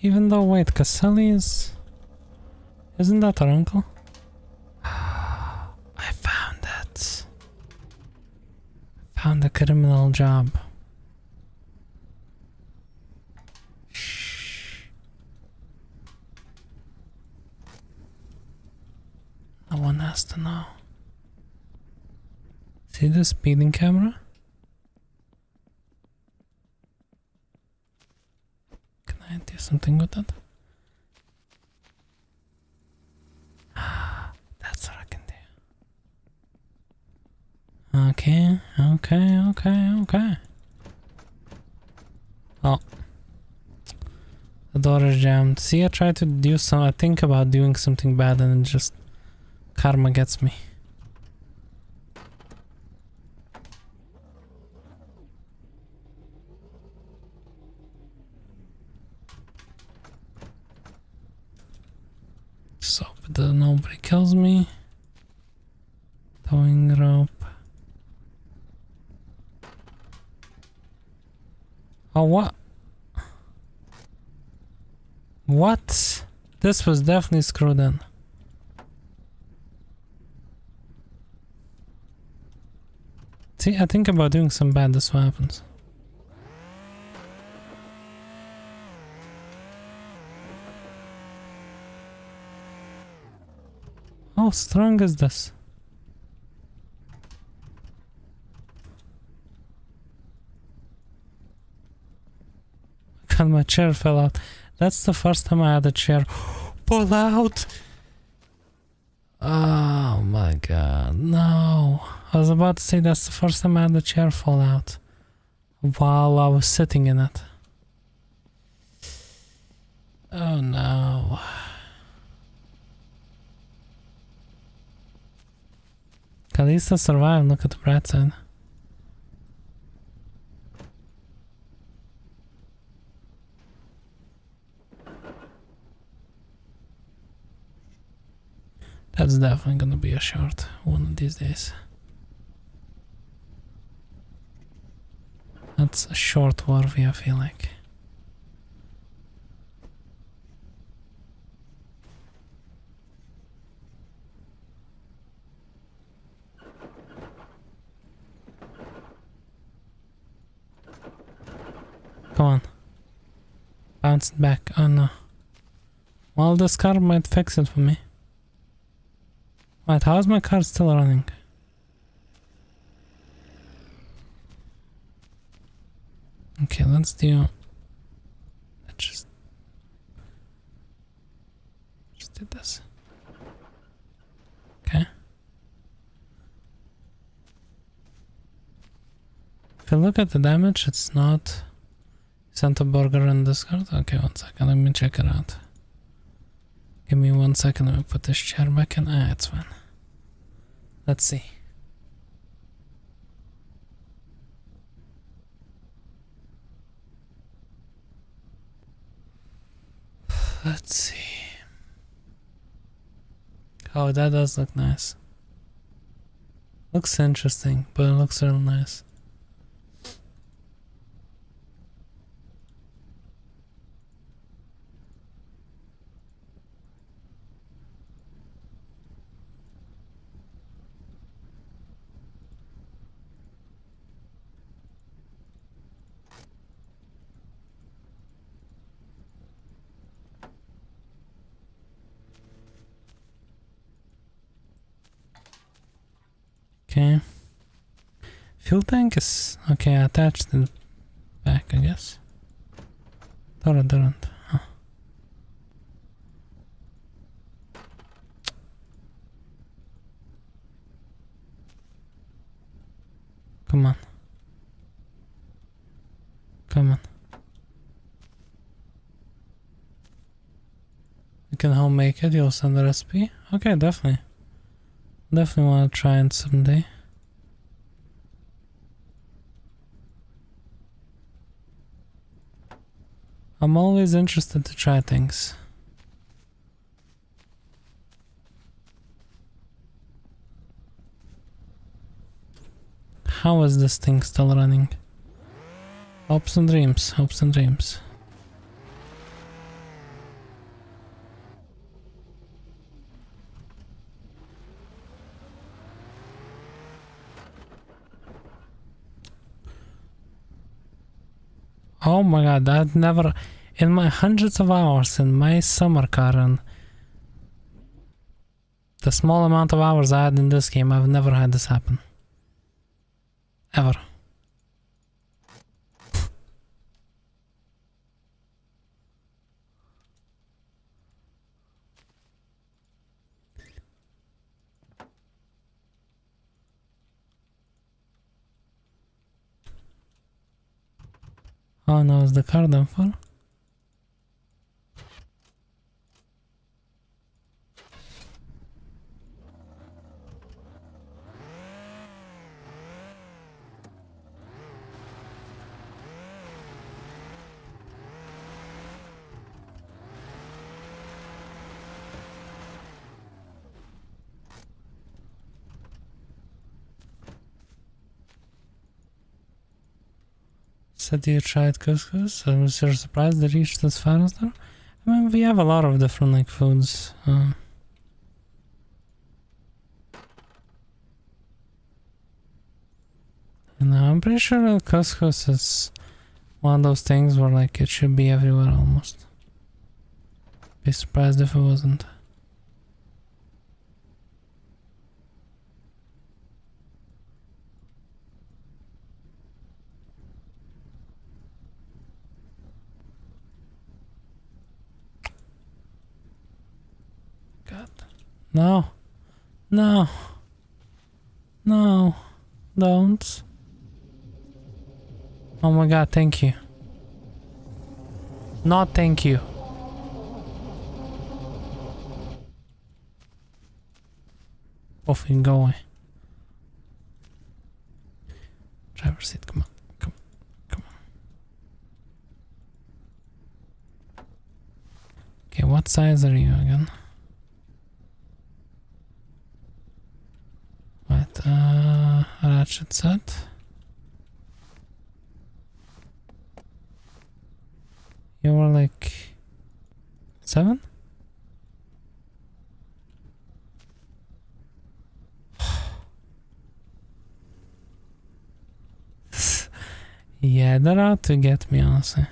Even though, wait, Caselli is... Isn't that our uncle? I found it. Found a criminal job. Shh. No one has to know. See the speeding camera? Can I do something with that? That's what I can do. Okay. Oh. The door is jammed. See, I try to do some... I think about doing something bad and it just... Karma gets me. So that nobody kills me. Towing rope. Oh, what? What? This was definitely screwed in. See, I think about doing some bad, this what happens. How strong is this? God, my chair fell out. That's the first time I had a chair pull out. Oh my god, no. I was about to say that's the first time I had a chair fall out while I was sitting in it. Oh no. At least I survived, look at the bright side. That's definitely gonna be a short one of these days. That's a short Warvey, I feel like. Come on. Bounce it back. Oh no. Well, this car might fix it for me. Wait, how is my car still running? Okay, let's do... Just do this. Okay. If you look at the damage, it's not... Santa Burger in this card? Okay, 1 second, let me check it out. Give me 1 second, let me put this chair back in. Ah, it's fine. Let's see. Let's see. Oh, that does look nice. Looks interesting, but it looks real nice. Okay. fuel tank is okay attached to the back, I guess. Thought huh. Come on. Come on. You can home make it, you'll send the recipe? Okay, definitely. Definitely want to try it someday. I'm always interested to try things. How is this thing still running? Hopes and dreams, hopes and dreams. Oh my god, I've never, in my hundreds of hours in my summer car and the small amount of hours I had in this game, I've never had this happen. Ever. Oh no, is the car done for? Said you tried couscous. I was surprised they reached as far as there. I mean, we have a lot of different like foods. And I'm pretty sure couscous is one of those things where like it should be everywhere almost. Be surprised if it wasn't. No, no, no, don't. Oh my god, thank you. Not thank you. Off and go away. Driver's seat, come on, come on, come on. Okay, what size are you again? Ratchet set. You were like 7? Yeah, they're out to get me, honestly.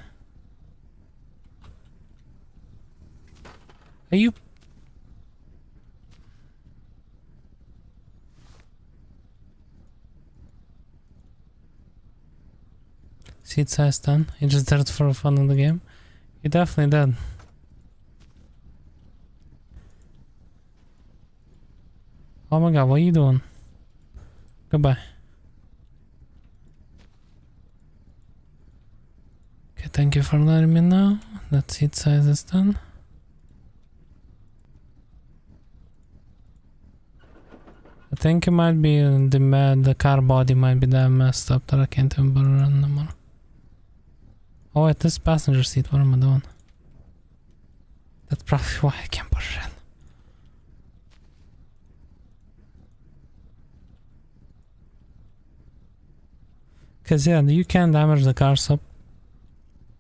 Are you? Seat size 10. You just did it for fun of the game. You definitely did. Oh my god, what are you doing? Goodbye. Okay, thank you for letting me know that seat size is done. I think it might be the car body might be that messed up that I can't even put it on anymore. Oh wait, this passenger seat, what am I doing? That's probably why I can't put it in. Cause yeah, you can damage the car so...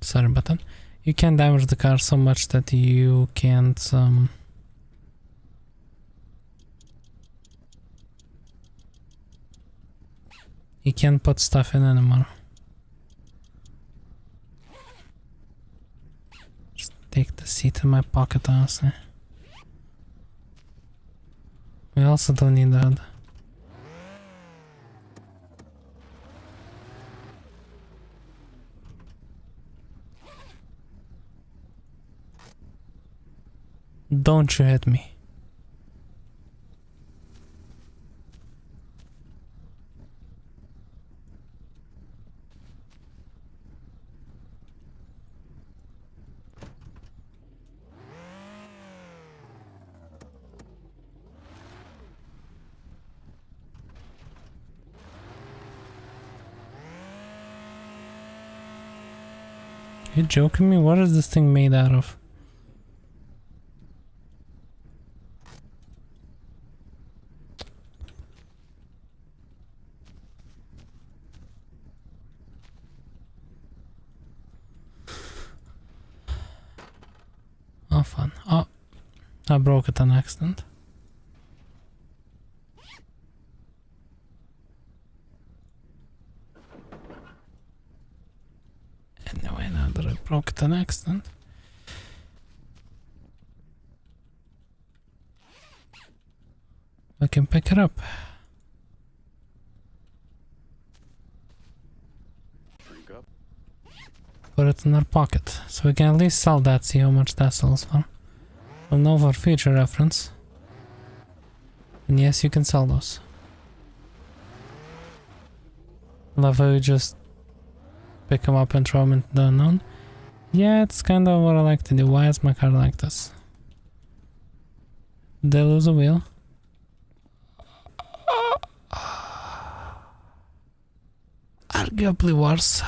Sorry about that. You can damage the car so much that you can't... You can't put stuff in anymore. Just take the seat in my pocket, honestly. We also don't need that. Don't you hit me. You joking me? What is this thing made out of? Oh, fun. Oh, I broke it on accident. Anyway, now that I broke it on accident. I can pick it up. Put it in our pocket, so we can at least sell that, see how much that sells for. We'll know for future reference. And yes, you can sell those. Love how you just pick them up and throw them into the unknown. Yeah, it's kind of what I like to do. Why is my car like this? Did I lose a wheel? Arguably worse.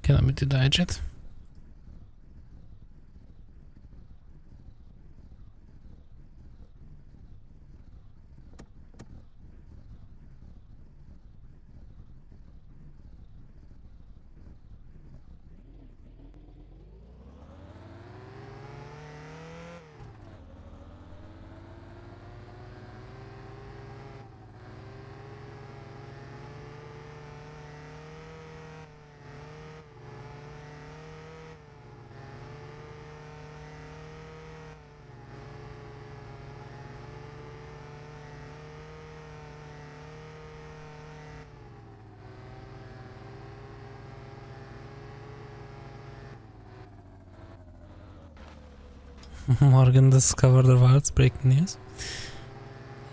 Okay, let me do the edit. Morgan discovered the words, breaking news.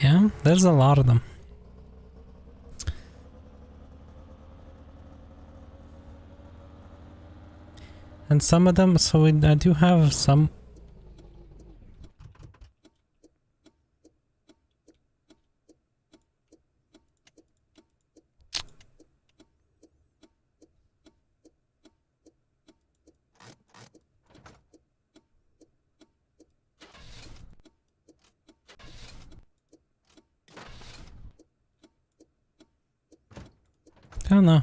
Yeah, there's a lot of them. And some of them, so I do have some. I don't know.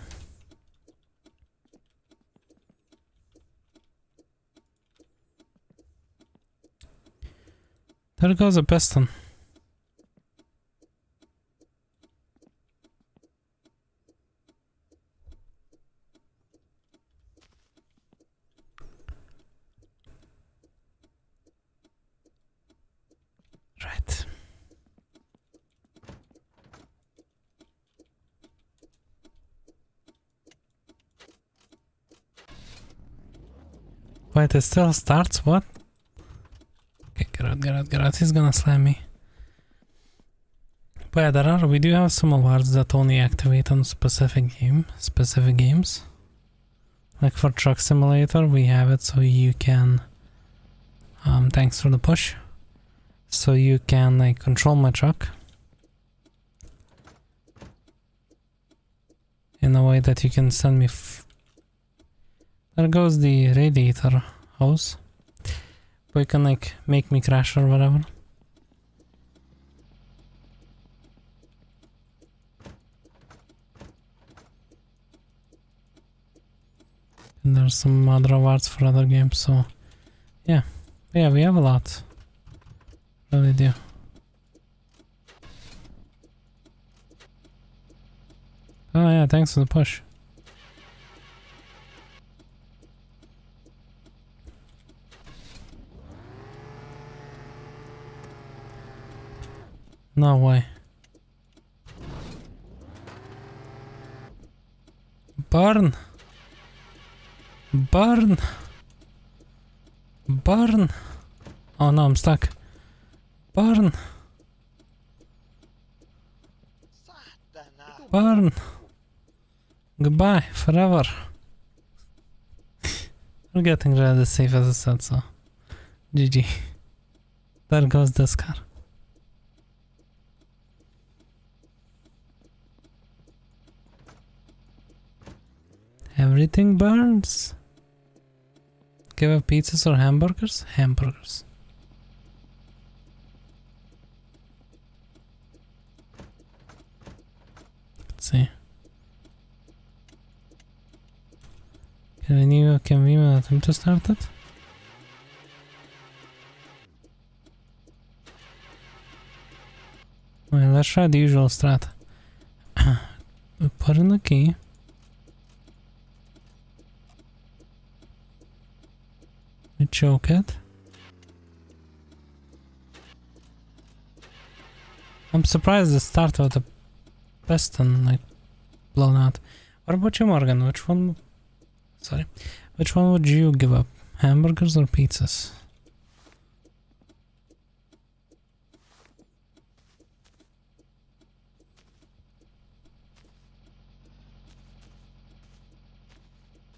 There goes a piston. Right. Wait, it still starts? What? Okay, get out, get out, get out. He's gonna slam me. But yeah, we do have some awards that only activate on specific games. Like for Truck Simulator, we have it so you can, thanks for the push. So you can like control my truck in a way that you can send me. There goes the radiator hose. But you can like make me crash or whatever. And there's some other awards for other games, so yeah. Yeah, we have a lot. Really do. Oh yeah, thanks for the push. No way. Burn! Burn! Burn! Oh no, I'm stuck. Burn! Burn! Goodbye, forever. We're getting rid of the safe as I said, so GG. There goes this car. Everything burns. Give up pizzas or hamburgers? Hamburgers. Let's see. Can we attempt to start it? Well, let's try the usual strat. We put in the key. We choke it. I'm surprised it started with a piston like blown out. What about you, Morgan? Which one? Sorry. Which one would you give up? Hamburgers or pizzas?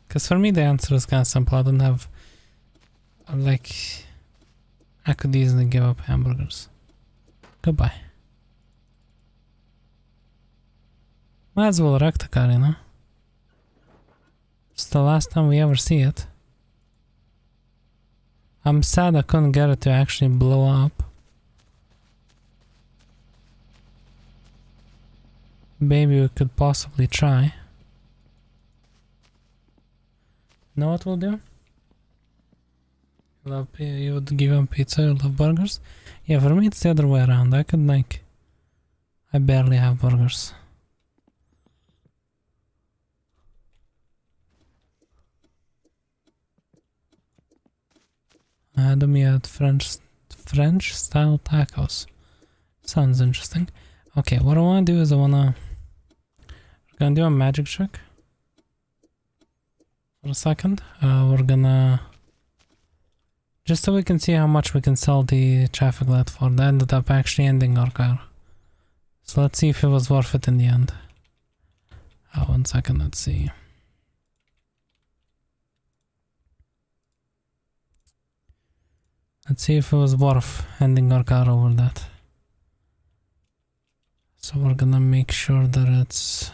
Because for me the answer is kind of simple. I don't have, like, I could easily give up hamburgers. Goodbye. Might as well wreck the car, you know? It's the last time we ever see it. I'm sad I couldn't get it to actually blow up. Maybe we could possibly try. Know what we'll do? You would give him pizza, you love burgers? Yeah, for me it's the other way around. I could like... I barely have burgers. Me at French style tacos. Sounds interesting. Okay, what I want to do is we're gonna do a magic trick. For a second, we're gonna, just so we can see how much we can sell the traffic light for. That ended up actually ending our car. So let's see if it was worth it in the end. 1 second, let's see. Let's see if it was worth ending our car over that. So we're gonna make sure that it's...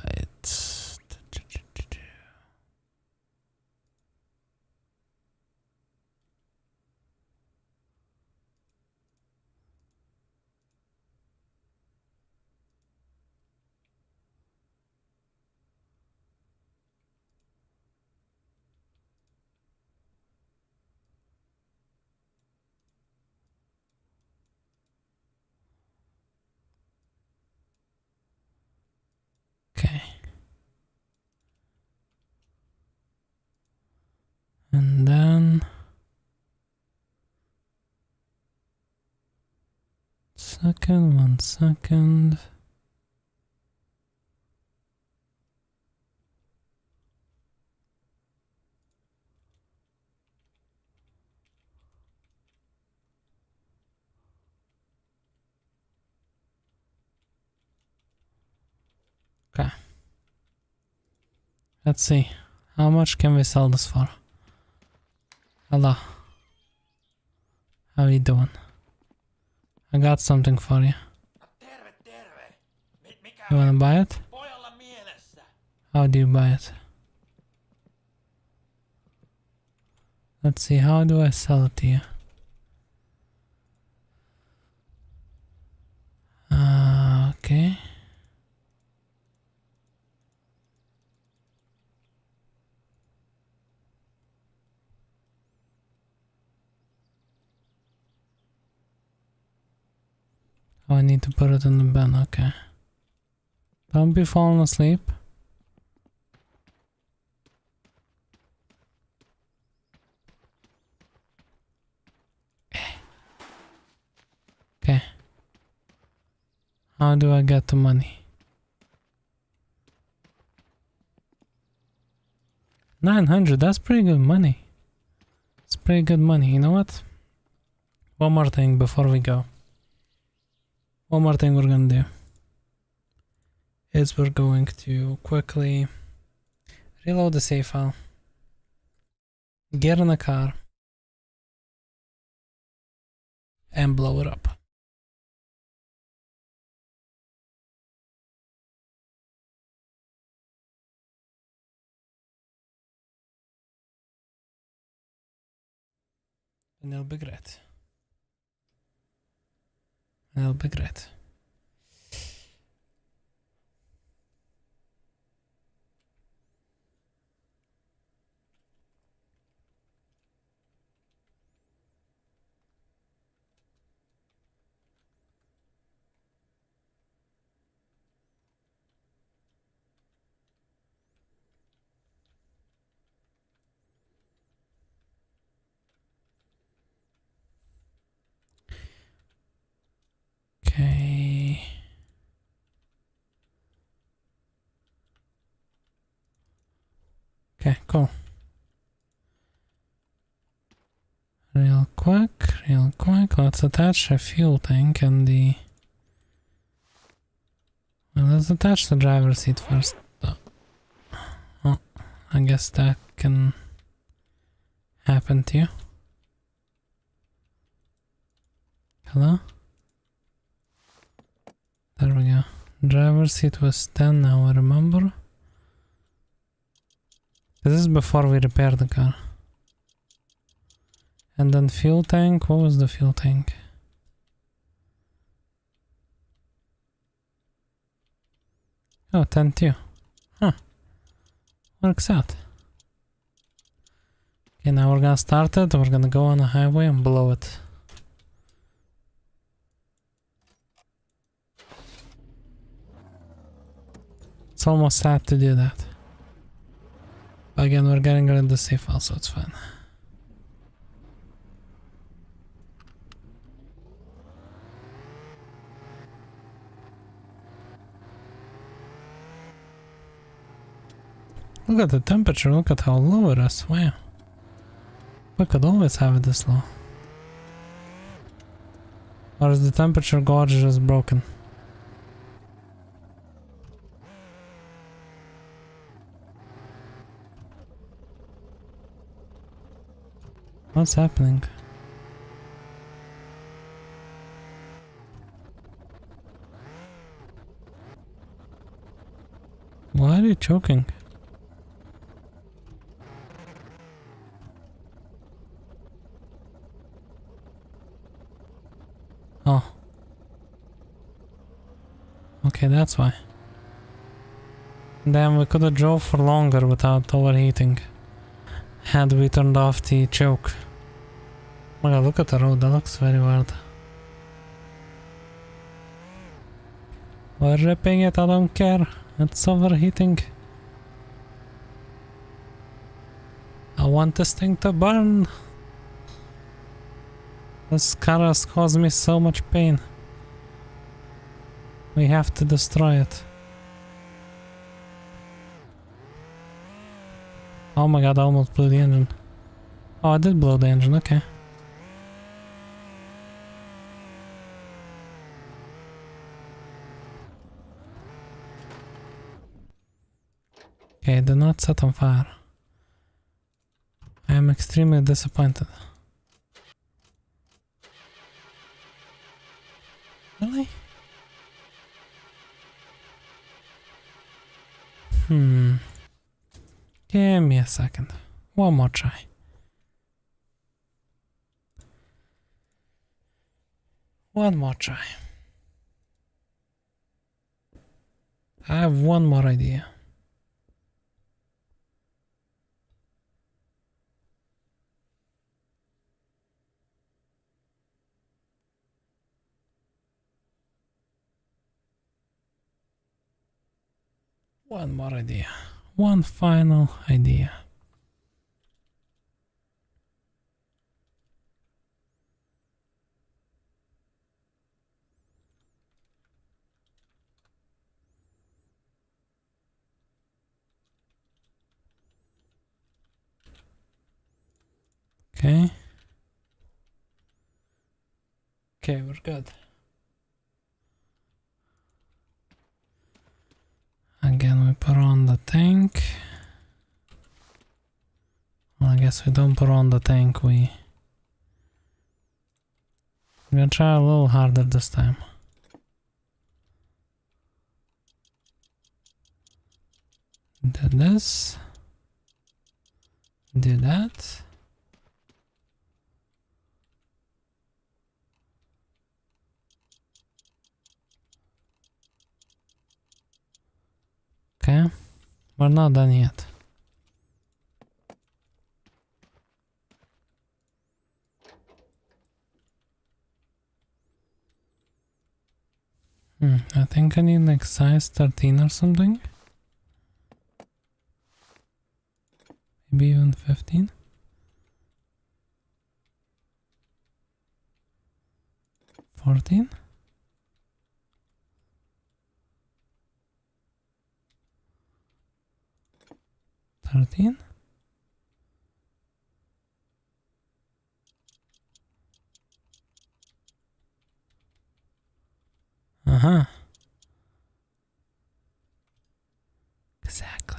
wait. Okay. And then... one second. Okay. Let's see. How much can we sell this for? Hello. How you doing? I got something for you. You wanna buy it? How do you buy it? Let's see, how do I sell it to you? Okay. Oh, I need to put it in the bin, okay. Don't be falling asleep. Okay. How do I get the money? 900, that's pretty good money. It's pretty good money. You know what? One more thing before we go. One more thing we're gonna do is we're going to quickly reload the save file, get in the car, and blow it up. And it'll be great. It'll be great. Okay. Okay, cool. Real quick, let's attach a fuel tank and the... Well, let's attach the driver's seat first. Oh, I guess that can happen to you. Hello? There we go. Driver's seat was 10 now, I remember. This is before we repair the car. And then fuel tank, what was the fuel tank? Oh, 10 too. Huh. Works out. Okay, now we're gonna start it, we're gonna go on the highway and blow it. It's almost sad to do that. But again, we're getting rid of the save file, so it's fine. Look at the temperature, look at how low it is, wow. We could always have it this low. Or is the temperature gauge just broken? What's happening? Why are you choking? Oh. Okay, that's why. Damn, we could have drove for longer without overheating. Had we turned off the choke. Oh my god, look at the road, that looks very weird. We're ripping it, I don't care. It's overheating. I want this thing to burn. This car has caused me so much pain. We have to destroy it. Oh my god, I almost blew the engine. Oh, I did blow the engine, okay. Okay, do not set on fire. I am extremely disappointed. Really? Give me a second. One more try. One more try. I have one more idea. One more idea. One final idea. Okay. Okay, we're good. Again, we put on the tank. Well, I guess we don't put on the tank, we're gonna try a little harder this time. Do this. Do that. Okay, we're not done yet. I think I need like size 13 or something. Maybe even 15. 14. 13. Uh-huh. Exactly.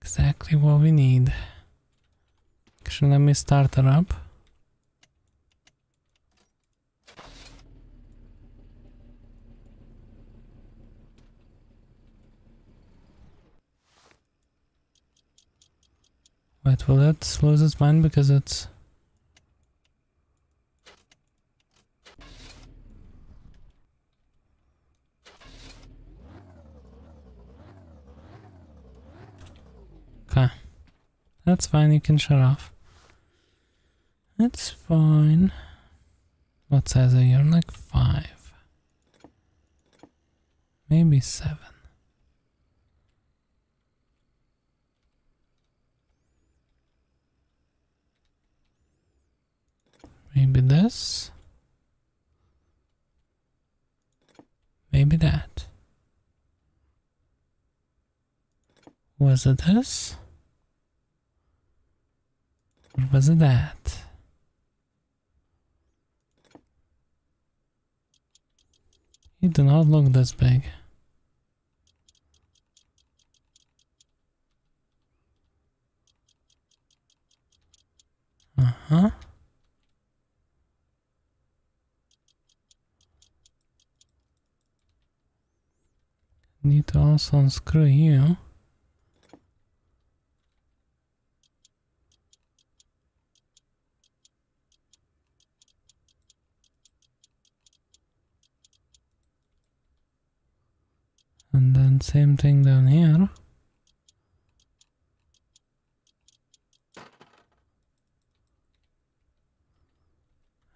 Exactly what we need. Actually, let me start it up. Wait, will it lose its mind because it's... Okay. That's fine, you can shut off. It's fine. What size are you? Like 5. Maybe 7. Maybe this. Maybe that. Was it this? Or was it that? You do not look this big. Uh-huh. Need to also unscrew you. And then same thing down here.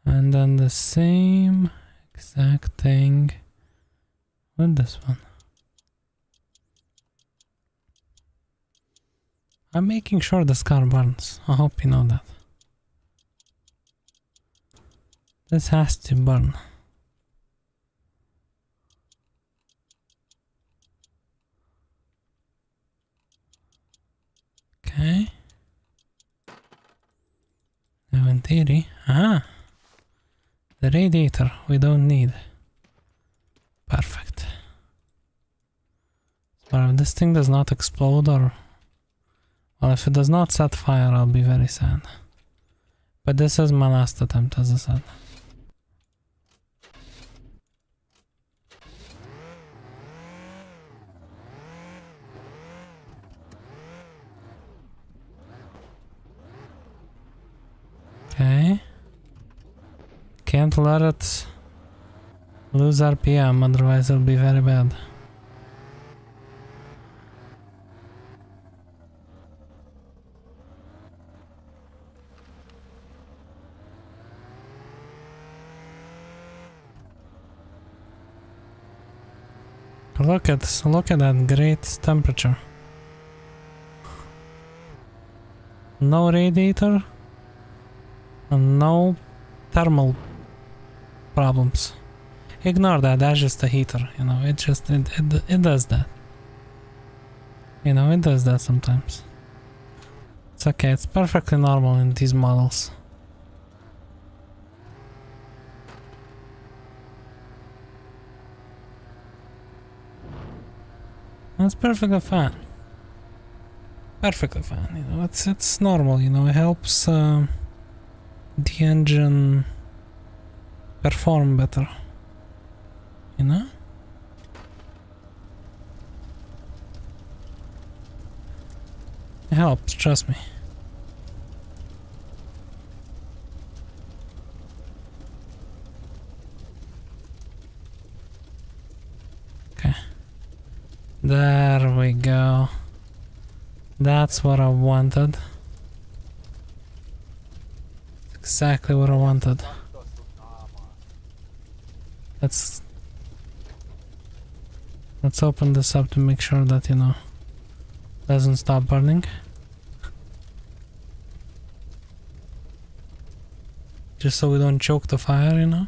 And then the same exact thing with this one. I'm making sure this car burns. I hope you know that. This has to burn. Okay. Now in theory, the radiator we don't need. Perfect. But if this thing does not explode or... Well, if it does not set fire, I'll be very sad. But this is my last attempt, as I said. Okay. Can't let it lose RPM, otherwise it'll be very bad. Look at that great temperature. No radiator and no thermal problems. Ignore that, that's just a heater, you know, it does that. You know, it does that sometimes. It's okay, it's perfectly normal in these models. That's perfectly fine. Perfectly fine, you know, it's normal, you know, it helps the engine perform better, you know? It helps, trust me. Okay. There we go. That's what I wanted. Exactly what I wanted. Let's open this up to make sure that, you know, doesn't stop burning. Just so we don't choke the fire, you know.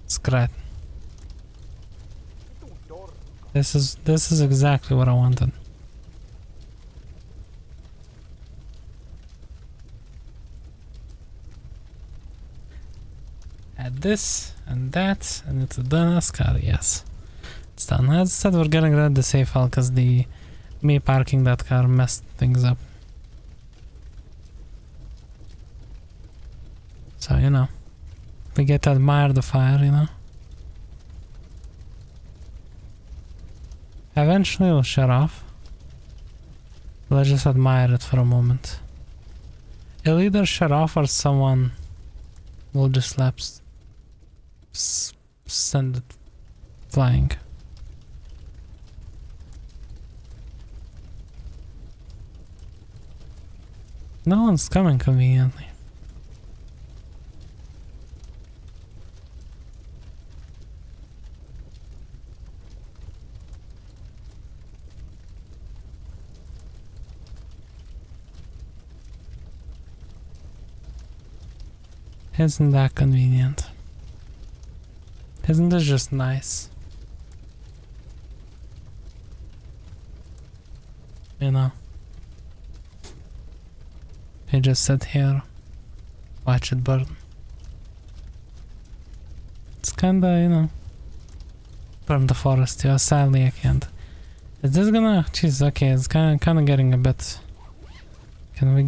It's great. This is exactly what I wanted. Add this and that, and it's done as car, yes. It's done. As I said, we're getting rid of the save file because me parking that car messed things up. So, you know, we get to admire the fire, you know. Eventually it'll shut off. Let's just admire it for a moment. It'll either shut off or someone will just send it flying. No one's coming conveniently. Isn't that convenient? Isn't this just nice? You know? You just sit here, watch it burn. It's kinda, you know, burn the forest. Yeah, sadly I can't. Is this gonna? Jeez, okay, it's kinda getting a bit. Can we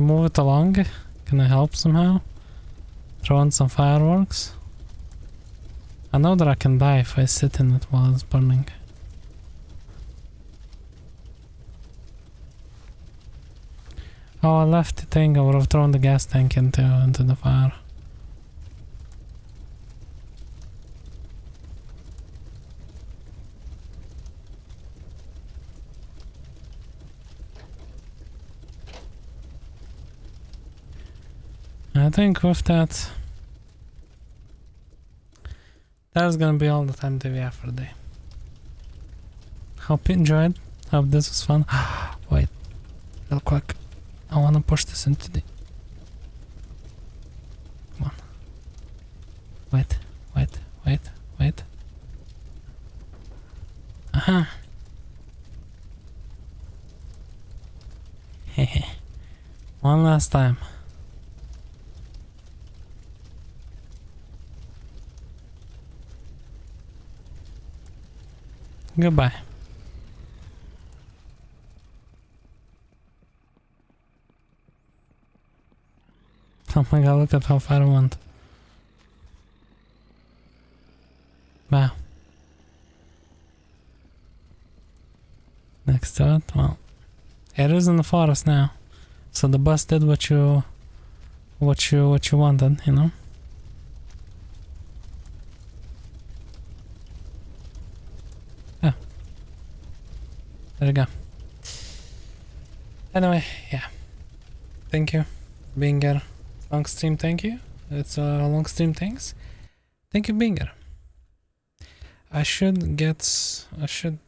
move it along? Can I help somehow? Throw on some fireworks? I know that I can die if I sit in it while it's burning. Oh, I left the thing. I would have thrown the gas tank into the fire. I think with that, that's gonna be all the time that we have for the day. Hope you enjoyed. Hope this was fun. Wait, real quick. I wanna push this into the... Come on. Wait. Aha. Hehe. One last time. Goodbye. Oh my god, look at how far I went. Wow. Next to it, well, it is in the forest now. So the bus did what you wanted, you know? Yeah. There you go. Anyway, yeah. Thank you for being here. Long stream, thank you. It's a long stream, thanks. Thank you for being here. I should,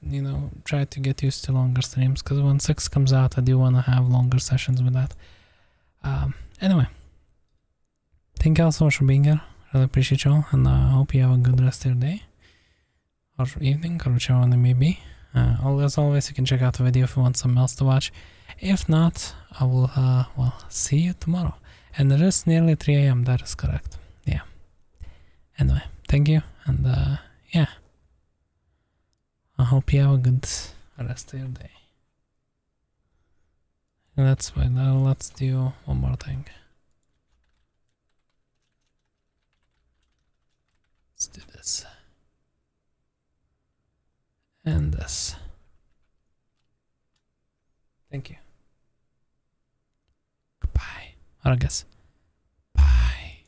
you know, try to get used to longer streams, because when 6 comes out, I do want to have longer sessions with that. Anyway, thank you all so much for being here. Really appreciate you all, and I hope you have a good rest of your day, or evening, or whichever one it may be. As always, you can check out the video if you want something else to watch. If not, I will, well, see you tomorrow. And it is nearly 3 AM, that is correct. Yeah. Anyway, thank you, and yeah. I hope you have a good rest of your day. Let's wait, now let's do one more thing. Let's do this. And this. Thank you. Goodbye. Or I guess. Bye.